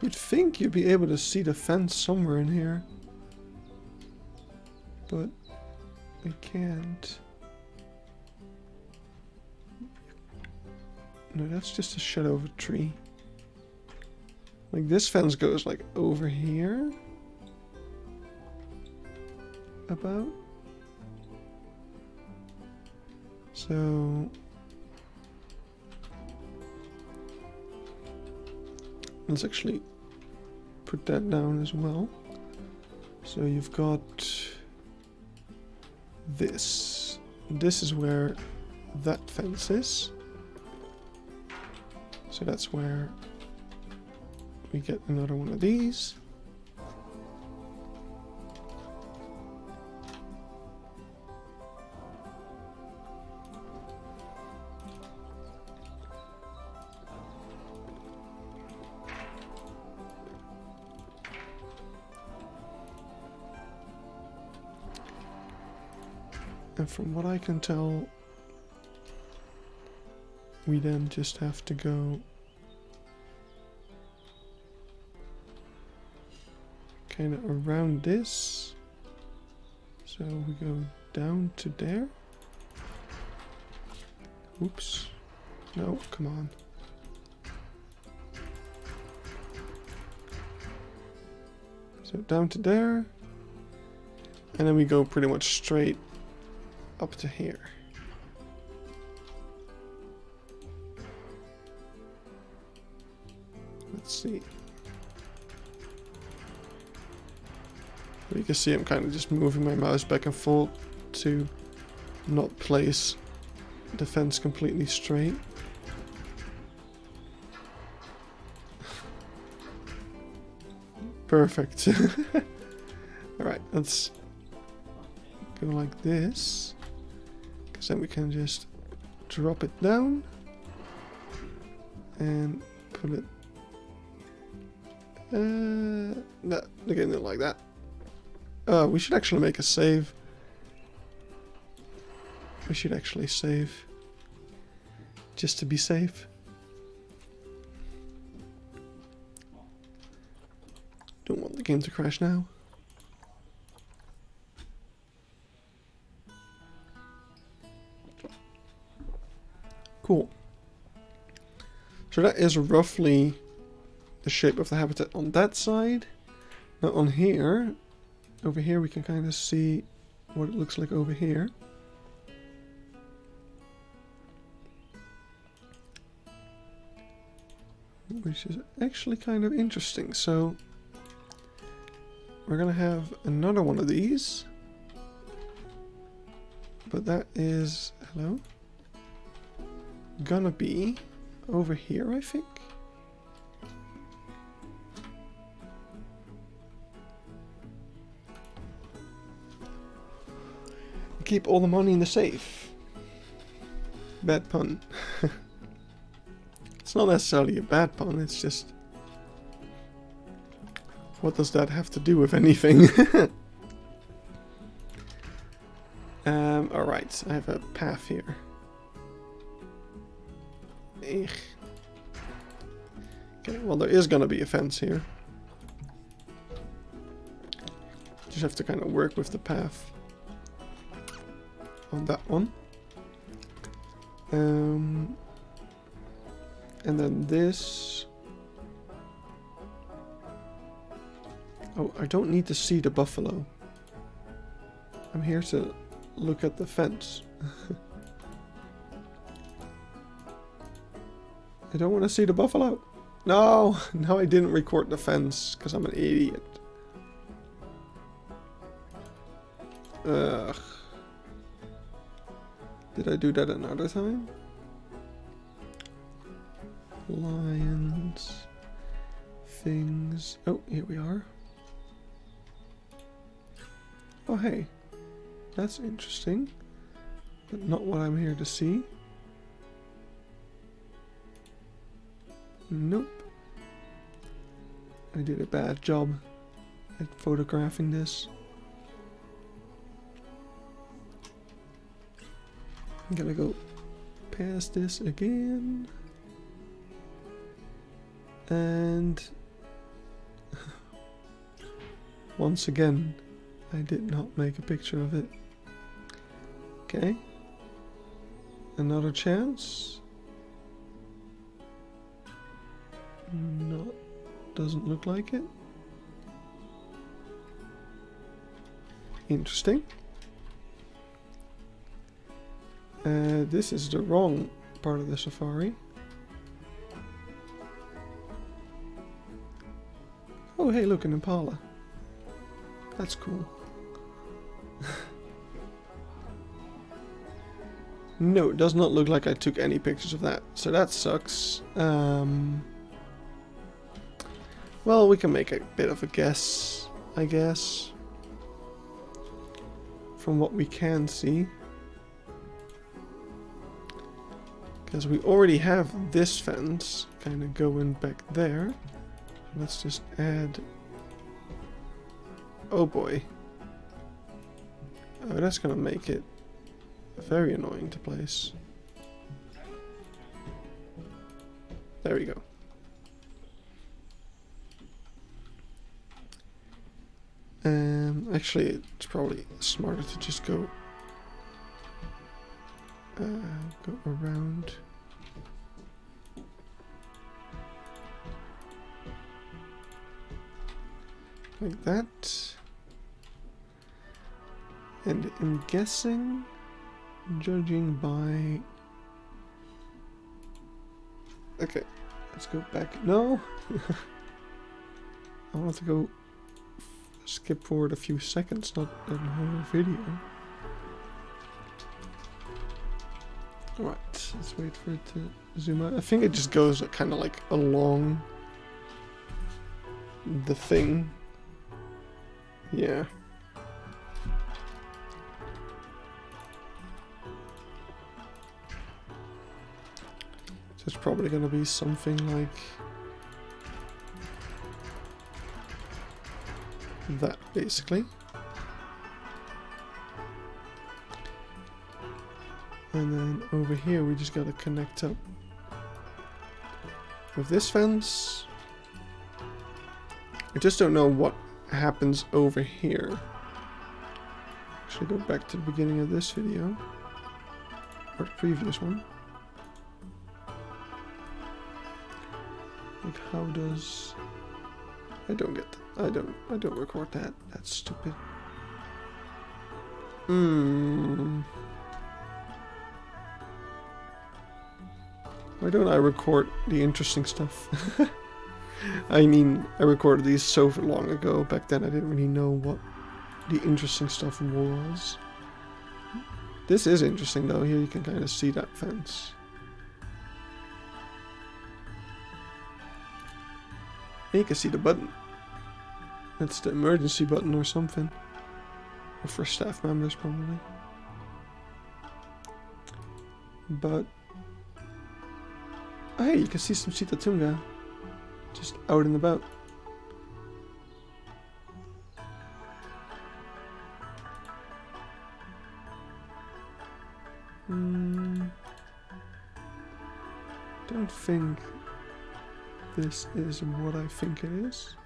You'd think you'd be able to see the fence somewhere in here. But we can't. No, that's just a shadow of a tree. Like this fence goes like over here. About. So let's actually put that down as well. So you've got this. This is where that fence is. So that's where we get another one of these. And from what I can tell, we then just have to go kind of around this. So we go down to there. Oops. No, come on. So down to there. And then we go pretty much straight up to here. Let's see. You can see I'm kind of just moving my mouse back and forth to not place the fence completely straight. Perfect. Alright, let's go like this. Because then we can just drop it down and put it no, again, like that. We should actually make a save. We should actually save. Just to be safe. Don't want the game to crash now. Cool. So that is roughly the shape of the habitat on that side. Now on here, over here we can kind of see what it looks like over here. Which is actually kind of interesting. So we're gonna have another one of these. But that is, hello? Gonna be over here, I think. Keep all the money in the safe. Bad pun. It's not necessarily a bad pun, it's just... What does that have to do with anything? Alright, I have a path here. Okay, well there is gonna be a fence here. Just have to kind of work with the path on that one. And then this. Oh, I don't need to see the buffalo. I'm here to look at the fence. I don't want to see the buffalo. No, no, I didn't record the fence because I'm an idiot. Ugh. Did I do that another time? Lions. Things. Oh, here we are. Oh, hey. That's interesting. But not what I'm here to see. Nope. I did a bad job at photographing this. I'm gonna go past this again. And once again, I did not make a picture of it. Okay. Another chance. No, doesn't look like it. Interesting. This is the wrong part of the safari. Oh, hey, look, an impala. That's cool. No, it does not look like I took any pictures of that, so that sucks. Well, we can make a bit of a guess, I guess, from what we can see. Because we already have this fence kind of going back there. Let's just add... Oh boy. Oh, that's gonna make it very annoying to place. There we go. Actually, it's probably smarter to just go around. Like that. And I'm guessing, judging by... Okay, let's go back. No! I want to go skip forward a few seconds, not the whole video. Alright, let's wait for it to zoom out. I think it just goes kind of like along the thing. Yeah. So it's probably going to be something like that, basically. And then over here we just got to connect up with this fence. I just don't know what happens over here. Actually, go back to the beginning of this video, or the previous one. Like, how does... I don't get that. I don't record that. That's stupid. Why don't I record the interesting stuff? I mean, I recorded these so long ago. Back then I didn't really know what the interesting stuff was. This is interesting though. Here you can kind of see that fence. And you can see the button. That's the emergency button or something. Or for staff members probably. But... oh, hey, you can see some Sita Tunga. Just out and about. Don't think this is what I think it is.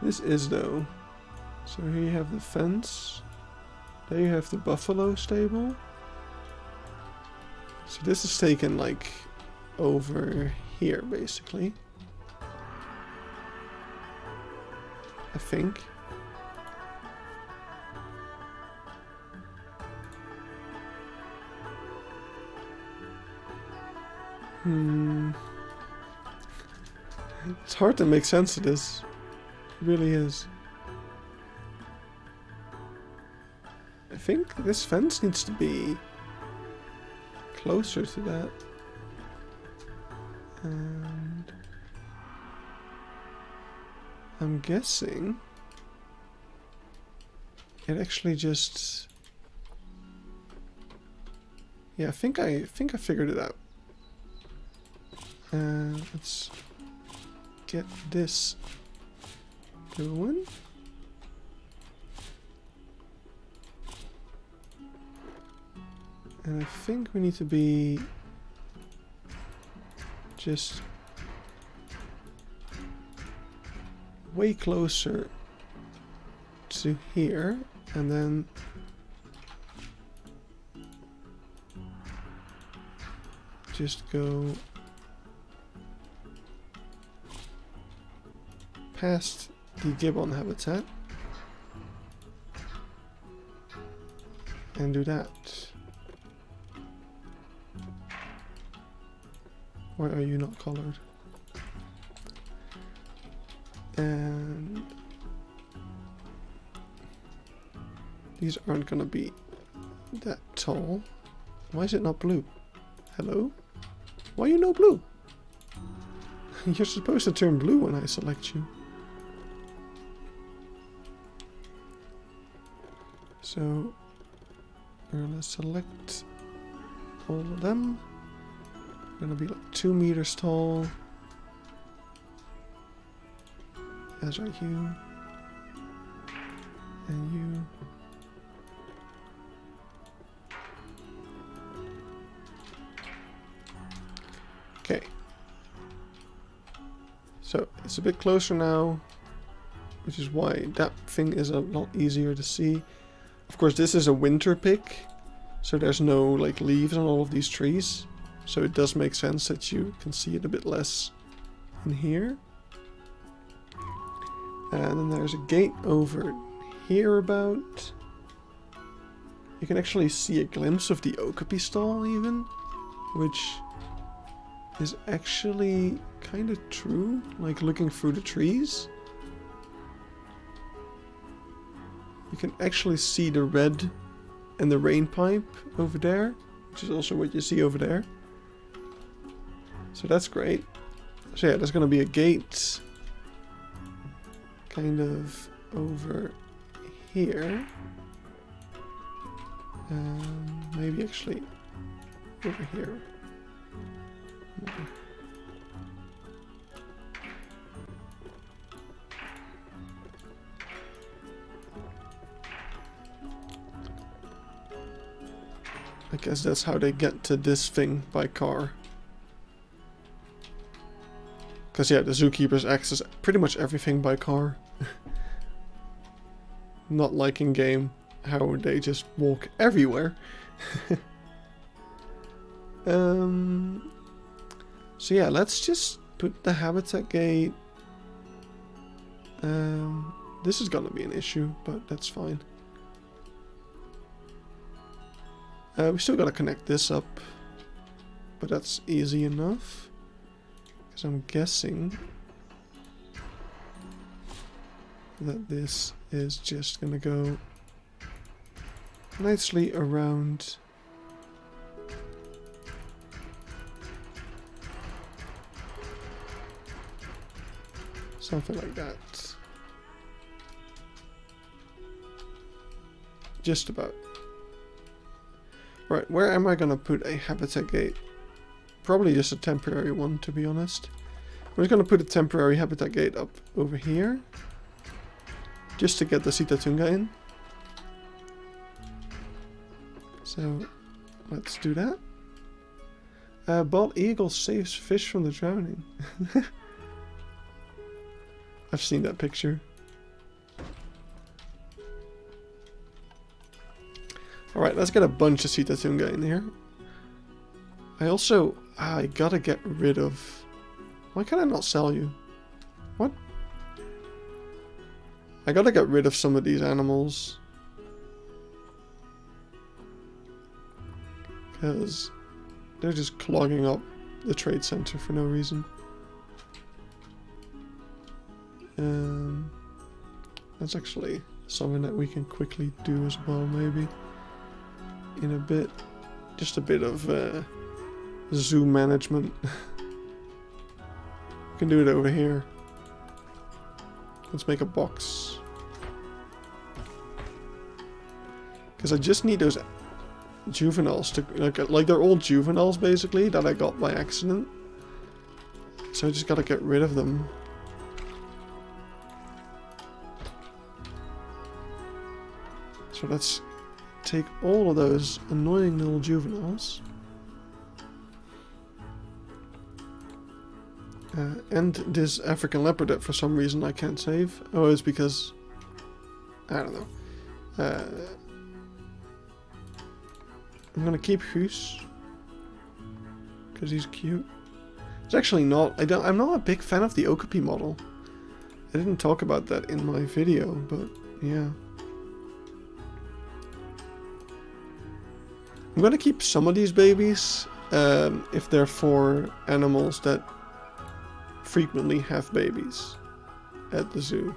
This is though. So here you have the fence. There you have the buffalo stable. So this is taken like over here basically. I think. It's hard to make sense of this. It really is. think this fence needs to be closer to that. And I'm guessing it actually just... Yeah, I think I figured it out. Let's get this going. And I think we need to be just way closer to here, and then just go past the gibbon habitat and do that. Why are you not colored? And these aren't gonna be that tall. Why is it not blue? Hello? Why are you no blue? You're supposed to turn blue when I select you. So, let's select all of them. Gonna be like 2 meters tall. As are you. And you. Okay. So it's a bit closer now, which is why that thing is a lot easier to see. Of course, this is a winter pick, so there's no like leaves on all of these trees. So it does make sense that you can see it a bit less in here. And then there's a gate over here about. You can actually see a glimpse of the Okapi stall even, which is actually kind of true, like looking through the trees. You can actually see the red and the rain pipe over there, which is also what you see over there. So that's great. So yeah, there's going to be a gate kind of over here. Maybe actually over here. I guess that's how they get to this thing by car. Because yeah, the zookeepers access pretty much everything by car. Not like in game, how they just walk everywhere. So yeah, let's just put the habitat gate. This is gonna be an issue, but that's fine. We still gotta connect this up, but that's easy enough. Because I'm guessing that this is just gonna go nicely around something like that. Just about. Right, where am I gonna put a habitat gate? Probably just a temporary one, to be honest. I'm just gonna put a temporary habitat gate up over here. Just to get the Sitatunga in. So, let's do that. Bald eagle saves fish from the drowning. I've seen that picture. Alright, let's get a bunch of Sitatunga in here. I gotta get rid of... Why can I not sell you? What? I gotta get rid of some of these animals. Because they're just clogging up the trade center for no reason. That's actually something that we can quickly do as well, maybe. in a bit. Just a bit of zoo management. We can do it over here. Let's make a box. Because I just need those juveniles to like they're all juveniles basically that I got by accident. So I just gotta get rid of them. So let's take all of those annoying little juveniles. And this African leopard that for some reason I can't save. Oh, it's because... I don't know. I'm gonna keep Huus. Because he's cute. It's actually not... I'm not a big fan of the Okapi model. I didn't talk about that in my video, but yeah. I'm gonna keep some of these babies if they're for animals that frequently have babies at the zoo.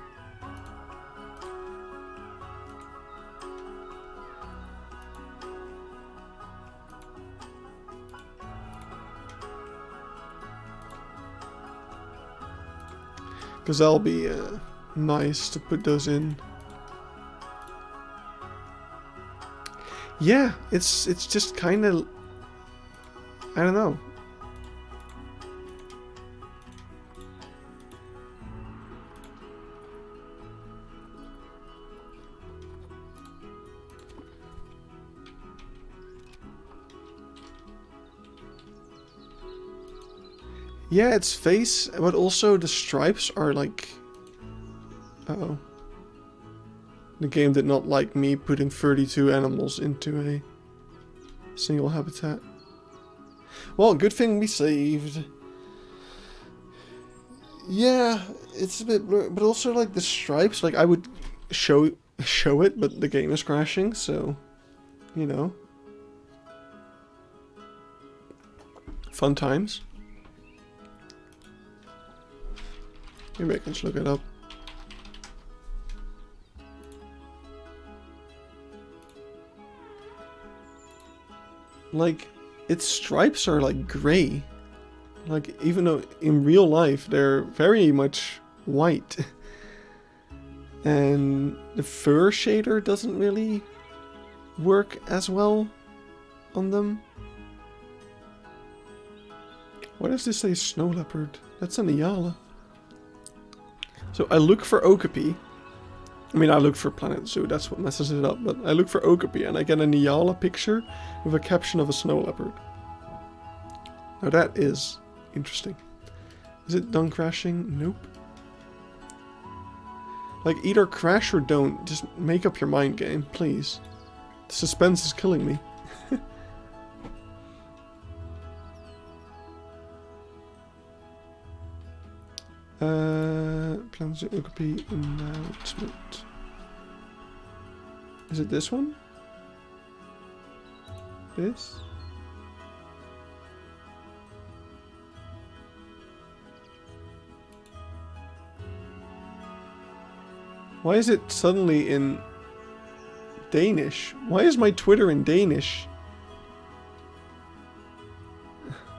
Because that'll be nice to put those in. Yeah, it's just kind of... I don't know. Yeah, its face, but also the stripes are like... Uh-oh. The game did not like me putting 32 animals into a single habitat. Well, good thing we saved. Yeah, it's a bit blurry, but also like the stripes, like I would show it, but the game is crashing, so, you know. Fun times. Maybe I can just look it up. Like, its stripes are like gray. Like, even though in real life they're very much white. And the fur shader doesn't really work as well on them. Why does this say snow leopard? That's an Iyala. So I look for Okapi. I mean, I look for Planet Zoo, that's what messes it up, but I look for Okapi and I get a Iyala picture with a caption of a snow leopard. Now that is interesting. Is it done crashing? Nope. Like, either crash or don't. Just make up your mind, game, please. The suspense is killing me. Planet Zoo Okapi announcement. Is it this one? This? Why is it suddenly in Danish? Why is my Twitter in Danish?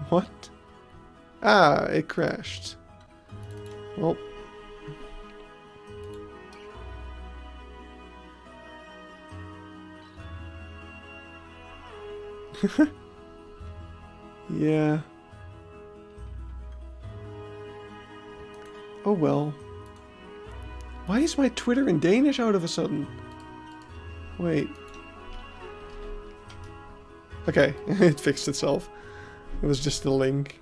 What? Ah, it crashed. Well. Yeah. Oh well. Why is my Twitter in Danish out of a sudden? Wait. Okay, it fixed itself. It was just a link.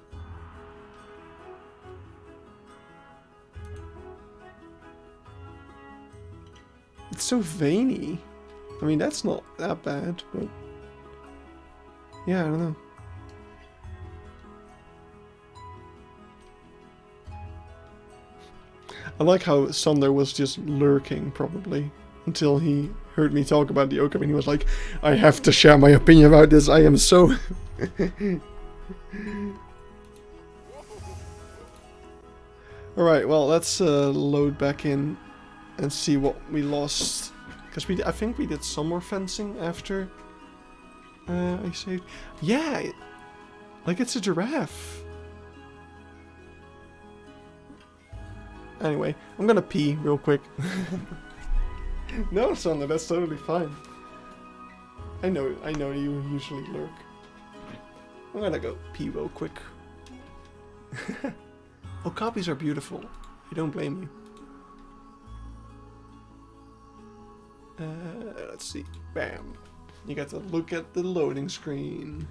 It's so veiny. I mean, that's not that bad, but... yeah, I don't know. I like how Sunder was just lurking, probably, until he heard me talk about the Okapi, and he was like, I have to share my opinion about this, I am so... Alright, well, let's load back in and see what we lost. Because I think we did some more fencing after I saved. Yeah, like it's a giraffe. Anyway, I'm gonna pee real quick. No, Sandra, that's totally fine. I know you usually lurk. I'm gonna go pee real quick. Oh, copies are beautiful. I don't blame you. Let's see. Bam. You get to look at the loading screen.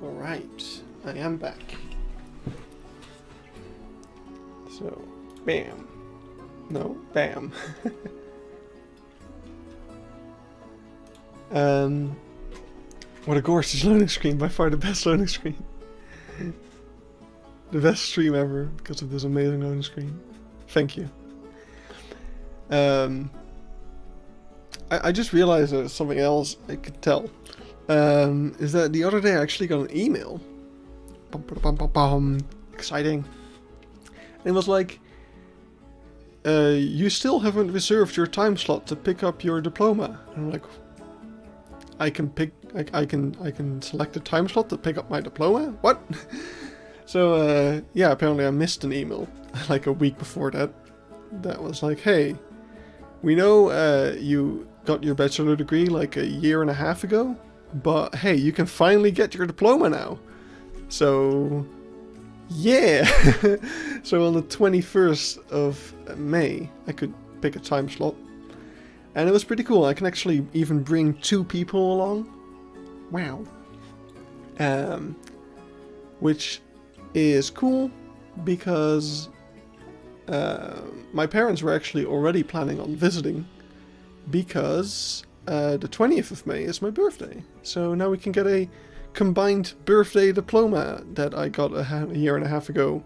Alright, I am back. So, bam. No, bam. What a gorgeous loading screen, by far the best loading screen. The best stream ever because of this amazing loading screen. Thank you. I just realized there's something else I could tell. Is that the other day I actually got an email. Exciting. And it was like, you still haven't reserved your time slot to pick up your diploma. And I'm like, I can select a time slot to pick up my diploma? What? So, yeah, apparently I missed an email like a week before that. That was like, hey, we know you got your bachelor degree like a year and a half ago, but hey, you can finally get your diploma now. So, yeah. So on the 21st of May, I could pick a time slot. And it was pretty cool. I can actually even bring 2 people along. Wow. Which is cool because my parents were actually already planning on visiting because the 20th of May is my birthday. So now we can get a combined birthday diploma that I got a year and a half ago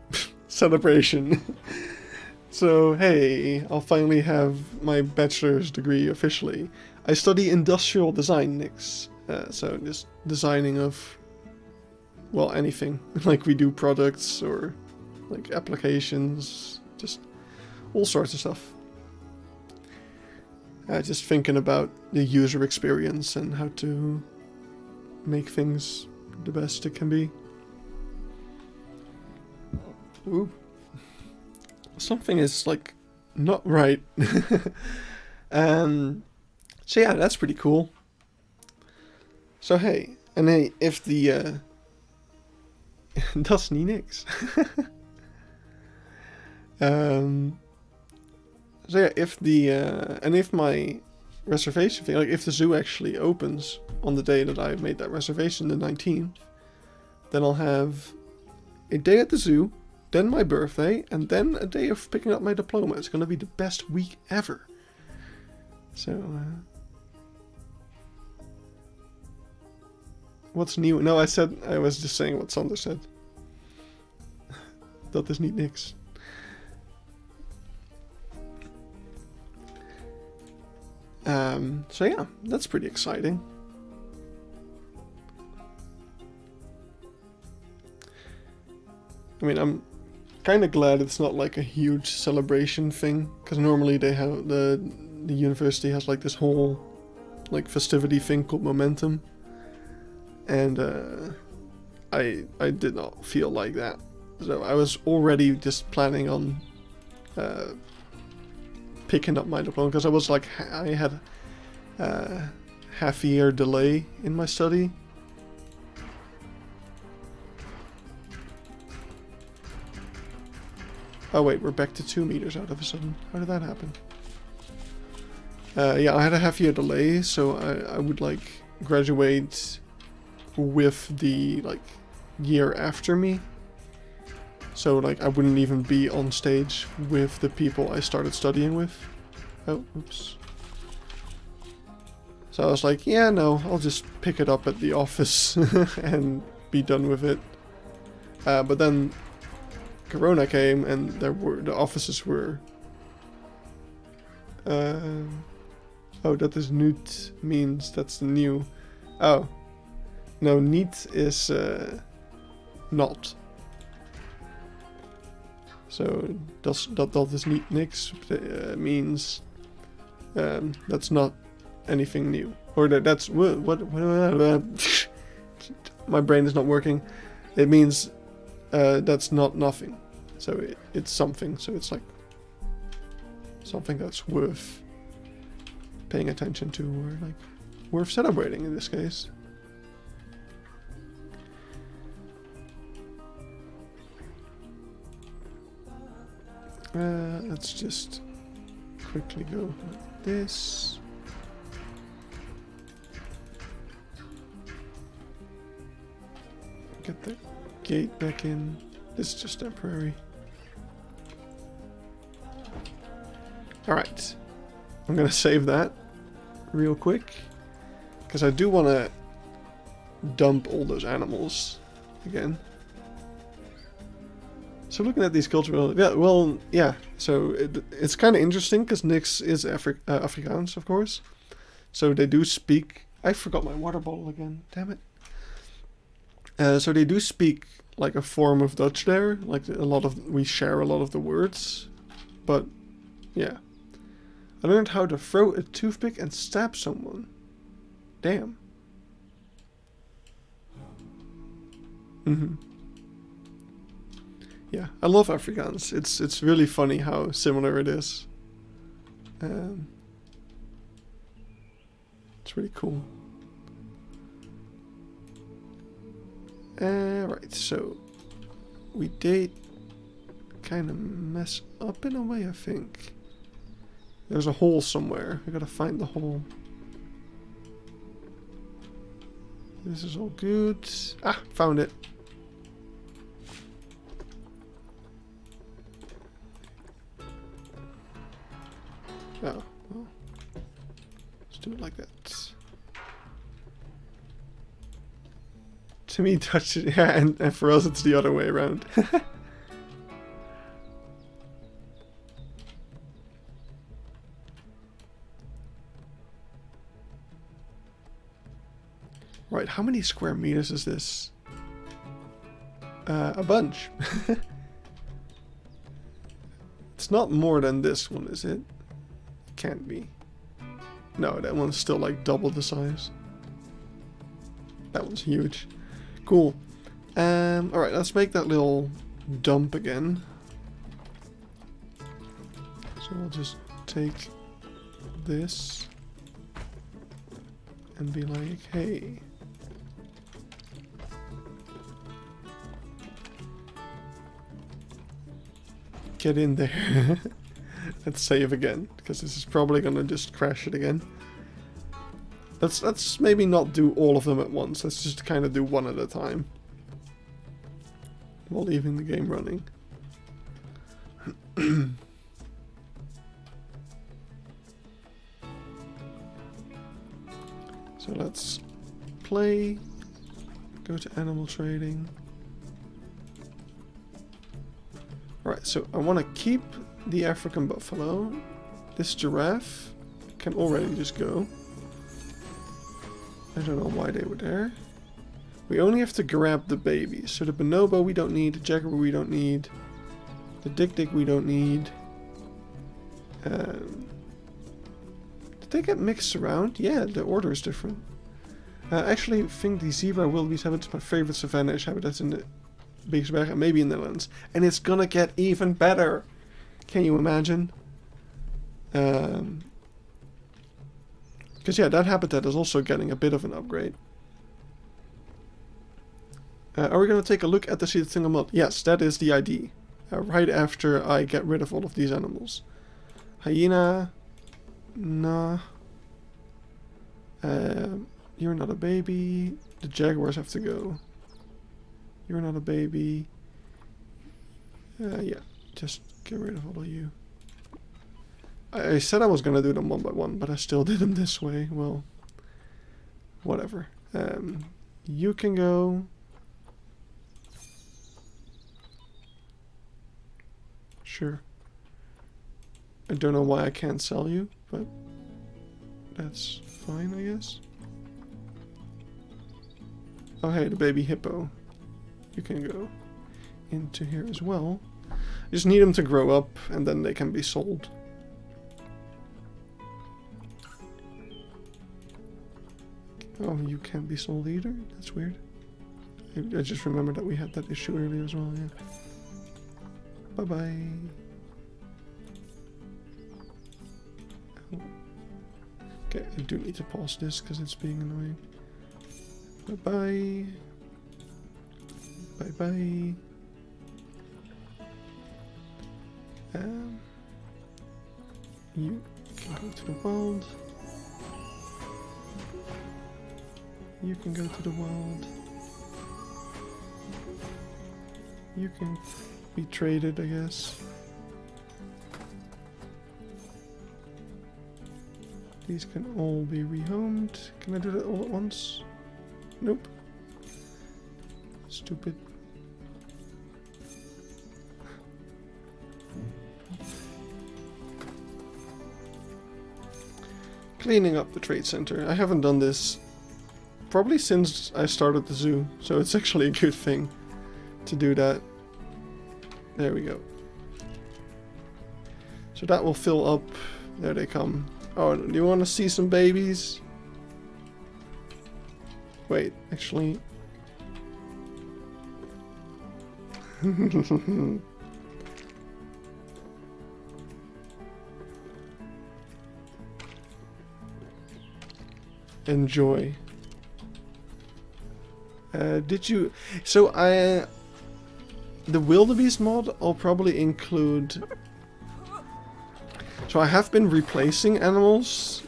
celebration. So hey, I'll finally have my bachelor's degree officially. I study industrial design, Nix. So just designing of, well, anything. Like we do products or like applications, just all sorts of stuff. Just thinking about the user experience and how to make things the best it can be. Ooh. Something is like not right. So yeah, that's pretty cool. So hey, and hey, if the dat is niet niks. So yeah, if the and if my reservation thing, like if the zoo actually opens on the day that I made that reservation, the 19th, then I'll have a day at the zoo, then my birthday, and then a day of picking up my diploma. It's gonna be the best week ever. So, what's new? No, I was just saying what Sander said. Dat is niet niks. So yeah, that's pretty exciting. I mean, I'm kind of glad it's not like a huge celebration thing, because normally they have the university has like this whole like festivity thing called Momentum, and I did not feel like that. So I was already just planning on picking up my diploma, because I was like, I had half a year delay in my study. Oh wait, we're back to 2 meters out of a sudden. How did that happen? Yeah, I had a half year delay, so I would like graduate with the like year after me. So like I wouldn't even be on stage with the people I started studying with. Oh, oops. So I was like, yeah, no, I'll just pick it up at the office and be done with it. But then Corona came, and the offices were. Oh, that is Newt means that's new. Oh, no, neat is not. So dat is niet niks means that's not anything new, or that's what my brain is not working. It means that's not nothing. So it's something. So it's like something that's worth paying attention to, or like worth celebrating in this case. Let's just quickly go like this. Get the gate back in. This is just temporary. Alright. I'm gonna save that real quick, because I do want to dump all those animals again. So looking at these cultural... Yeah, well, yeah. So it's kind of interesting, because Nix is Afrikaans, of course. So they do speak... I forgot my water bottle again. Damn it. So they do speak like a form of Dutch there. Like we share a lot of the words. But, yeah. I learned how to throw a toothpick and stab someone. Damn. Yeah, I love Afrikaans. It's really funny how similar it is. It's really cool. Right, so we did kind of mess up in a way, I think. There's a hole somewhere. I gotta find the hole. This is all good. Ah, found it. Oh, well. Let's do it like that. To me, touch it, yeah, and for us it's the other way around. Right, how many square meters is this? A bunch. It's not more than this one, is it? Can't be. No, that one's still like double the size. That one's huge. Cool. Alright, let's make that little dump again. So we'll just take this and be like, hey. Get in there. Let's save again, because this is probably gonna just crash it again. Let's maybe not do all of them at once. Let's just kind of do one at a time while leaving the game running. So let's play, go to animal trading. Alright, so I want to keep the African buffalo, this giraffe, can already just go. I don't know why they were there. We only have to grab the babies. So the bonobo we don't need, the jaguar we don't need, the dik-dik we don't need. Did they get mixed around? Yeah, the order is different. I actually think the zebra wildebeest habitat is my favorite savanna-ish habitats in the Beekse Bergen, maybe in the Netherlands. And it's gonna get even better. Can you imagine? Because yeah, that habitat is also getting a bit of an upgrade. Are we going to take a look at the seated single mod? Yes, that is the ID. Right after I get rid of all of these animals. Hyena. Nah. You're not a baby. The jaguars have to go. You're not a baby. Yeah, just get rid of all of you. I said I was going to do them one by one, but I still did them this way. Well, whatever. You can go. Sure. I don't know why I can't sell you, but that's fine, I guess. Oh, hey, the baby hippo. You can go into here as well. You just need them to grow up, and then they can be sold. Oh, you can't be sold either? That's weird. I just remembered that we had that issue earlier as well, yeah. Bye-bye. Oh. Okay, I do need to pause this because it's being annoying. Bye-bye. Bye-bye. You can go to the world. You can go to the world. You can be traded, I guess. These can all be rehomed. Can I do that all at once? Nope. Stupid. Cleaning up the trade center. I haven't done this probably since I started the zoo, so it's actually a good thing to do that. There we go. So that will fill up. There they come. Oh, do you want to see some babies? Wait, actually. Enjoy. Did you... So the wildebeest mod I'll probably include... So I have been replacing animals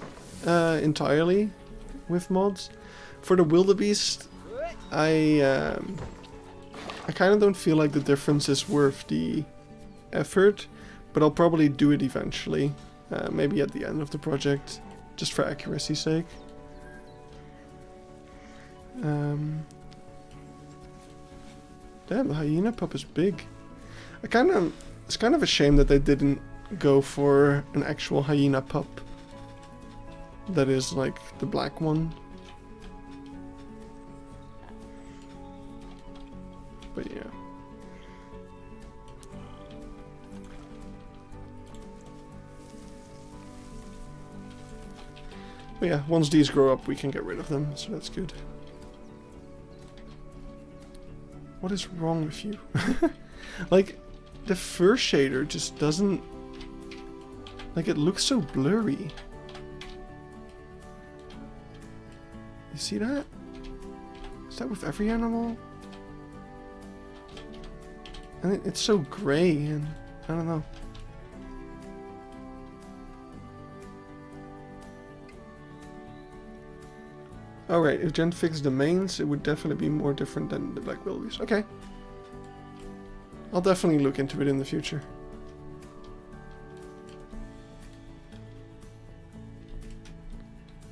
entirely with mods. For the wildebeest, I kind of don't feel like the difference is worth the effort, but I'll probably do it eventually. Maybe at the end of the project, just for accuracy's sake. Damn, the hyena pup is big. It's kind of a shame that they didn't go for an actual hyena pup. That is like the black one. But yeah. But yeah, once these grow up we can get rid of them, so that's good. What is wrong with you? Like, the fur shader just doesn't... Like, it looks so blurry. You see that? Is that with every animal? And it's so gray and... I don't know. Alright, if Jen fixed the mains, it would definitely be more different than the black wildebeest. Okay. I'll definitely look into it in the future.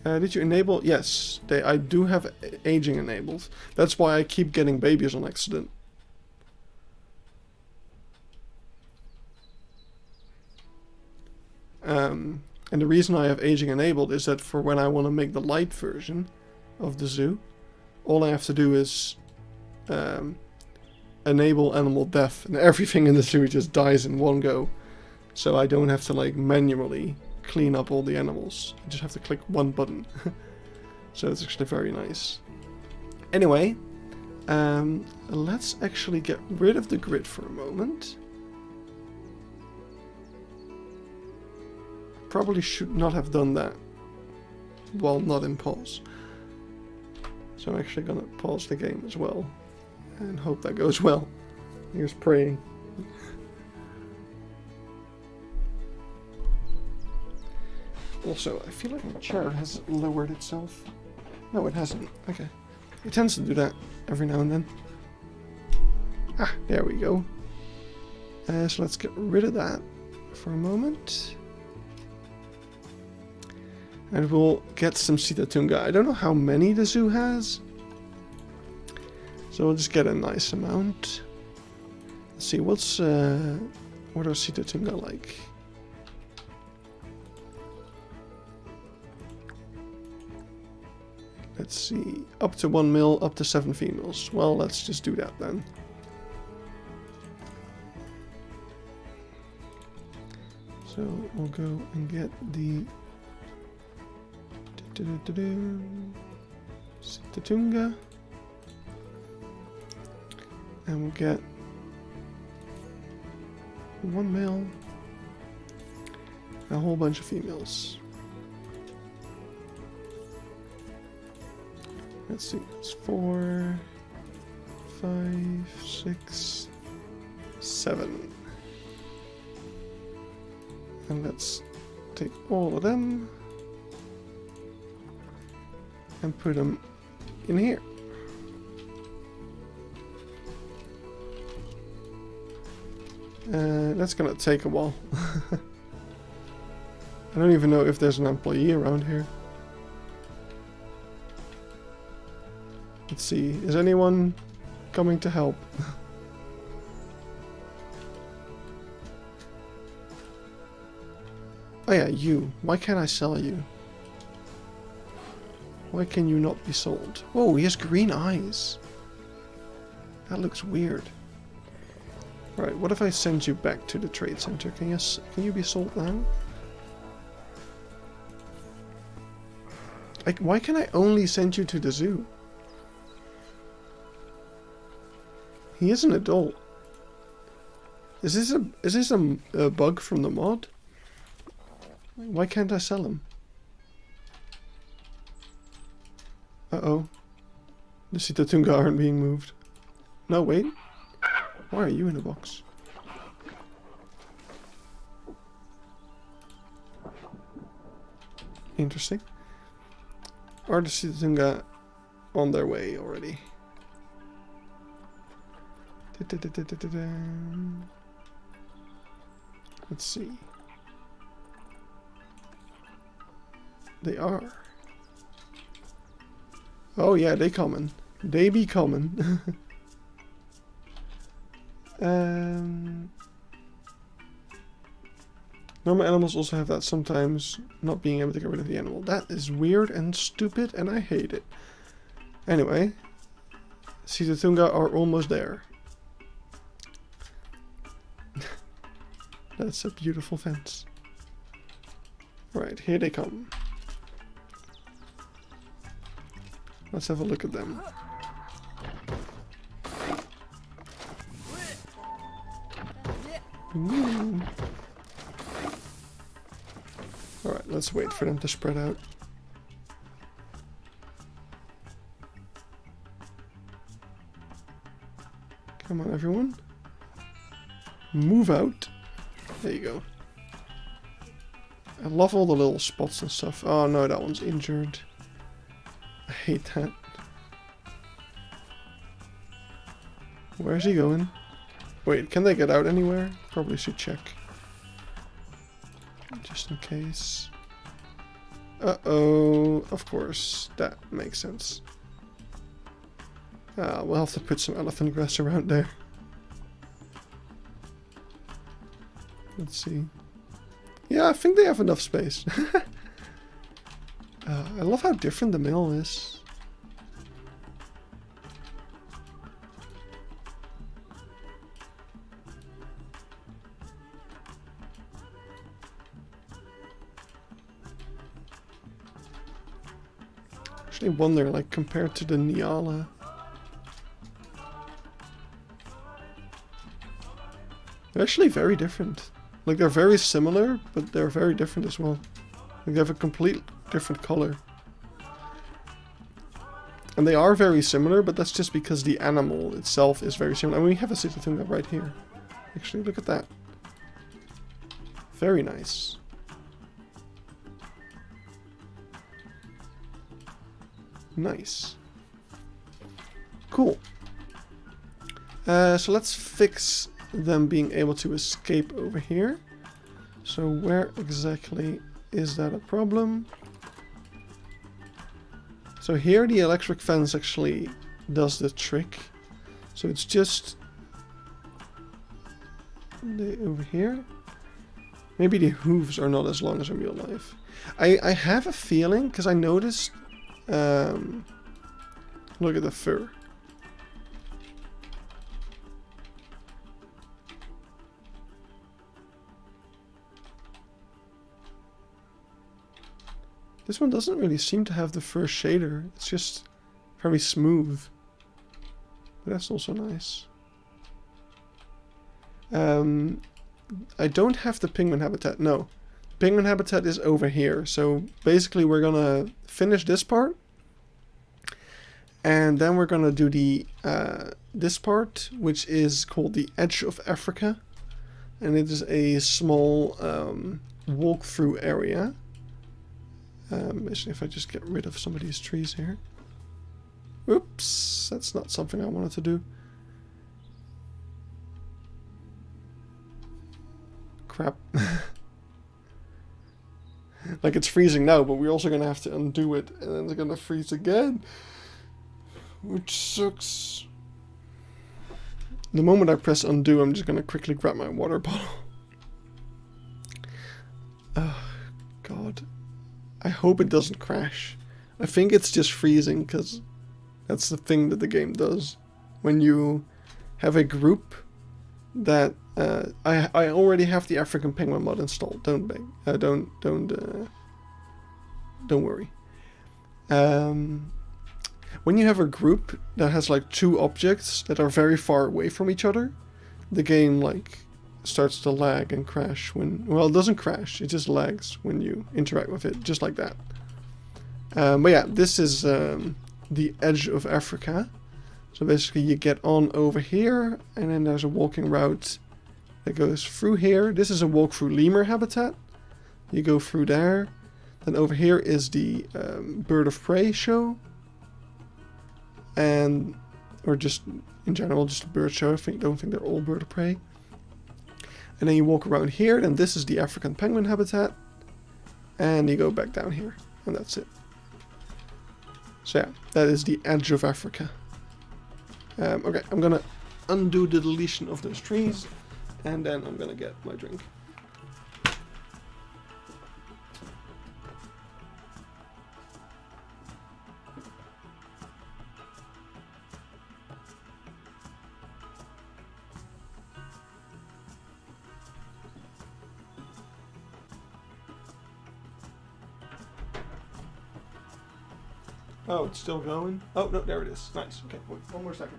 Did you enable? Yes, I do have aging enabled. That's why I keep getting babies on accident. And the reason I have aging enabled is that for when I want to make the light version of the zoo, all I have to do is enable animal death, and everything in the zoo just dies in one go. So I don't have to like manually clean up all the animals. I just have to click one button. So it's actually very nice. Anyway, let's actually get rid of the grid for a moment. Probably should not have done that while not in pause. So I'm actually gonna pause the game as well and hope that goes well. Here's praying. Also, I feel like my chair has lowered itself. No, it hasn't. Okay. It tends to do that every now and then. Ah, there we go. So let's get rid of that for a moment. And we'll get some Sitatunga. I don't know how many the zoo has. So we'll just get a nice amount. Let's see, what are Sitatunga like? Let's see, up to 1 male, up to 7 females. Well, let's just do that then. So we'll go and get the Sitatunga, and we'll get 1 male, and a whole bunch of females. Let's see, it's 4, 5, 6, 7. And let's take all of them and put them in here. That's gonna take a while. I don't even know if there's an employee around here. Let's see, is anyone coming to help? Oh yeah, you. Why can't I sell you? Why can you not be sold? Oh, he has green eyes. That looks weird. Right, what if I send you back to the trade center? Can you be sold now? Why can I only send you to the zoo? He is an adult. Is this a bug from the mod? Why can't I sell him? Uh-oh. The Sitatunga aren't being moved. No, wait. Why are you in a box? Interesting. Are the Sitatunga on their way already? Let's see. They are. Oh yeah, they coming. They be coming. Normal animals also have that sometimes, not being able to get rid of the animal. That is weird and stupid, and I hate it. Anyway, Sitatunga are almost there. That's a beautiful fence. Right, here they come. Let's have a look at them. Alright, let's wait for them to spread out. Come on, everyone. Move out. There you go. I love all the little spots and stuff. Oh no, that one's injured. I hate that. Where's he going? Wait, can they get out anywhere? Probably should check. Just in case. Uh-oh. Of course. That makes sense. We'll have to put some elephant grass around there. Let's see. Yeah, I think they have enough space. I love how different the male is. Actually wonder, like, compared to the Nyala. They're actually very different. Like, they're very similar, but they're very different as well. Like, they have a complete different color. And they are very similar, but that's just because the animal itself is very similar. And we have a Citatunga right here. Actually, look at that. Very nice. Nice. Cool. So let's fix them being able to escape over here. So where exactly is that a problem? So here the electric fence actually does the trick. So it's just over here. Maybe the hooves are not as long as in real life. I have a feeling, because I noticed, look at the fur. This one doesn't really seem to have the fur shader. It's just very smooth. But that's also nice. I don't have the penguin habitat. No. The penguin habitat is over here. So basically we're gonna finish this part. And then we're gonna do the this part, which is called the Edge of Africa. And it is a small walk-through area. If I just get rid of some of these trees here. Oops, that's not something I wanted to do. Crap. Like, it's freezing now, but we're also gonna have to undo it, and then it's gonna freeze again. Which sucks. The moment I press undo, I'm just gonna quickly grab my water bottle. Oh, God. I hope it doesn't crash. I think it's just freezing, because that's the thing that the game does. When you have a group that... I already have the African penguin mod installed. Don't worry. When you have a group that has like two objects that are very far away from each other, the game like starts to lag and crash when... Well, it doesn't crash, it just lags when you interact with it, just like that. But yeah, this is the Edge of Africa. So basically you get on over here, and then there's a walking route that goes through here. This is a walk through lemur habitat. You go through there. Then over here is the bird of prey show. And, or just in general, just a bird show. Don't think they're all bird of prey. And then you walk around here, then this is the African penguin habitat. And you go back down here, and that's it. So yeah, that is the Edge of Africa. Okay, I'm gonna undo the deletion of those trees, and then I'm gonna get my drink. Oh, it's still going? Oh, no, there it is. Nice. Okay, wait, one more second.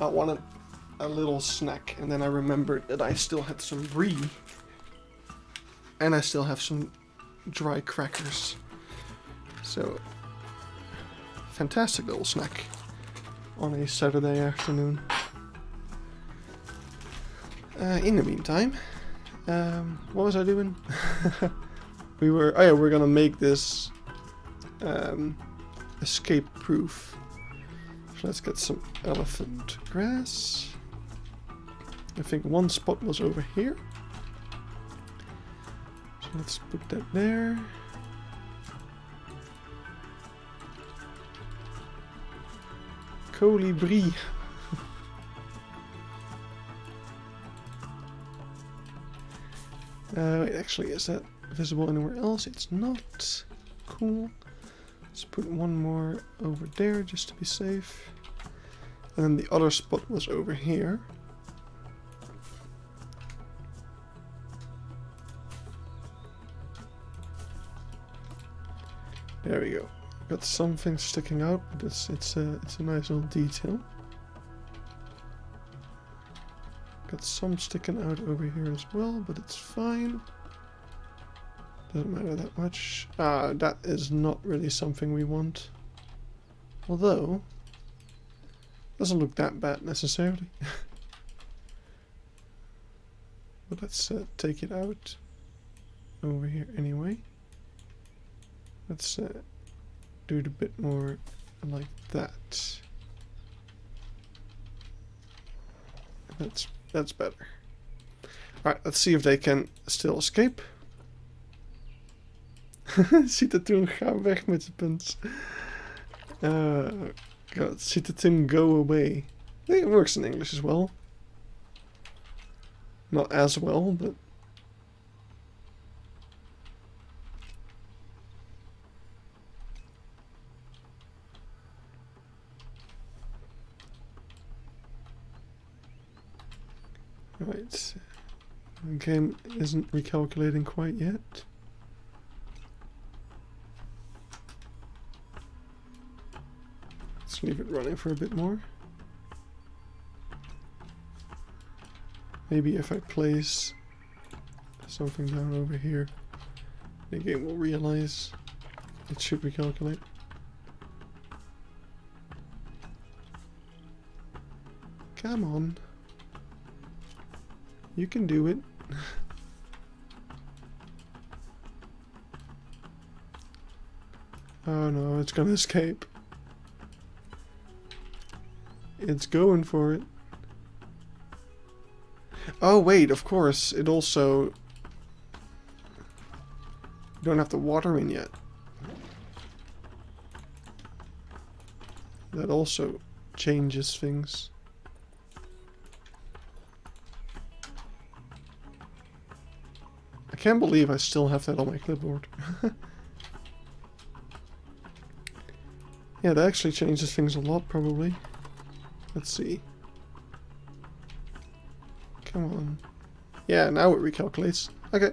I wanted a little snack, and then I remembered that I still had some brie. And I still have some dry crackers. So, fantastic little snack on a Saturday afternoon. In the meantime, what was I doing? Oh yeah, we're gonna make this escape proof. So let's get some elephant grass. I think one spot was over here. So let's put that there. Colibri. Wait, actually, is that visible anywhere else? It's not. Cool. Let's put one more over there just to be safe. And then the other spot was over here. There we go. Got something sticking out, but it's a nice little detail. Got some sticking out over here as well, but it's fine. Doesn't matter that much. That is not really something we want. Although, doesn't look that bad necessarily. But let's take it out over here anyway. Let's do it a bit more like that. That's better. Alright, let's see if they can still escape. Ziet er toen, ga weg met je punt. God, ziet er toen, go away. It works in English as well. Not as well, but... Right. The game isn't recalculating quite yet. Let's leave it running for a bit more. Maybe if I place something down over here, the game will realize it should recalculate. Come on. You can do it. Oh no, it's gonna escape. It's going for it. Oh wait, of course, it also... You don't have to water in yet. That also changes things. I can't believe I still have that on my clipboard. Yeah, that actually changes things a lot, probably. Let's see. Come on. Yeah, now it recalculates. Okay.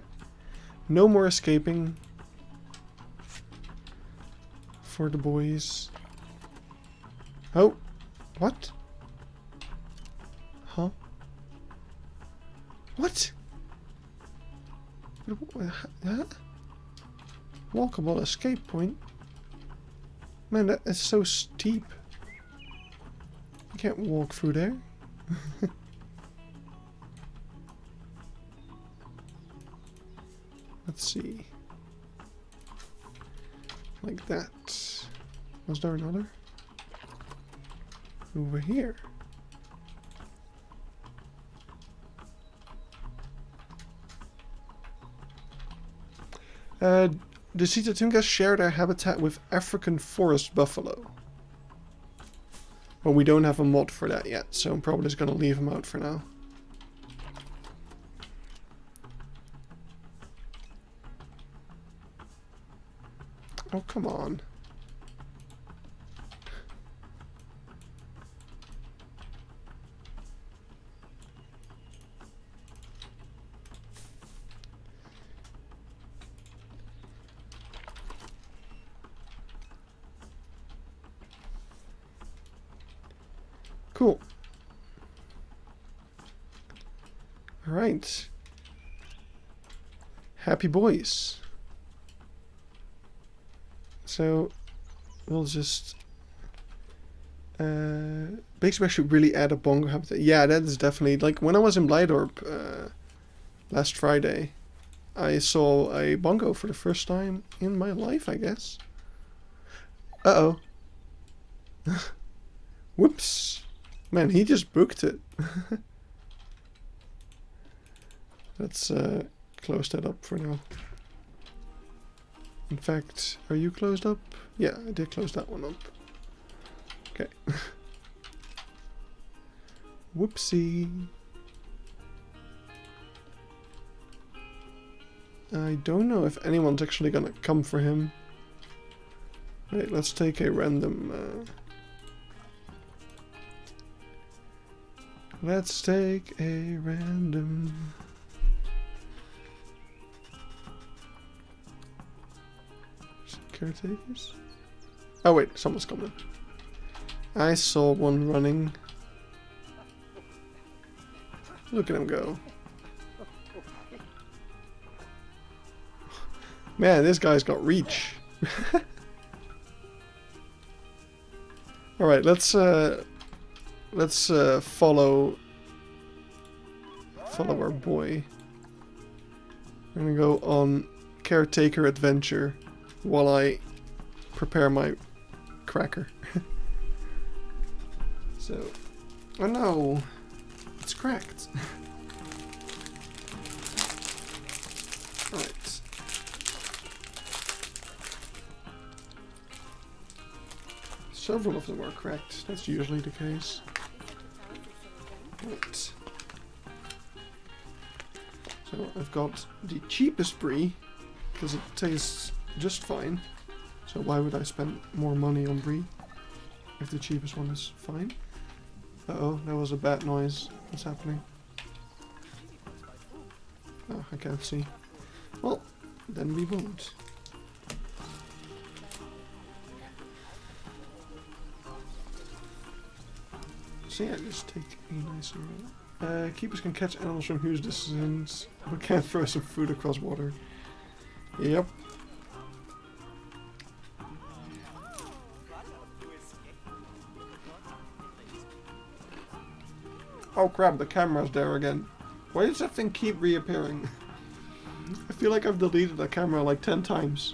No more escaping. For the boys. Oh. What? Huh? What? Huh? Walkable escape point? Man, that is so steep. You can't walk through there. Let's see. Like that. Was there another? Over here. The Sitatungas share their habitat with African forest buffalo. But we don't have a mod for that yet, so I'm probably just going to leave them out for now. Oh, come on. Cool. All right. Happy boys. So we'll just Beekse Bergen should really add a bongo habitat. Yeah, that is definitely, like, when I was in Blijdorp last Friday, I saw a bongo for the first time in my life, I guess. Uh-oh. Whoops. Man, he just booked it. Let's close that up for now. In fact, are you closed up? Yeah, I did close that one up. Okay. Whoopsie. I don't know if anyone's actually gonna come for him. Wait, let's take a random... let's take a random... caretakers? Oh wait, someone's coming. I saw one running. Look at him go. Man, this guy's got reach. Alright, let's follow our boy. I'm gonna go on caretaker adventure while I prepare my cracker. So, oh no, it's cracked. Alright. Several of them are cracked, that's usually the case. Right. So I've got the cheapest brie, because it tastes just fine. So why would I spend more money on brie if the cheapest one is fine? Uh-oh, that was a bad noise. What's happening? Oh, I can't see. Well, then we won't. So yeah, just take a nice roll. Keepers can catch animals from huge distance, but can't throw some food across water. Yep. Oh crap, the camera's there again. Why does that thing keep reappearing? I feel like I've deleted the camera like 10 times,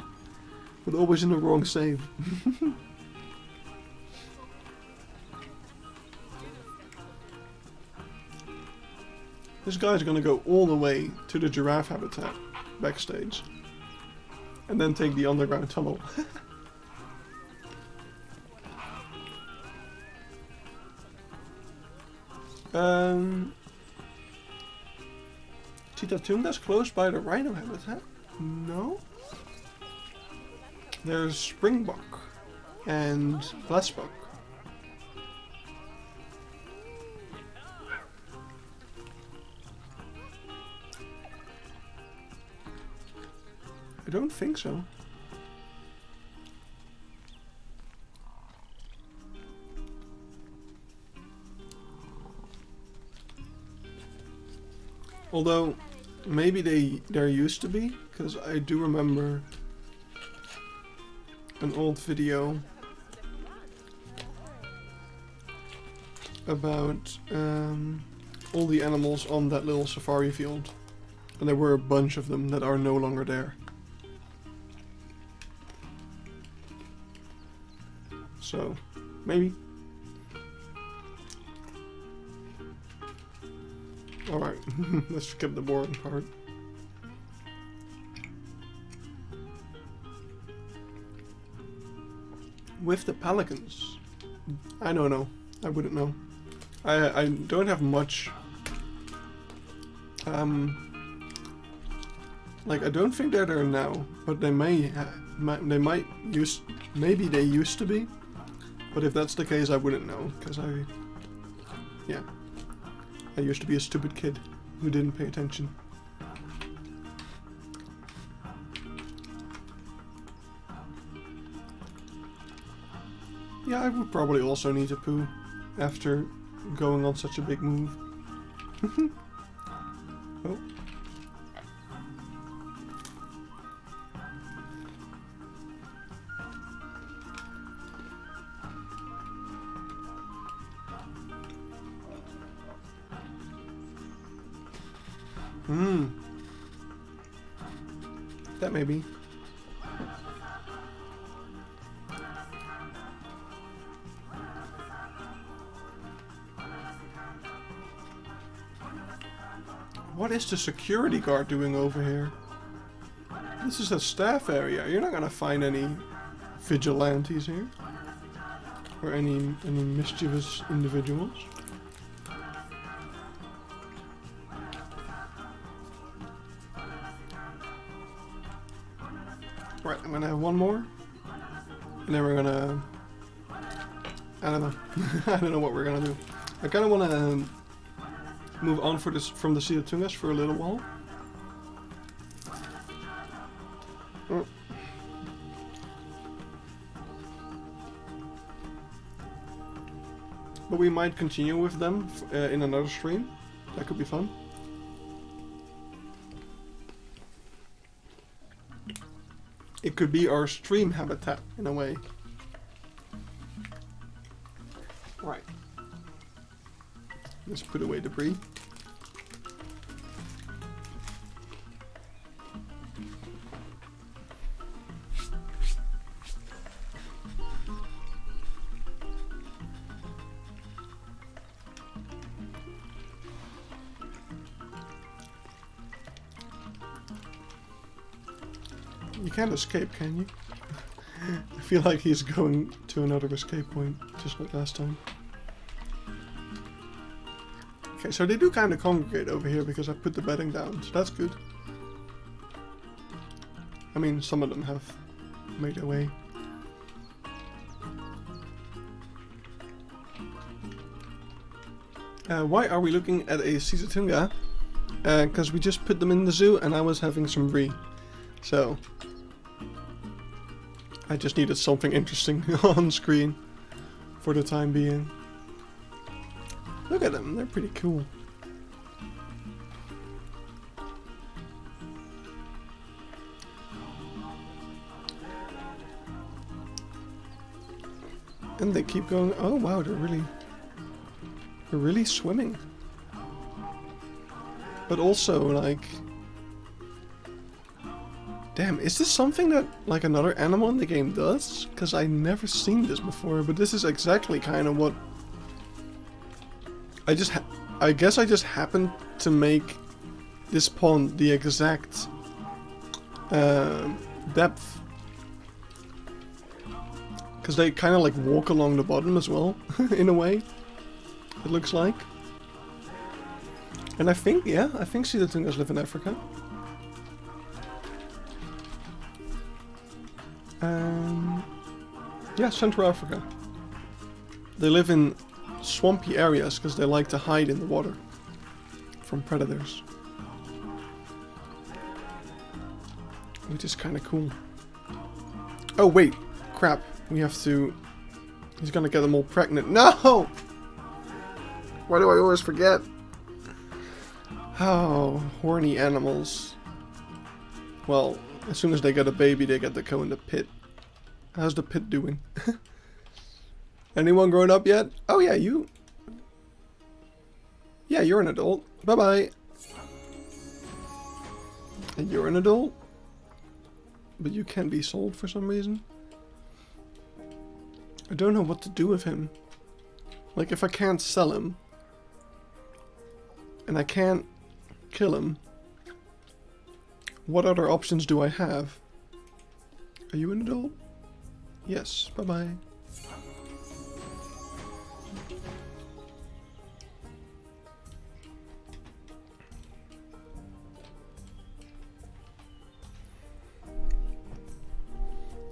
but always in the wrong save. This guy's gonna go all the way to the giraffe habitat backstage and then take the underground tunnel. Titatumda's close by the rhino habitat? No? There's springbuck and glassbuck. I don't think so. Although, maybe there used to be, because I do remember an old video about all the animals on that little safari field. And there were a bunch of them that are no longer there. So, maybe. Alright, let's skip the boring part. With the pelicans, I don't know. I wouldn't know. I don't have much. Like I don't think they're there now, but they maybe they used to be. But if that's the case, I wouldn't know, because I used to be a stupid kid who didn't pay attention. Yeah, I would probably also need to poo after going on such a big move. Oh. Hmm. That may be. What is the security guard doing over here? This is a staff area. You're not gonna find any vigilantes here. Or any mischievous individuals. Right, I'm gonna have one more. And then we're gonna... I don't know. I don't know what we're gonna do. I kinda wanna move on from the Sea of Tungas for a little while. But we might continue with them in another stream. That could be fun. It could be our stream habitat in a way. Right. Let's put away debris. You can't escape, can you? I feel like he's going to another escape point, just like last time. Okay, so they do kind of congregate over here because I put the bedding down, so that's good. I mean, some of them have made their way. Why are we looking at a Sisatunga? Because we just put them in the zoo and I was having some brie. So... I just needed something interesting on screen for the time being. Look at them, they're pretty cool. And they keep going. Oh wow, they're really swimming. But also like, damn, is this something that like another animal in the game does? Because I've never seen this before, but this is exactly kind of what I guess I just happened to make this pond the exact depth. Because they kind of like walk along the bottom as well, in a way, it looks like. And I think, yeah, I think Sisatungas live in Africa. Yeah, Central Africa. They live in swampy areas because they like to hide in the water from predators. Which is kind of cool. Oh wait, crap. We have to... He's gonna get them all pregnant. No! Why do I always forget? Oh, horny animals. Well, as soon as they get a baby, they get to go in the pit. How's the pit doing? Anyone grown up yet? Oh yeah, you. Yeah, you're an adult. Bye-bye. And you're an adult? But you can't be sold for some reason? I don't know what to do with him. Like, if I can't sell him, and I can't kill him, what other options do I have? Are you an adult? Yes, bye-bye.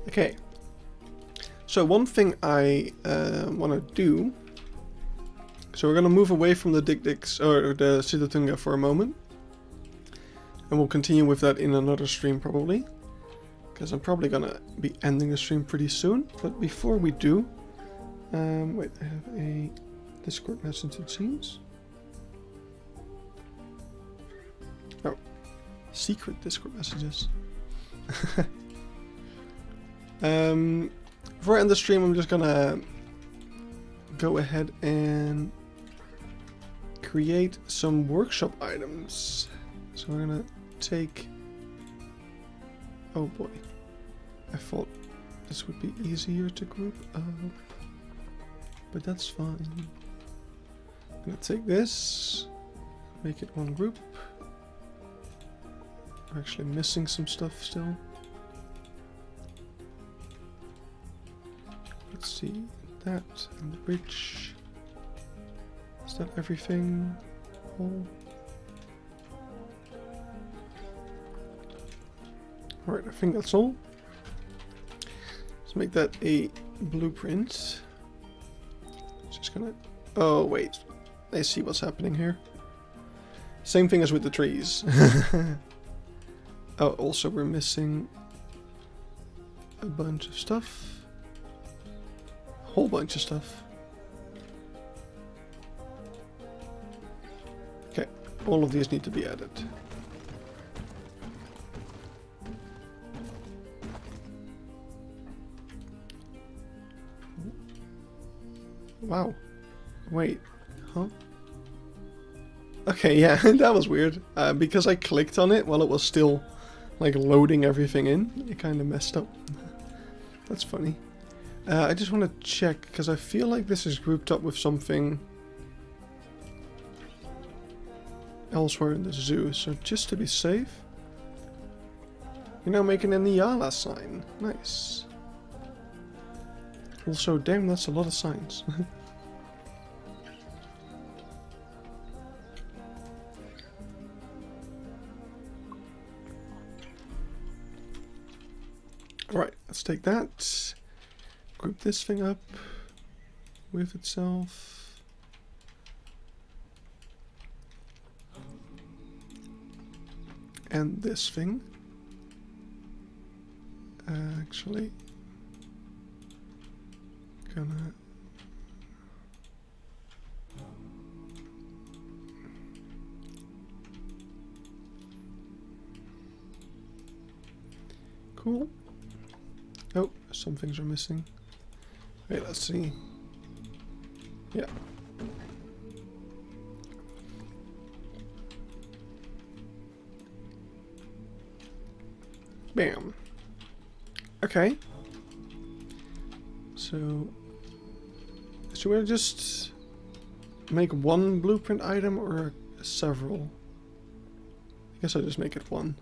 Okay. So one thing I want to do... So we're going to move away from the Dik-Diks, or the Sisatunga for a moment. And we'll continue with that in another stream probably. Because I'm probably going to be ending the stream pretty soon. But before we do... wait, I have a Discord message it seems. Oh. Secret Discord messages. Before I end the stream, I'm just going to go ahead and create some workshop items. So we're gonna take... Oh boy. I thought this would be easier to group up. But that's fine. I'm gonna take this. Make it one group. We're actually missing some stuff still. Let's see. That and the bridge. Is that everything? All? Alright, I think that's all. Let's make that a blueprint. Just gonna... Oh, wait. I see what's happening here. Same thing as with the trees. Oh, also we're missing a bunch of stuff. A whole bunch of stuff. Okay, all of these need to be added. Wow. Wait. Huh? Okay, yeah, that was weird. Because I clicked on it while it was still, like, loading everything in, it kind of messed up. That's funny. I just want to check, because I feel like this is grouped up with something elsewhere in the zoo, so just to be safe. You're now making a Nyala sign. Nice. Also, damn, that's a lot of signs. Alright, let's take that. Group this thing up with itself. And this thing. Actually, gonna cool. Oh, some things are missing. Wait, let's see. Yeah. Bam. Okay. So, should we just make one blueprint item or several? I guess I'll just make it one.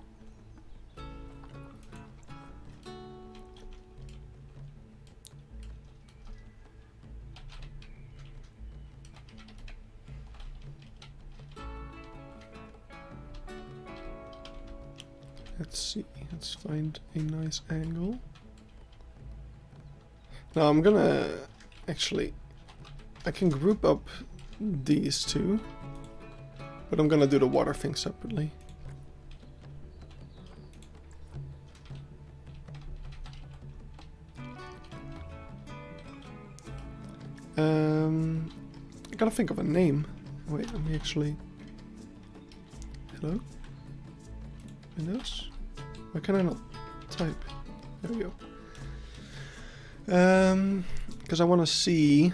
Let's see, let's find a nice angle. Now I'm gonna actually, I can group up these two, but I'm gonna do the water thing separately. I gotta think of a name. Wait, let me actually... Hello? Windows? Why can I not type? There we go. Because I want to see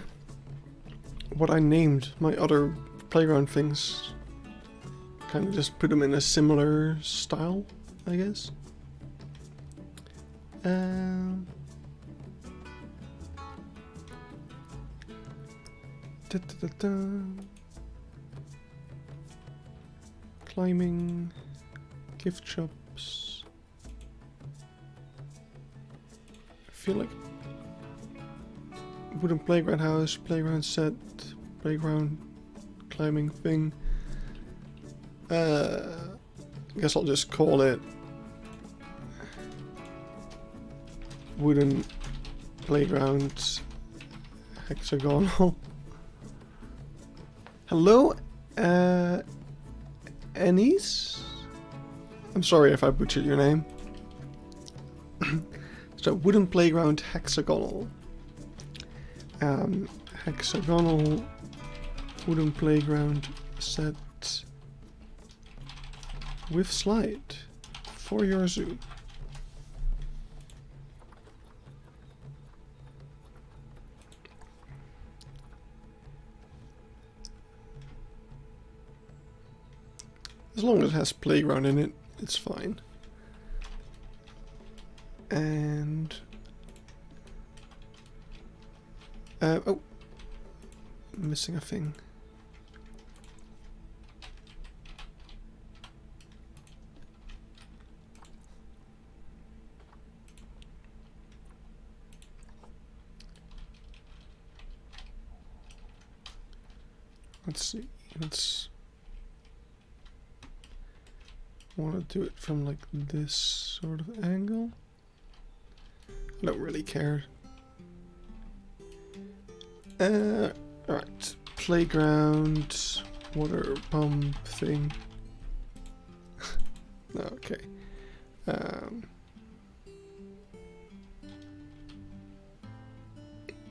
what I named my other playground things. Kind of just put them in a similar style, I guess. Climbing, gift shops. I feel like wooden playground house, playground set, playground climbing thing. I guess I'll just call it wooden playground hexagonal. Hello, Anise? I'm sorry if I butchered your name. So, wooden playground hexagonal. Hexagonal wooden playground set with slide for your zoo. As long as it has playground in it, it's fine. And... oh! I'm missing a thing. Let's see, let's want to do it from like this sort of angle. I don't really care. Alright, playground, water pump thing. Okay.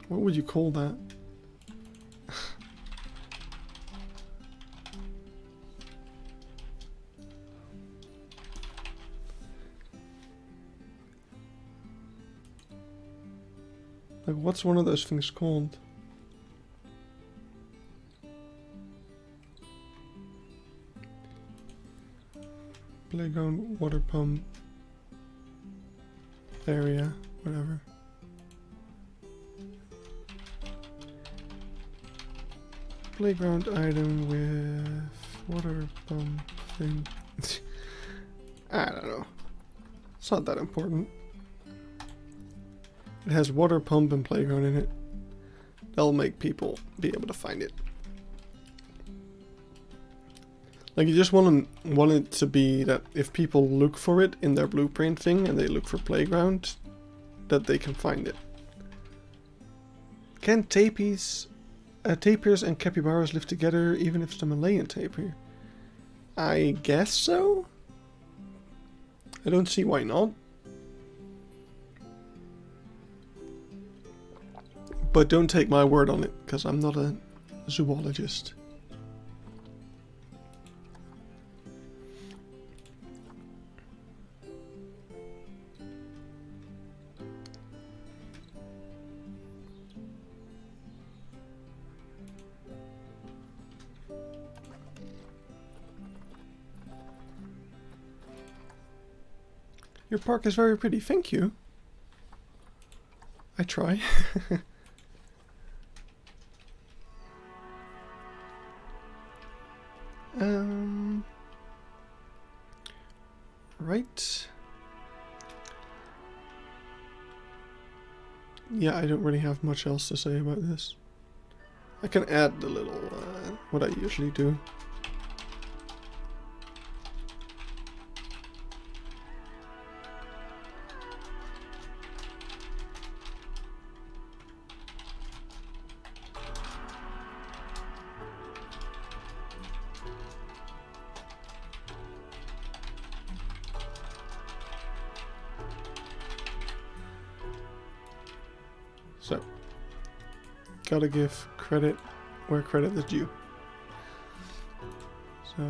What would you call that? Like, what's one of those things called? Playground, water pump, area, whatever. Playground item with water pump thing. I don't know. It's not that important. It has water pump and playground in it. That'll make people be able to find it. Like, you just want it to be that if people look for it in their blueprint thing and they look for playground, that they can find it. Can tapirs and capybaras live together even if it's a Malayan tapir? I guess so. I don't see why not. But don't take my word on it, because I'm not a zoologist. Your park is very pretty, thank you. I try. Right. Yeah, I don't really have much else to say about this. I can add the little, what I usually do. So, gotta give credit where credit is due. So,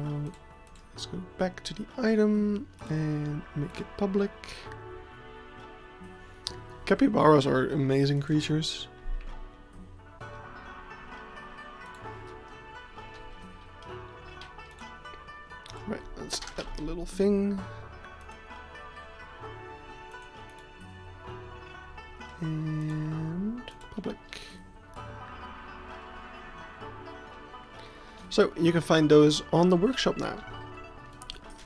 let's go back to the item and make it public. Capybaras are amazing creatures. Right, let's add the little thing. And public. So you can find those on the workshop now.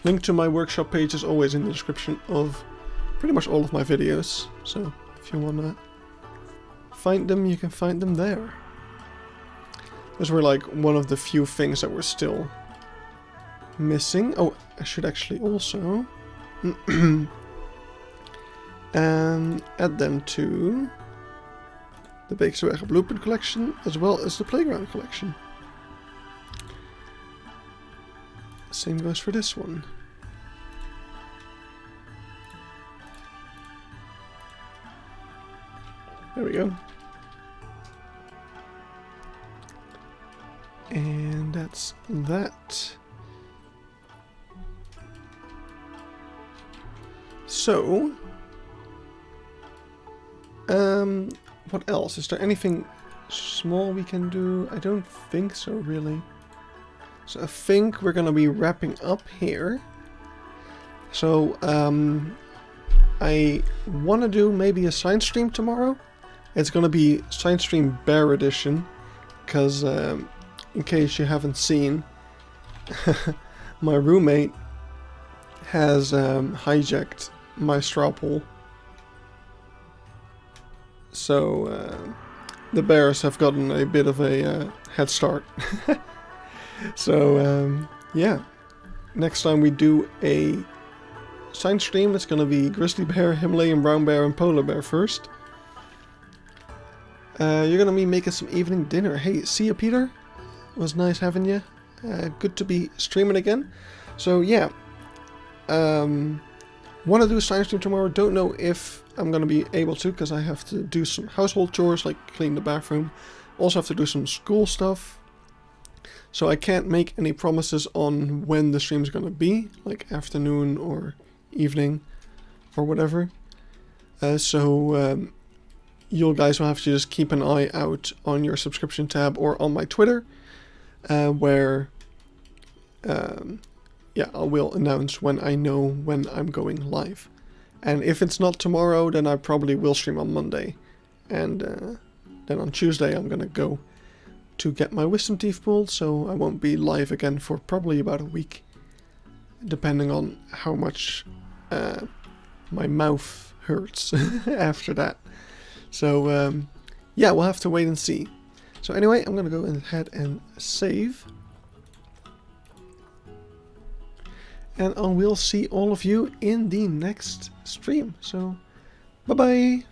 Link to my workshop page is always in the description of pretty much all of my videos. So if you wanna find them, you can find them there. Those were like one of the few things that were still missing. Oh, I should actually also add them to the Beekse Bergen Blueprint collection as well as the Playground collection. Same goes for this one. There we go. And that's that. So, what else? Is there anything small we can do? I don't think so, really. So I think we're gonna be wrapping up here. So I want to do maybe a science stream tomorrow. It's gonna be Science Stream Bear Edition, because in case you haven't seen, my roommate has hijacked my straw pool. So the bears have gotten a bit of a head start. So yeah, next time we do a science stream, it's gonna be grizzly bear, Himalayan brown bear, and polar bear first. You're gonna be making some evening dinner. Hey, see ya, Peter. It was nice having you. Good to be streaming again. So yeah, want to do a science stream tomorrow. Don't know if I'm gonna be able to, because I have to do some household chores like clean the bathroom. Also have to do some school stuff. So I can't make any promises on when the stream's gonna be, like afternoon or evening or whatever. So you guys will have to just keep an eye out on your subscription tab or on my Twitter, where yeah, I will announce when I know when I'm going live. And if it's not tomorrow, then I probably will stream on Monday. And then on Tuesday I'm gonna go to get my wisdom teeth pulled, so I won't be live again for probably about a week, depending on how much my mouth hurts after that. So yeah, we'll have to wait and see. So anyway, I'm gonna go ahead and save, and I will see all of you in the next stream. So bye bye.